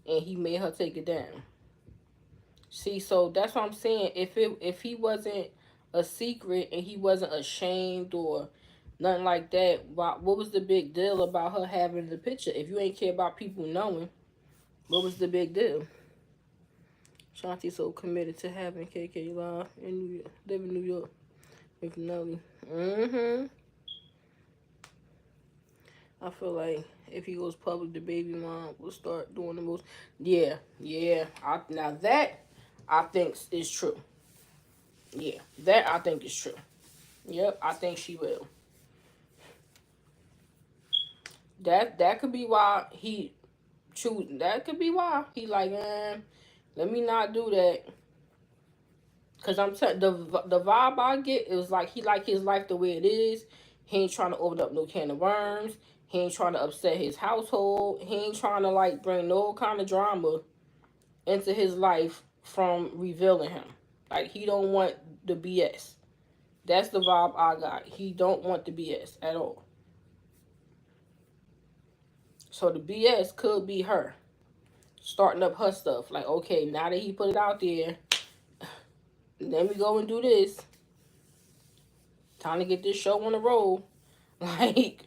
and he made her take it down. See, so that's what I'm saying. If he wasn't a secret and he wasn't ashamed or nothing like that, what was the big deal about her having the picture? If you ain't care about people knowing, what was the big deal? Shanti so committed to having KK live in New York, live in New York with Nelly. I feel like if he goes public, the baby mom will start doing the most. Yeah, yeah. Now that I think is true. Yeah, that I think is true. Yep, I think she will. That could be why he choose. That could be why he like, let me not do that. Cause the vibe I get is like he like his life the way it is. He ain't trying to open up no can of worms. He ain't trying to upset his household. He ain't trying to like bring no kind of drama into his life from revealing him. Like he don't want the BS. That's the vibe I got. He don't want the BS at all. So the BS could be her starting up her stuff. Like, okay, now that he put it out there, let me go and do this. Time to get this show on the road. Like,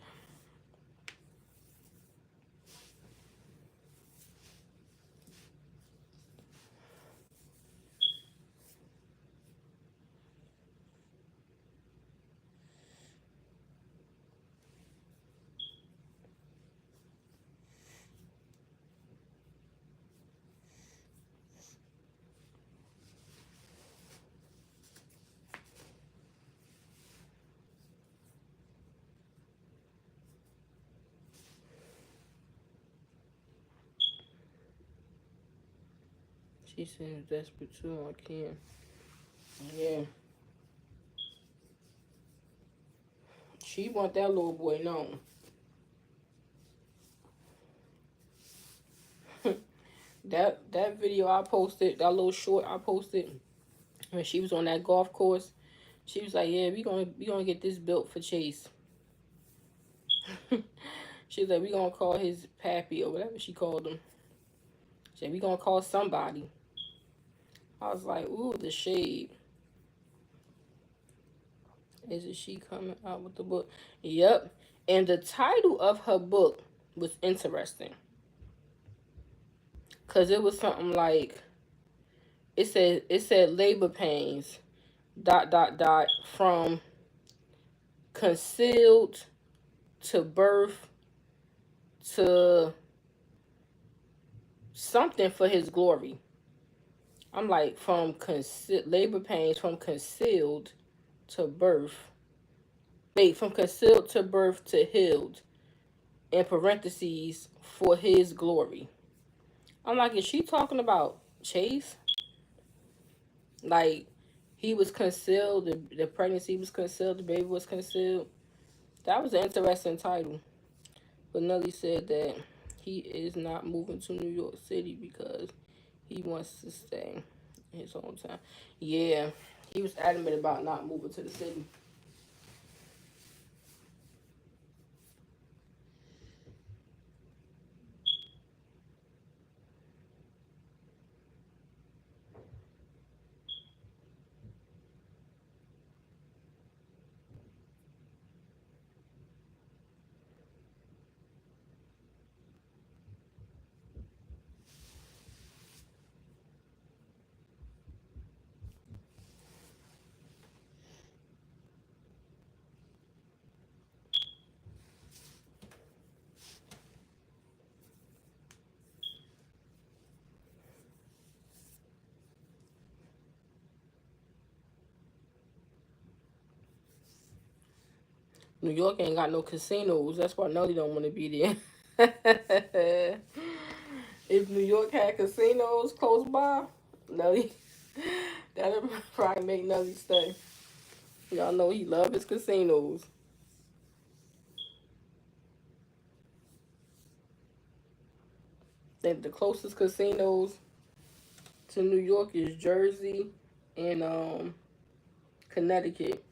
she seems desperate too. I can't. Yeah. She want that little boy known. That video I posted, that little short I posted, when she was on that golf course, she was like, "Yeah, we gonna get this built for Chase." She was like, "We gonna call his pappy or whatever she called him." She said, "We gonna call somebody." I was like, "Ooh, the shade." Isn't she coming out with the book? Yep. And the title of her book was interesting. Cause it was something like it said labor pains dot dot dot from concealed to birth to something for his glory. I'm like labor pains from concealed to birth. Wait, from concealed to birth to healed in parentheses for his glory. I'm like, is she talking about Chase? Like, he was concealed, the pregnancy was concealed, the baby was concealed. That was an interesting title. But Nelly said that he is not moving to New York City because he wants to stay in his hometown. Yeah, he was adamant about not moving to the city. New York ain't got no casinos. That's why Nelly don't want to be there. If New York had casinos close by, Nelly, that'd probably make Nelly stay. Y'all know he love his casinos. Think the closest casinos to New York is Jersey and Connecticut.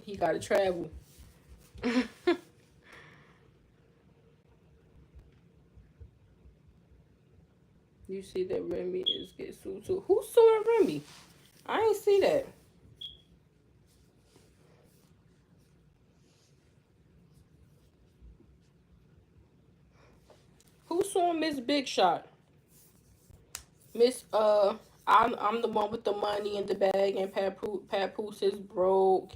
He gotta travel. You see that Remy is get sued too. Who's suing Remy? I ain't see that. Who's suing Miss Big Shot? Miss I'm the one with the money in the bag and Papoose is broke.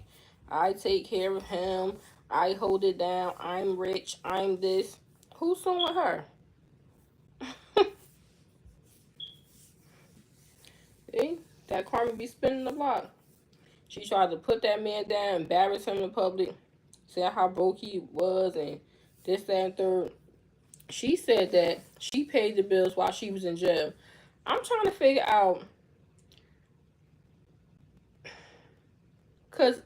I take care of him. I hold it down. I'm rich. I'm this. Who's suing her? See? That Carmen be spinning the block. She tried to put that man down, embarrass him in public, say how broke he was and this, that, and third. She said that she paid the bills while she was in jail. I'm trying to figure out, cause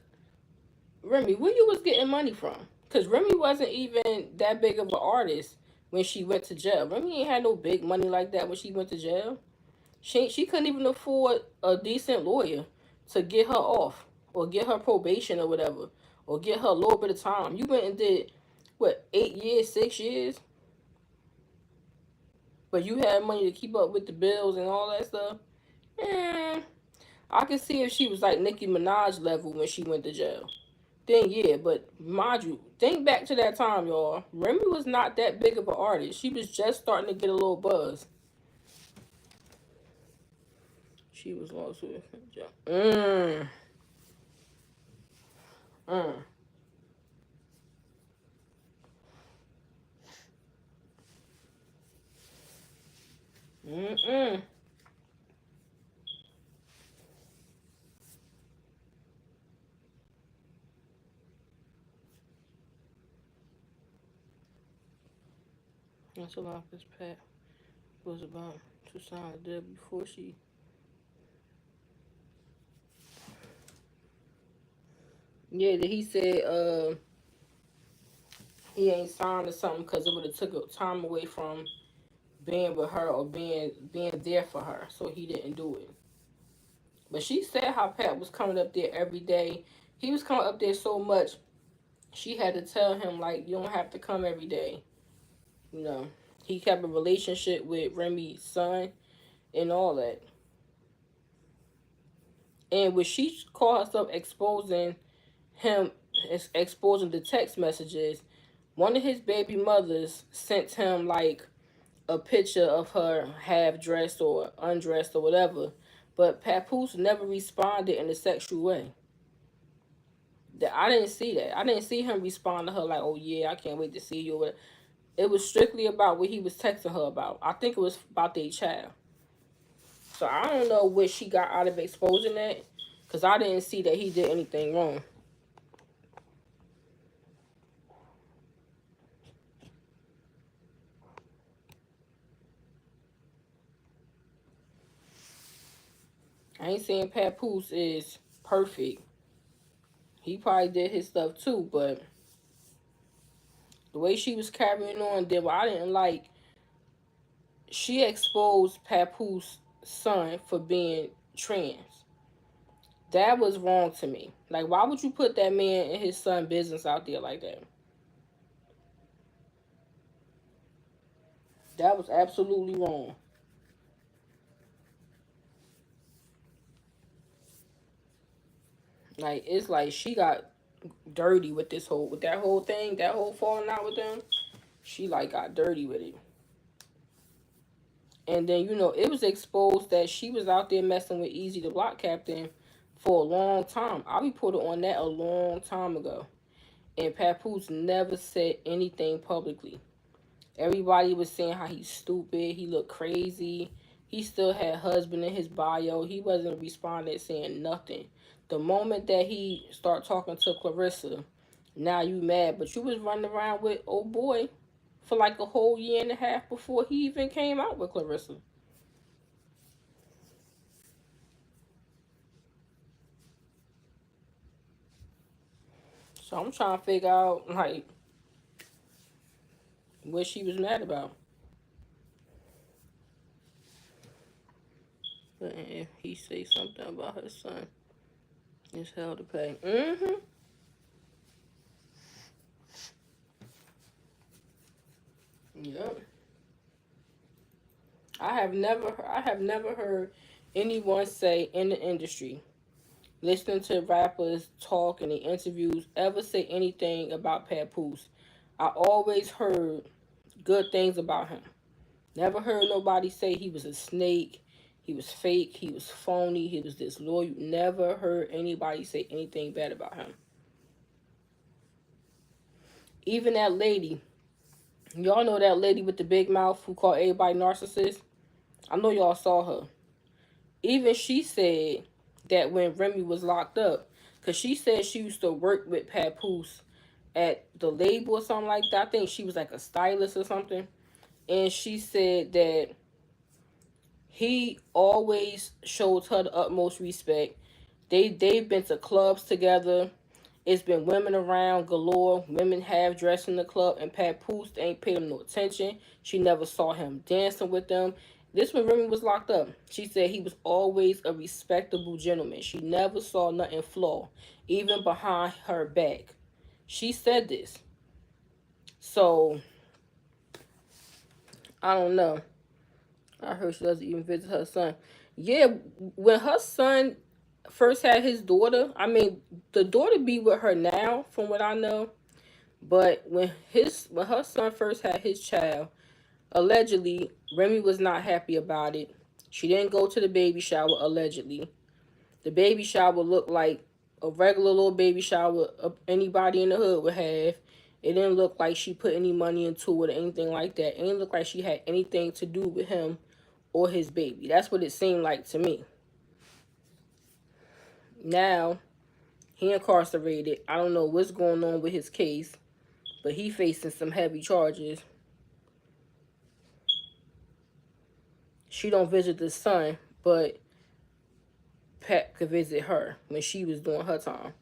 Remy, where you was getting money from? Cause Remy wasn't even that big of an artist when she went to jail. Remy ain't had no big money like that when she went to jail. She couldn't even afford a decent lawyer to get her off or get her probation or whatever or get her a little bit of time. You went and did what, 8 years, 6 years, but you had money to keep up with the bills and all that stuff. Eh, I could see if she was like Nicki Minaj level when she went to jail. Then yeah, but mind you, think back to that time, y'all. Remy was not that big of an artist. She was just starting to get a little buzz. She was lost with jail. Mm. Mm. That's a lot. This Pat was about to sign a deal before she. Yeah, that he said he ain't signed or something because it would have took time away from being with her or being there for her, so he didn't do it. But she said how Pat was coming up there every day. He was coming up there so much, she had to tell him like, you don't have to come every day. You know, he kept a relationship with Remy's son and all that. And when she called herself exposing him, exposing the text messages, one of his baby mothers sent him like a picture of her half dressed or undressed or whatever. But Papoose never responded in a sexual way. That I didn't see that. I didn't see him respond to her like, "Oh yeah, I can't wait to see you." It was strictly about what he was texting her about. I think it was about their child. So I don't know what she got out of exposing that, because I didn't see that he did anything wrong. I ain't saying Papoose is perfect. He probably did his stuff too, but the way she was carrying on, did what I didn't like. She exposed Papoose' son for being trans. That was wrong to me. Like, why would you put that man and his son business out there like that? That was absolutely wrong. Like, it's like she got dirty with that whole thing, that whole falling out with them. She like got dirty with it. And then, it was exposed that she was out there messing with Easy the Block Captain for a long time. I reported on that a long time ago. And Papoose never said anything publicly. Everybody was saying how he's stupid, he looked crazy. He still had husband in his bio. He wasn't responding, saying nothing. The moment that he started talking to Clarissa, now you mad, but you was running around with old boy for like a whole year and a half before he even came out with Clarissa. So I'm trying to figure out like what she was mad about. But if he say something about her son, it's hell to pay. Yep. I have never heard anyone say in the industry, listening to rappers talk in the interviews, ever say anything about Papoose. I always heard good things about him. Never heard nobody say he was a snake, he was fake, he was phony, he was disloyal. Never heard anybody say anything bad about him. Even that lady, y'all know that lady with the big mouth who called everybody narcissist? I know y'all saw her. Even she said that when Remy was locked up, because she said she used to work with Papoose at the label or something like that. I think she was like a stylist or something. and she said that he always shows her the utmost respect. They've been to clubs together. It's been women around galore. Women have dressed in the club, and Papoose ain't paid him no attention. She never saw him dancing with them. This when Remy was locked up. She said he was always a respectable gentleman. She never saw nothing flaw, even behind her back. She said this. So, I don't know. I heard she doesn't even visit her son. Yeah, when her son first had his daughter, I mean, the daughter be with her now, from what I know. But when her son first had his child, allegedly Remy was not happy about it. She didn't go to the baby shower. Allegedly, the baby shower looked like a regular little baby shower anybody in the hood would have. It didn't look like she put any money into it or anything like that. It didn't look like she had anything to do with him or his baby. That's what it seemed like to me. Now he incarcerated. I don't know what's going on with his case, but he facing some heavy charges. She don't visit the son, but Pat could visit her when she was doing her time.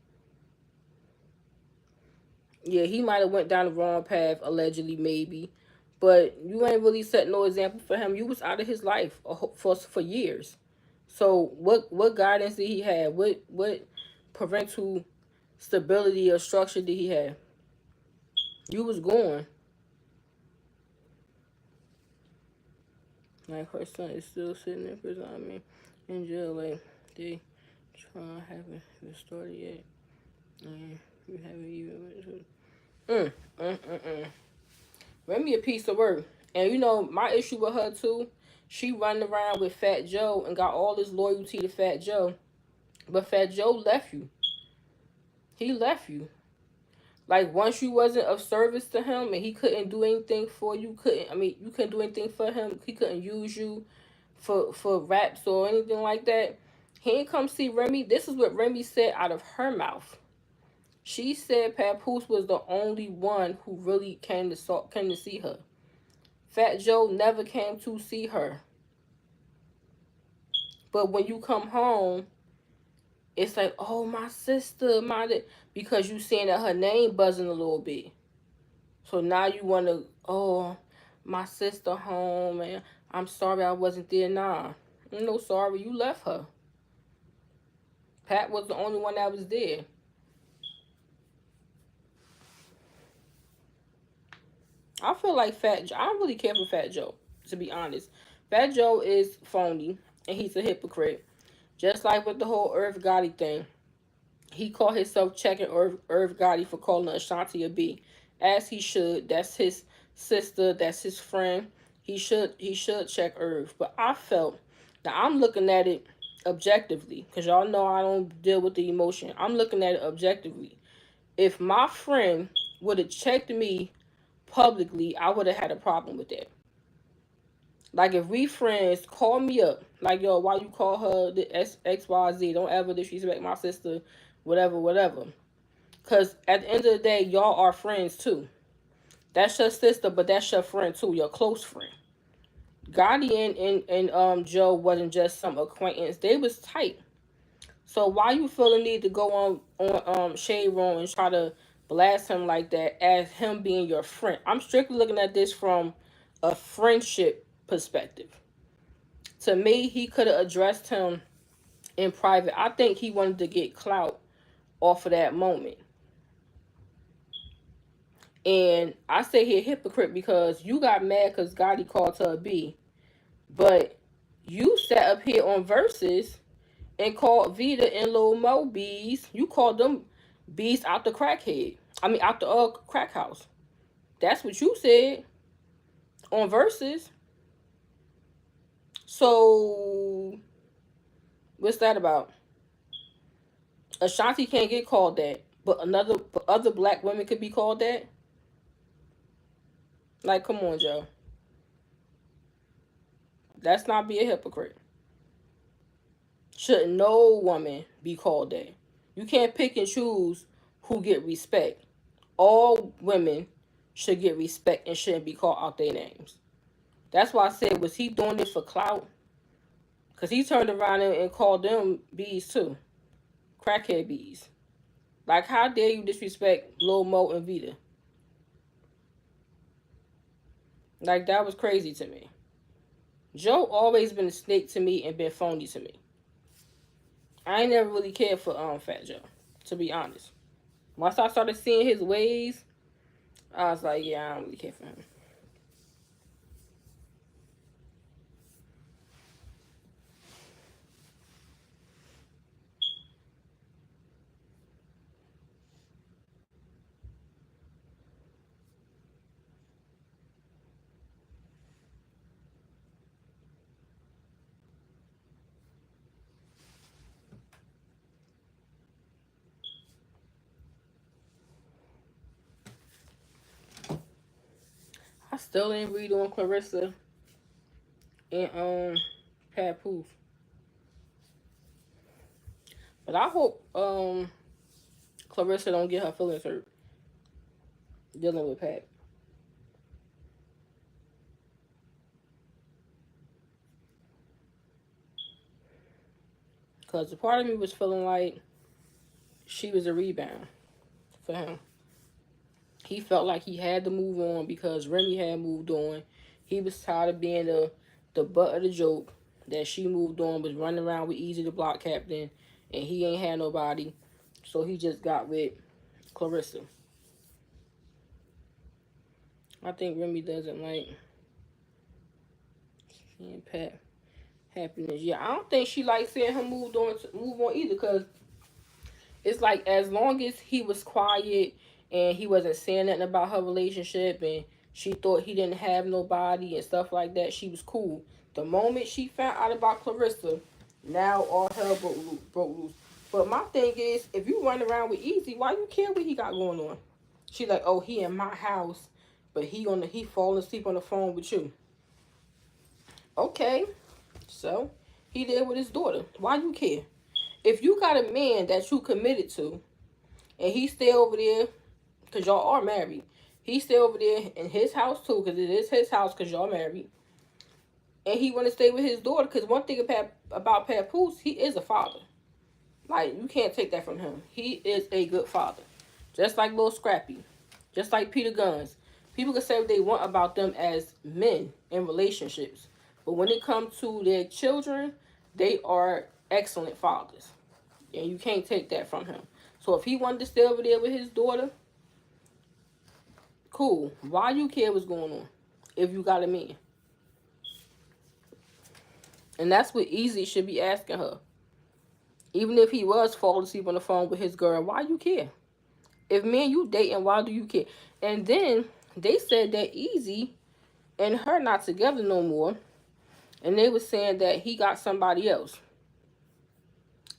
Yeah, he might have went down the wrong path, allegedly, maybe, but you ain't really set no example for him. You was out of his life for years. So what guidance did he have? What parental stability or structure did he have? You was gone. Like her son is still sitting in prison. I mean, in jail. Like they haven't even started yet. You haven't even. Mm, mm, mm, mm. Remy a piece of work. And you know, my issue with her too, she running around with Fat Joe and got all this loyalty to Fat Joe. But Fat Joe left you. He left you. Like once you wasn't of service to him and he couldn't do anything for you, you couldn't do anything for him. He couldn't use you for raps or anything like that. He ain't come see Remy. This is what Remy said out of her mouth. She said Papoose was the only one who really came to see her. Fat Joe never came to see her. But when you come home, it's like, oh, my sister, because you seeing that her name buzzing a little bit. So now you want to, oh, my sister home, and I'm sorry I wasn't there. Nah, I'm no sorry, you left her. Pat was the only one that was there. I feel like I don't really care for Fat Joe, to be honest. Fat Joe is phony, and he's a hypocrite. Just like with the whole Irv Gotti thing. He called himself checking Irv Gotti for calling Ashanti a B. As he should. That's his sister. That's his friend. He should check Irv. But I felt, now I'm looking at it objectively, because y'all know I don't deal with the emotion. I'm looking at it objectively. If my friend would have checked me publicly, I would have had a problem with that. Like if we friends, call me up. Like, yo, why you call her the XYZ? Don't ever disrespect my sister, whatever, whatever. Cause at the end of the day, y'all are friends too. That's your sister, but that's your friend too, your close friend. Gotti and Joe wasn't just some acquaintance. They was tight. So why you feel the need to go on Shade Room and try to blast him like that as him being your friend? I'm strictly looking at this from a friendship perspective. To me, he could have addressed him in private. I think he wanted to get clout off of that moment. And I say he a hypocrite because you got mad because Gotti called her a B. But you sat up here on Versus and called Vita and Lil Mo B's. You called them B's out the crackhead. I mean, out the crack house. That's what you said on Versus. So, what's that about? Ashanti can't get called that, but other black women could be called that. Like, come on, Joe. Let's not be a hypocrite. Should no woman be called that? You can't pick and choose who get respect. All women should get respect and shouldn't be called out their names. That's why I said, was he doing this for clout? Because he turned around and called them bees too. Crackhead bees. Like, how dare you disrespect Lil Mo and Vita? Like, that was crazy to me. Joe always been a snake to me and been phony to me. I ain't never really cared for Fat Joe, to be honest. Once I started seeing his ways, I was like, yeah, I don't really care for him. I still ain't read on Clarissa and Papoose. But I hope Clarissa don't get her feelings hurt dealing with Pat. Because a part of me was feeling like she was a rebound for him. He felt like he had to move on because Remy had moved on. He was tired of being the butt of the joke that she moved on, was running around with Easy the block captain, and he ain't had nobody. So he just got with Clarissa. I think Remy doesn't like seeing Pat happiness. Yeah, I don't think she likes seeing him move on either, because it's like, as long as he was quiet and he wasn't saying nothing about her relationship, and she thought he didn't have nobody and stuff like that, she was cool. The moment she found out about Clarissa, now all hell broke loose. But my thing is, if you run around with Easy, why you care what he got going on? She like, oh, he in my house, but he falling asleep on the phone with you. Okay, so he there with his daughter. Why you care? If you got a man that you committed to, and he stay over there, because y'all are married. He stay over there in his house too, because it is his house, because y'all married. And he want to stay with his daughter, because one thing about Papoose, he is a father. Like, you can't take that from him. He is a good father. Just like Lil Scrappy. Just like Peter Guns. People can say what they want about them as men in relationships. But when it comes to their children, they are excellent fathers. And you can't take that from him. So if he wanted to stay over there with his daughter, cool. Why you care what's going on if you got a man? And that's what Easy should be asking her. Even if he was falling asleep on the phone with his girl, why you care? If me and you dating, why do you care? And then they said that Easy and her not together no more. And they were saying that he got somebody else.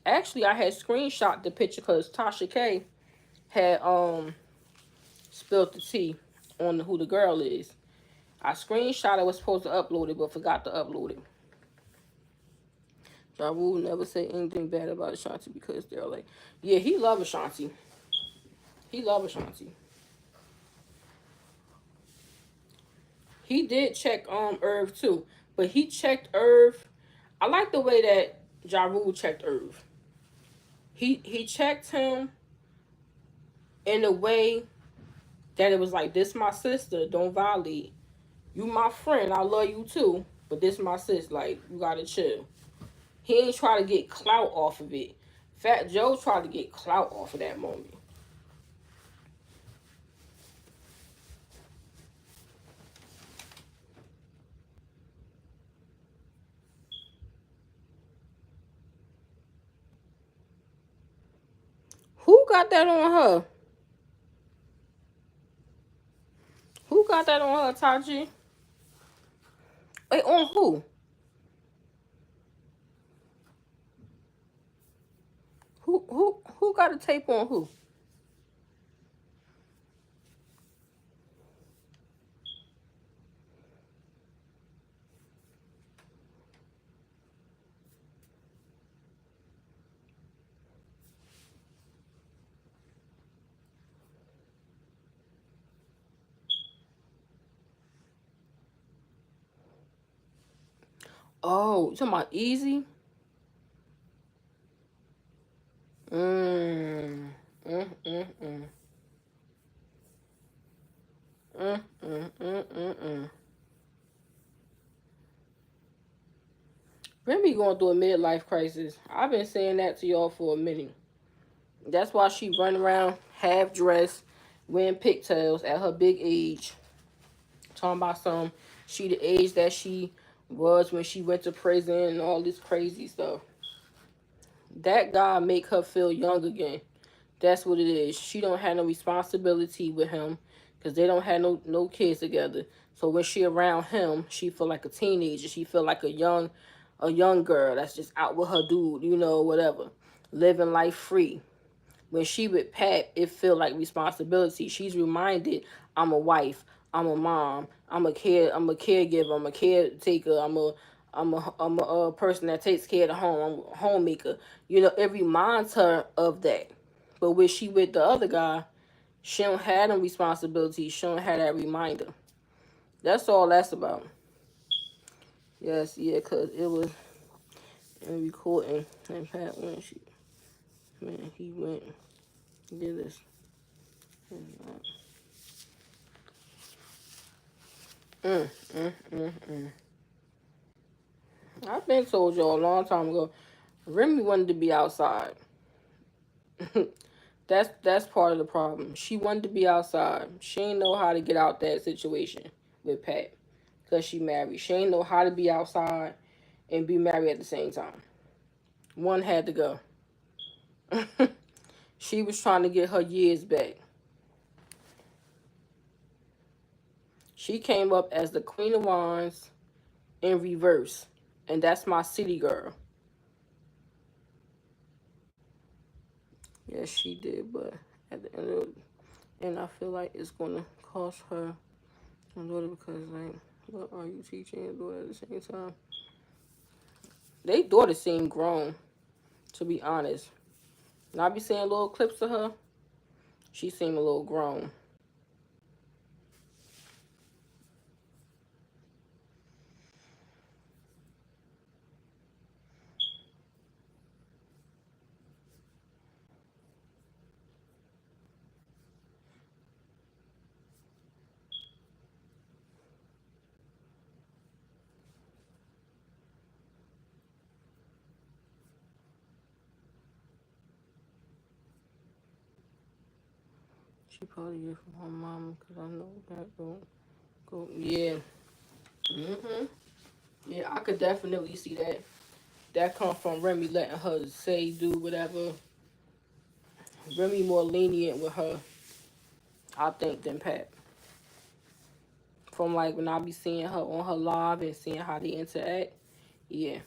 Actually, I had screenshot the picture because Tasha K had spilled the tea on who the girl is. I screenshot it, was supposed to upload it, but forgot to upload it. Ja Rule never say anything bad about Ashanti because they're like, yeah, he love Ashanti. He love Ashanti. He did check Irv too, but he checked Irv. I like the way that Ja Rule checked Irv. He checked him in a way that it was like, this my sister, don't violate. You my friend, I love you too, but this my sis, like, you gotta chill. He ain't try to get clout off of it. Fat Joe tried to get clout off of that moment. Who got that on her? Who got that on her, Taji? Wait, on who? Who got a tape on who? Oh, you talking about Easy? Mmm. Mm, mm, mm. Mm, mm, mm, mm, mm. Remy going through a midlife crisis. I've been saying that to y'all for a minute. That's why she run around half dressed, wearing pigtails at her big age. Talking about some, she the age that she was when she went to prison and all this crazy stuff. That guy make her feel young again. That's what it is. She don't have no responsibility with him because they don't have no kids together. So when she around him, she feel like a teenager. She feel like a young girl that's just out with her dude, whatever, living life free. When she with Pat, it feel like responsibility. She's reminded, I'm a wife, I'm a mom, I'm a caregiver, I'm a caretaker, I'm a person that takes care of the home, I'm a homemaker. It reminds her of that. But when she with the other guy, she don't have them responsibilities. She don't have that reminder. That's all that's about. Yes, yeah, cause it was in recording and Pat when he went and did this. Mm, mm, mm, mm. I've been told y'all a long time ago. Remy wanted to be outside. That's part of the problem. She wanted to be outside. She ain't know how to get out that situation with Pat, cause she married. She ain't know how to be outside and be married at the same time. One had to go. She was trying to get her years back. She came up as the Queen of Wands in reverse, and that's my city girl. Yes, she did, but at the end of and I feel like it's gonna cost her a daughter because like, what are you teaching your daughter at the same time? They daughter seem grown, to be honest. And I be seeing little clips of her. She seem a little grown. She probably get from her mama because I know that don't go. Yeah. Yeah, I could definitely see that. That come from Remy letting her say, do whatever. Remy more lenient with her, I think, than Pat. From like when I be seeing her on her live and seeing how they interact. Yeah.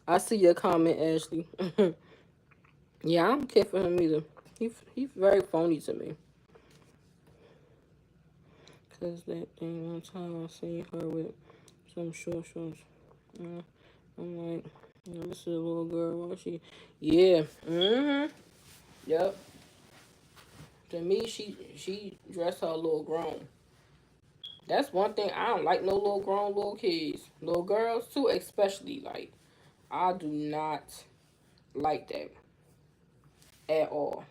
I see your comment, Ashley. Yeah, I don't care for him either. He's very phony to me. Cause that thing one time I seen her with some short shorts. Uh, I'm like, this is a little girl. Why she? Yeah. Yep. To me, she dressed her a little grown. That's one thing I don't like. No little grown little kids, little girls too, especially. Like I do not like that at all.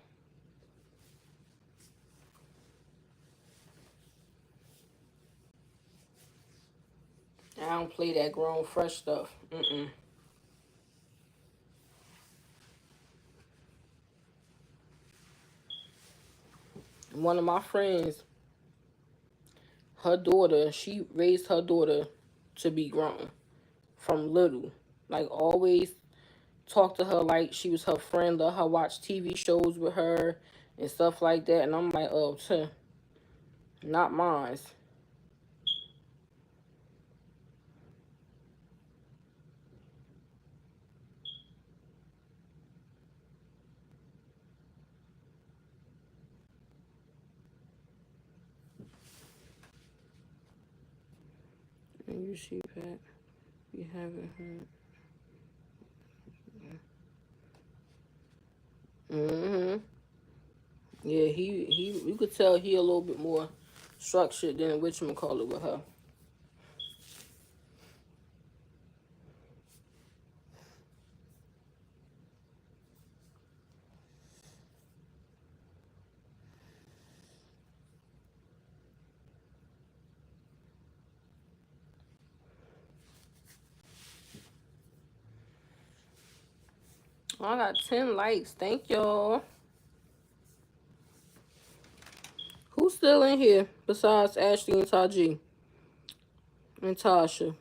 I don't play that grown fresh stuff. One of my friends, her daughter, she raised her daughter to be grown from little. Like always talk to her like she was her friend, let her watch TV shows with her and stuff like that. And I'm like, oh, not mine. And you see, Pat, we haven't heard. Mm-hmm. Yeah, you could tell he a little bit more structured than whatchamacallit with her. Oh, I got 10 likes. Thank y'all. Who's still in here besides Ashley and Taji and Tasha?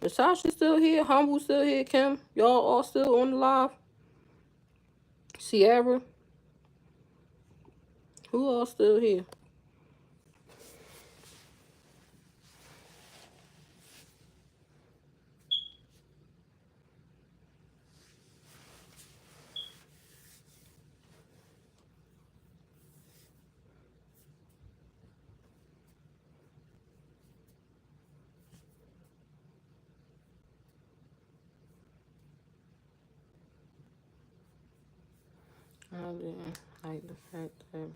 Is Tasha still here? Humble still here? Kim? Y'all all still on the live? Sierra? Who all still here? I didn't like the fact that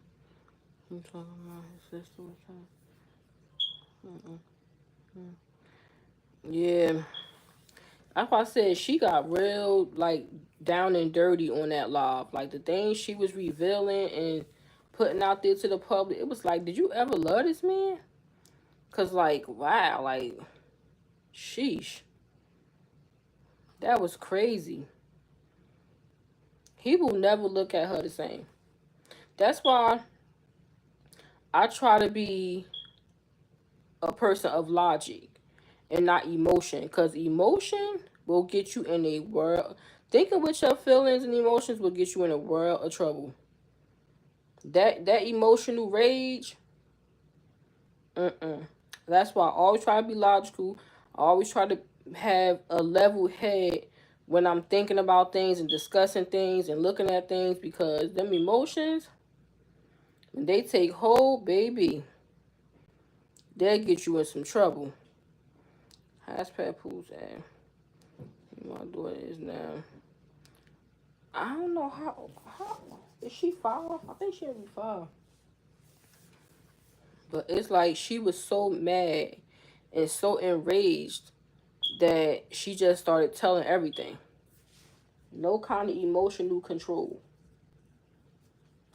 he talking about his sister was trying. Yeah. That's why I said she got real, like, down and dirty on that live. Like, the things she was revealing and putting out there to the public, it was like, did you ever love this man? Because, like, wow, like, sheesh. That was crazy. He will never look at her the same. That's why I try to be a person of logic and not emotion. Because emotion will get you in a world. Thinking with your feelings and emotions will get you in a world of trouble. That emotional rage, mm-mm. That's why I always try to be logical. I always try to have a level head when I'm thinking about things and discussing things and looking at things, because them emotions, when they take hold, baby, they'll get you in some trouble. How's Papoose at? My daughter is now. I don't know how is she 5? I think she'll be 5. But it's like she was so mad and so enraged that she just started telling everything. No kind of emotional control.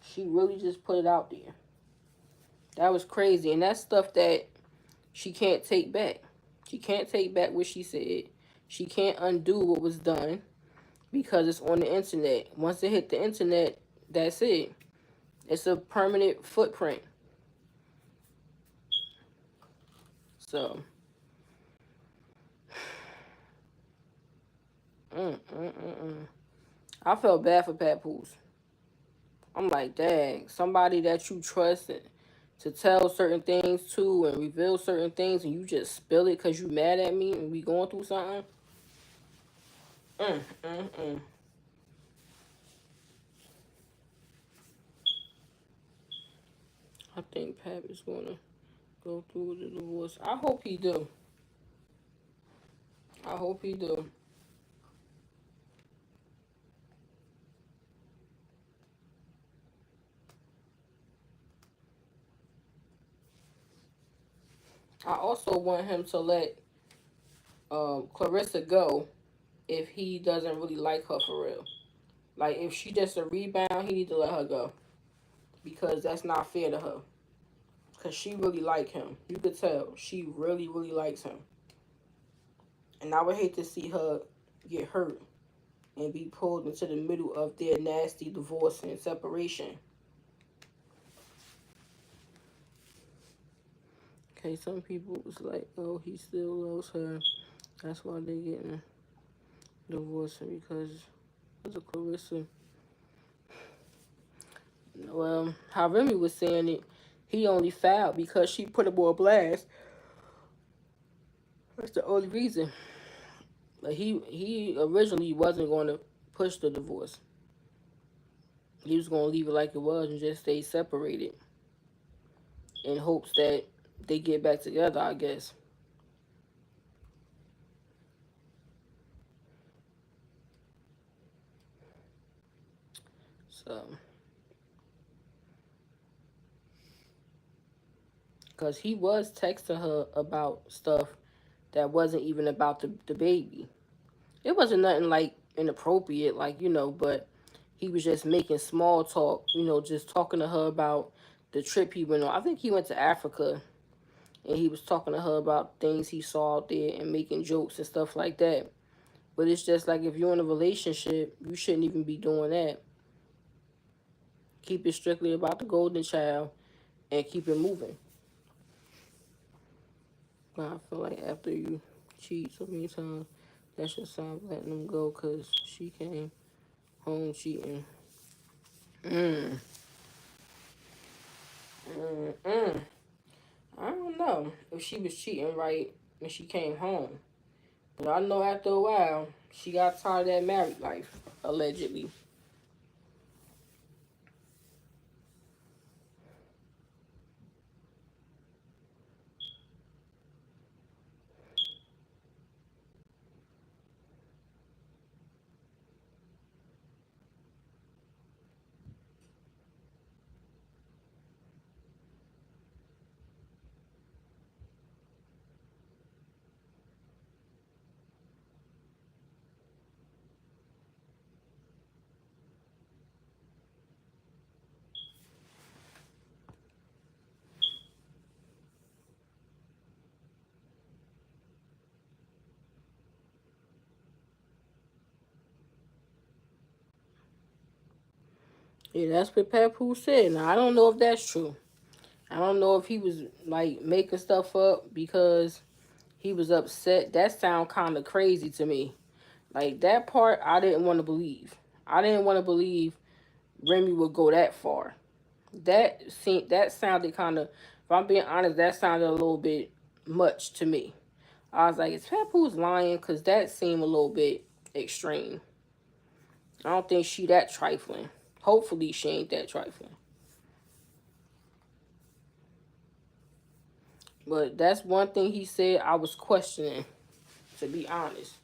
She really just put it out there. That was crazy. And that's stuff that she can't take back. She can't take back what she said. She can't undo what was done because it's on the internet. Once it hit the internet, that's it. It's a permanent footprint. So, mm, mm, mm, mm. I felt bad for Papoose. I'm like, dang, somebody that you trust to tell certain things to and reveal certain things, and you just spill it because you mad at me and we going through something. Mm, mm, mm. I think Pap is gonna go through with the divorce. I hope he do. I hope he do. I also want him to let Clarissa go if he doesn't really like her for real. Like, if she just a rebound, he need to let her go because that's not fair to her. Because she really like him. You could tell she really, really likes him. And I would hate to see her get hurt and be pulled into the middle of their nasty divorce and separation. Okay, some people was like, oh, he still loves her. That's why they getting divorced because Was it Clarissa? Well, how Remy was saying it, he only filed because she put him on blast. That's the only reason. But he originally wasn't going to push the divorce. He was going to leave it like it was and just stay separated in hopes that they get back together, I guess. So, because he was texting her about stuff that wasn't even about the baby. It wasn't nothing like inappropriate, like, but he was just making small talk, just talking to her about the trip he went on. I think he went to Africa and he was talking to her about things he saw out there and making jokes and stuff like that. But it's just like if you're in a relationship, you shouldn't even be doing that. Keep it strictly about the golden child and keep it moving. I feel like after you cheat so many times, that should stop letting them go because she came home cheating. Mm, mm. I don't know if she was cheating right when she came home. But I know after a while, she got tired of that married life, allegedly. Yeah, that's what Papu said. Now, I don't know if that's true. I don't know if he was, like, making stuff up because he was upset. That sound kind of crazy to me. Like, that part, I didn't want to believe. I didn't want to believe Remy would go that far. That sounded kind of, if I'm being honest, that sounded a little bit much to me. I was like, is Papoose lying? Because that seemed a little bit extreme. I don't think she that trifling. Hopefully she ain't that trifling. But that's one thing he said I was questioning, to be honest.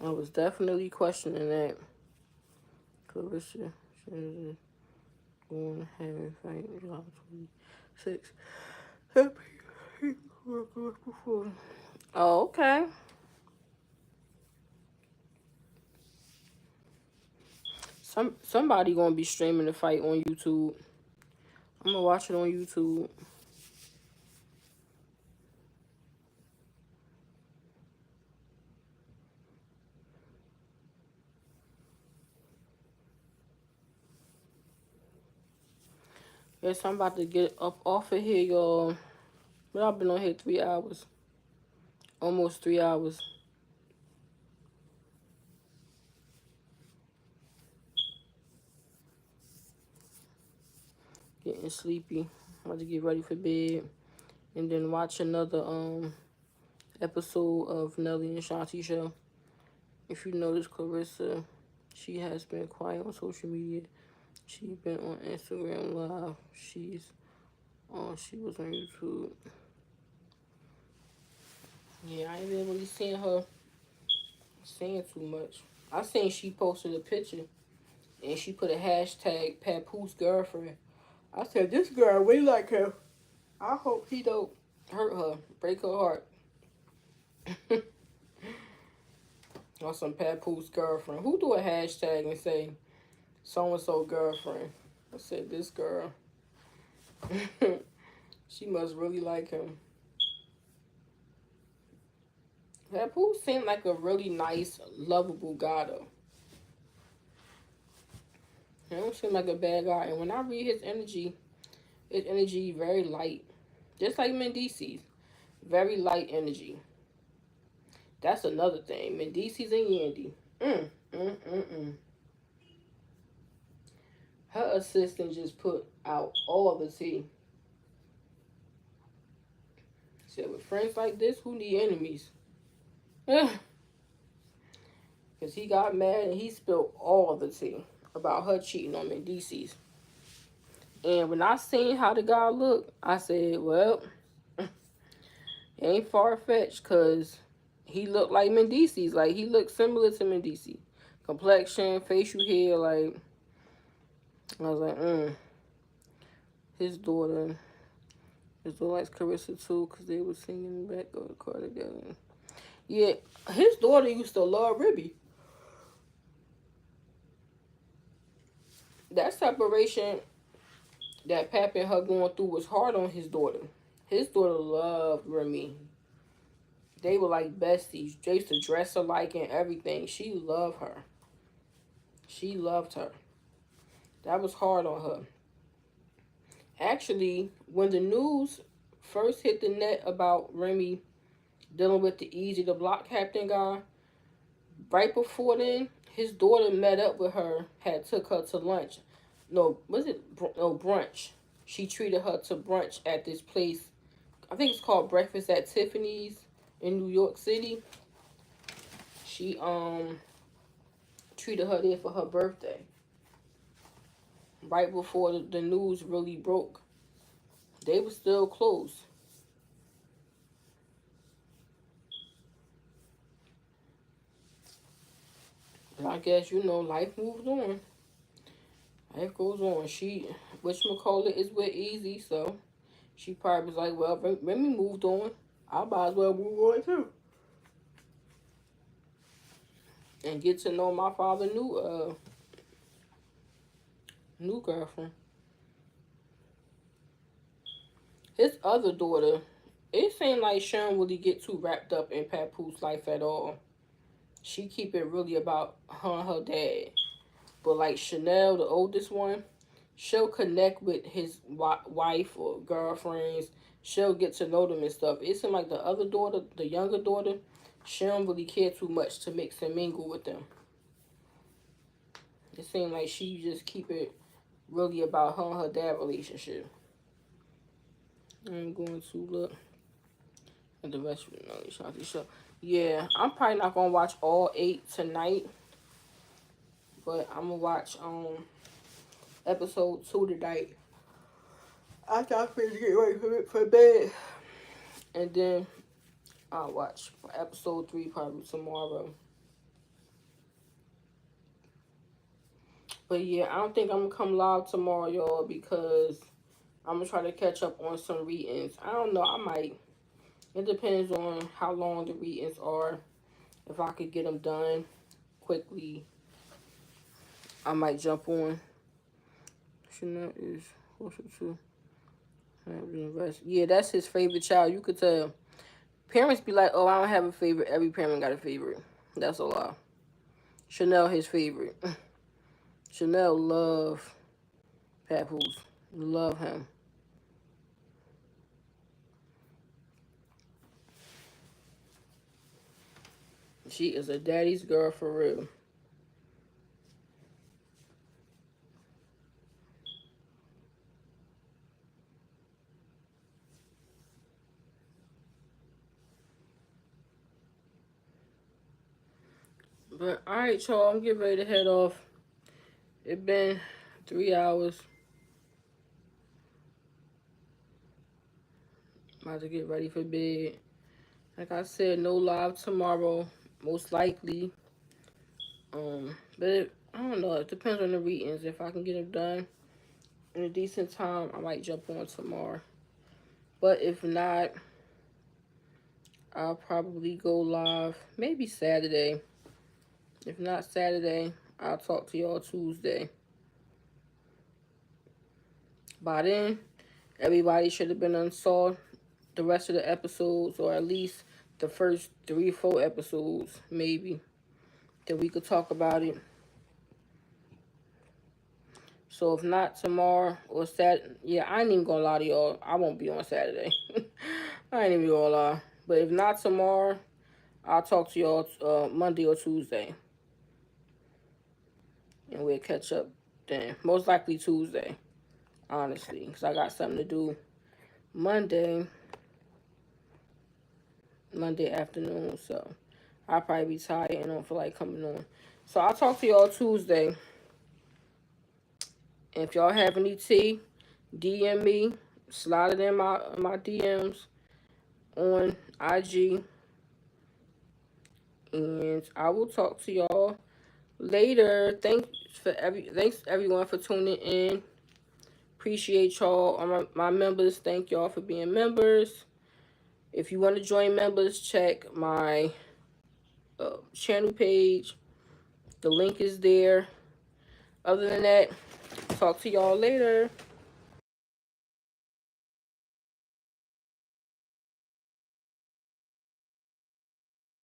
I was definitely questioning that. Clarissa should going to have a fight July 26. Oh, okay. Somebody gonna be streaming the fight on YouTube. I'm gonna watch it on YouTube. Yes, I'm about to get up off of here, y'all. But I've been on here 3 hours. Almost 3 hours. Getting sleepy. I'm about to get ready for bed. And then watch another episode of Nelly and Shanti show. If you notice Clarissa, she has been quiet on social media. She's been on Instagram Live. She was on YouTube. Yeah, I ain't been really seeing her saying too much. I seen she posted a picture and she put a hashtag Papoose girlfriend. I said, this girl, we like her. I hope he don't hurt her, break her heart. Or some Papoose girlfriend. Who do a hashtag and say so and so girlfriend? I said, this girl. She must really like him. Papoose seemed like a really nice, lovable guy though. He don't seem like a bad guy. And when I read his energy very light. Just like Mendici's. Very light energy. That's another thing. Mendices and Yandy. Mm, mm, mm, mm. Her assistant just put out all the tea. Said, with friends like this, who need enemies? Because he got mad and he spilled all the tea about her cheating on Mendices. And when I seen how the guy looked, I said, well, it ain't far-fetched because he looked like Mendices. Like, he looked similar to Mendices. Complexion, facial hair, like, I was like, his daughter. His daughter likes Carissa too because they were singing in the back of the car together. Yeah, his daughter used to love Ribby. That separation that Pap and her going through was hard on his daughter. His daughter loved Remy. They were like besties. They used to dress alike and everything. She loved her. She loved her. That was hard on her. Actually, when the news first hit the net about Remy dealing with the Easy the Block Captain guy, right before then, his daughter met up with her, had took her to lunch. No, was it no brunch? She treated her to brunch at this place. I think it's called Breakfast at Tiffany's in New York City. She treated her there for her birthday. Right before the news really broke. They were still close. But I guess, life moves on. Life goes on. She, whatchamacallit, is with Easy, so she probably was like, well, Remy moved on. I might as well move on too. And get to know my father new girlfriend. His other daughter, it seemed like she don't really get too wrapped up in Papoose life at all. She keep it really about her and her dad. But like Chanel, the oldest one, she'll connect with his wife or girlfriends. She'll get to know them and stuff. It seems like the other daughter, the younger daughter, she don't really care too much to mix and mingle with them. It seems like she just keep it really about her and her dad relationship. I'm going to look at the rest of the show. Yeah, I'm probably not gonna watch all 8 tonight, but I'm gonna watch episode 2 tonight. After I finish getting ready for bed, and then I'll watch episode 3 probably tomorrow. But yeah, I don't think I'm gonna come live tomorrow, y'all, because I'm gonna try to catch up on some readings. I don't know, I might. It depends on how long the readings are. If I could get them done quickly, I might jump on. Chanel is closer to yeah, that's his favorite child. You could tell. Parents be like, oh, I don't have a favorite. Every parent got a favorite. That's a lie. Chanel his favorite. Chanel love Papoose. Love him. She is a daddy's girl for real. But alright, y'all, I'm getting ready to head off. It's been 3 hours. About to get ready for bed. Like I said, no live tomorrow, most likely. But I don't know. It depends on the readings. If I can get them done in a decent time, I might jump on tomorrow. But if not, I'll probably go live maybe Saturday. If not Saturday, I'll talk to y'all Tuesday. By then, everybody should have been unsaw the rest of the episodes, or at least the first 3 or 4 episodes, maybe. Then we could talk about it. So if not tomorrow or Saturday, yeah, I ain't even gonna lie to y'all. I won't be on Saturday. I ain't even gonna lie. But if not tomorrow, I'll talk to y'all Monday or Tuesday, and we'll catch up then. Most likely Tuesday, honestly, because I got something to do Monday, Monday afternoon. So I'll probably be tired and don't feel like coming on. So I'll talk to y'all Tuesday. And if y'all have any tea, DM me, slide it in my DMs on IG, and I will talk to y'all later. Thanks everyone for tuning in. Appreciate y'all. All my members, thank y'all for being members. If you want to join members, check my channel page. The link is there. Other than that, talk to y'all later.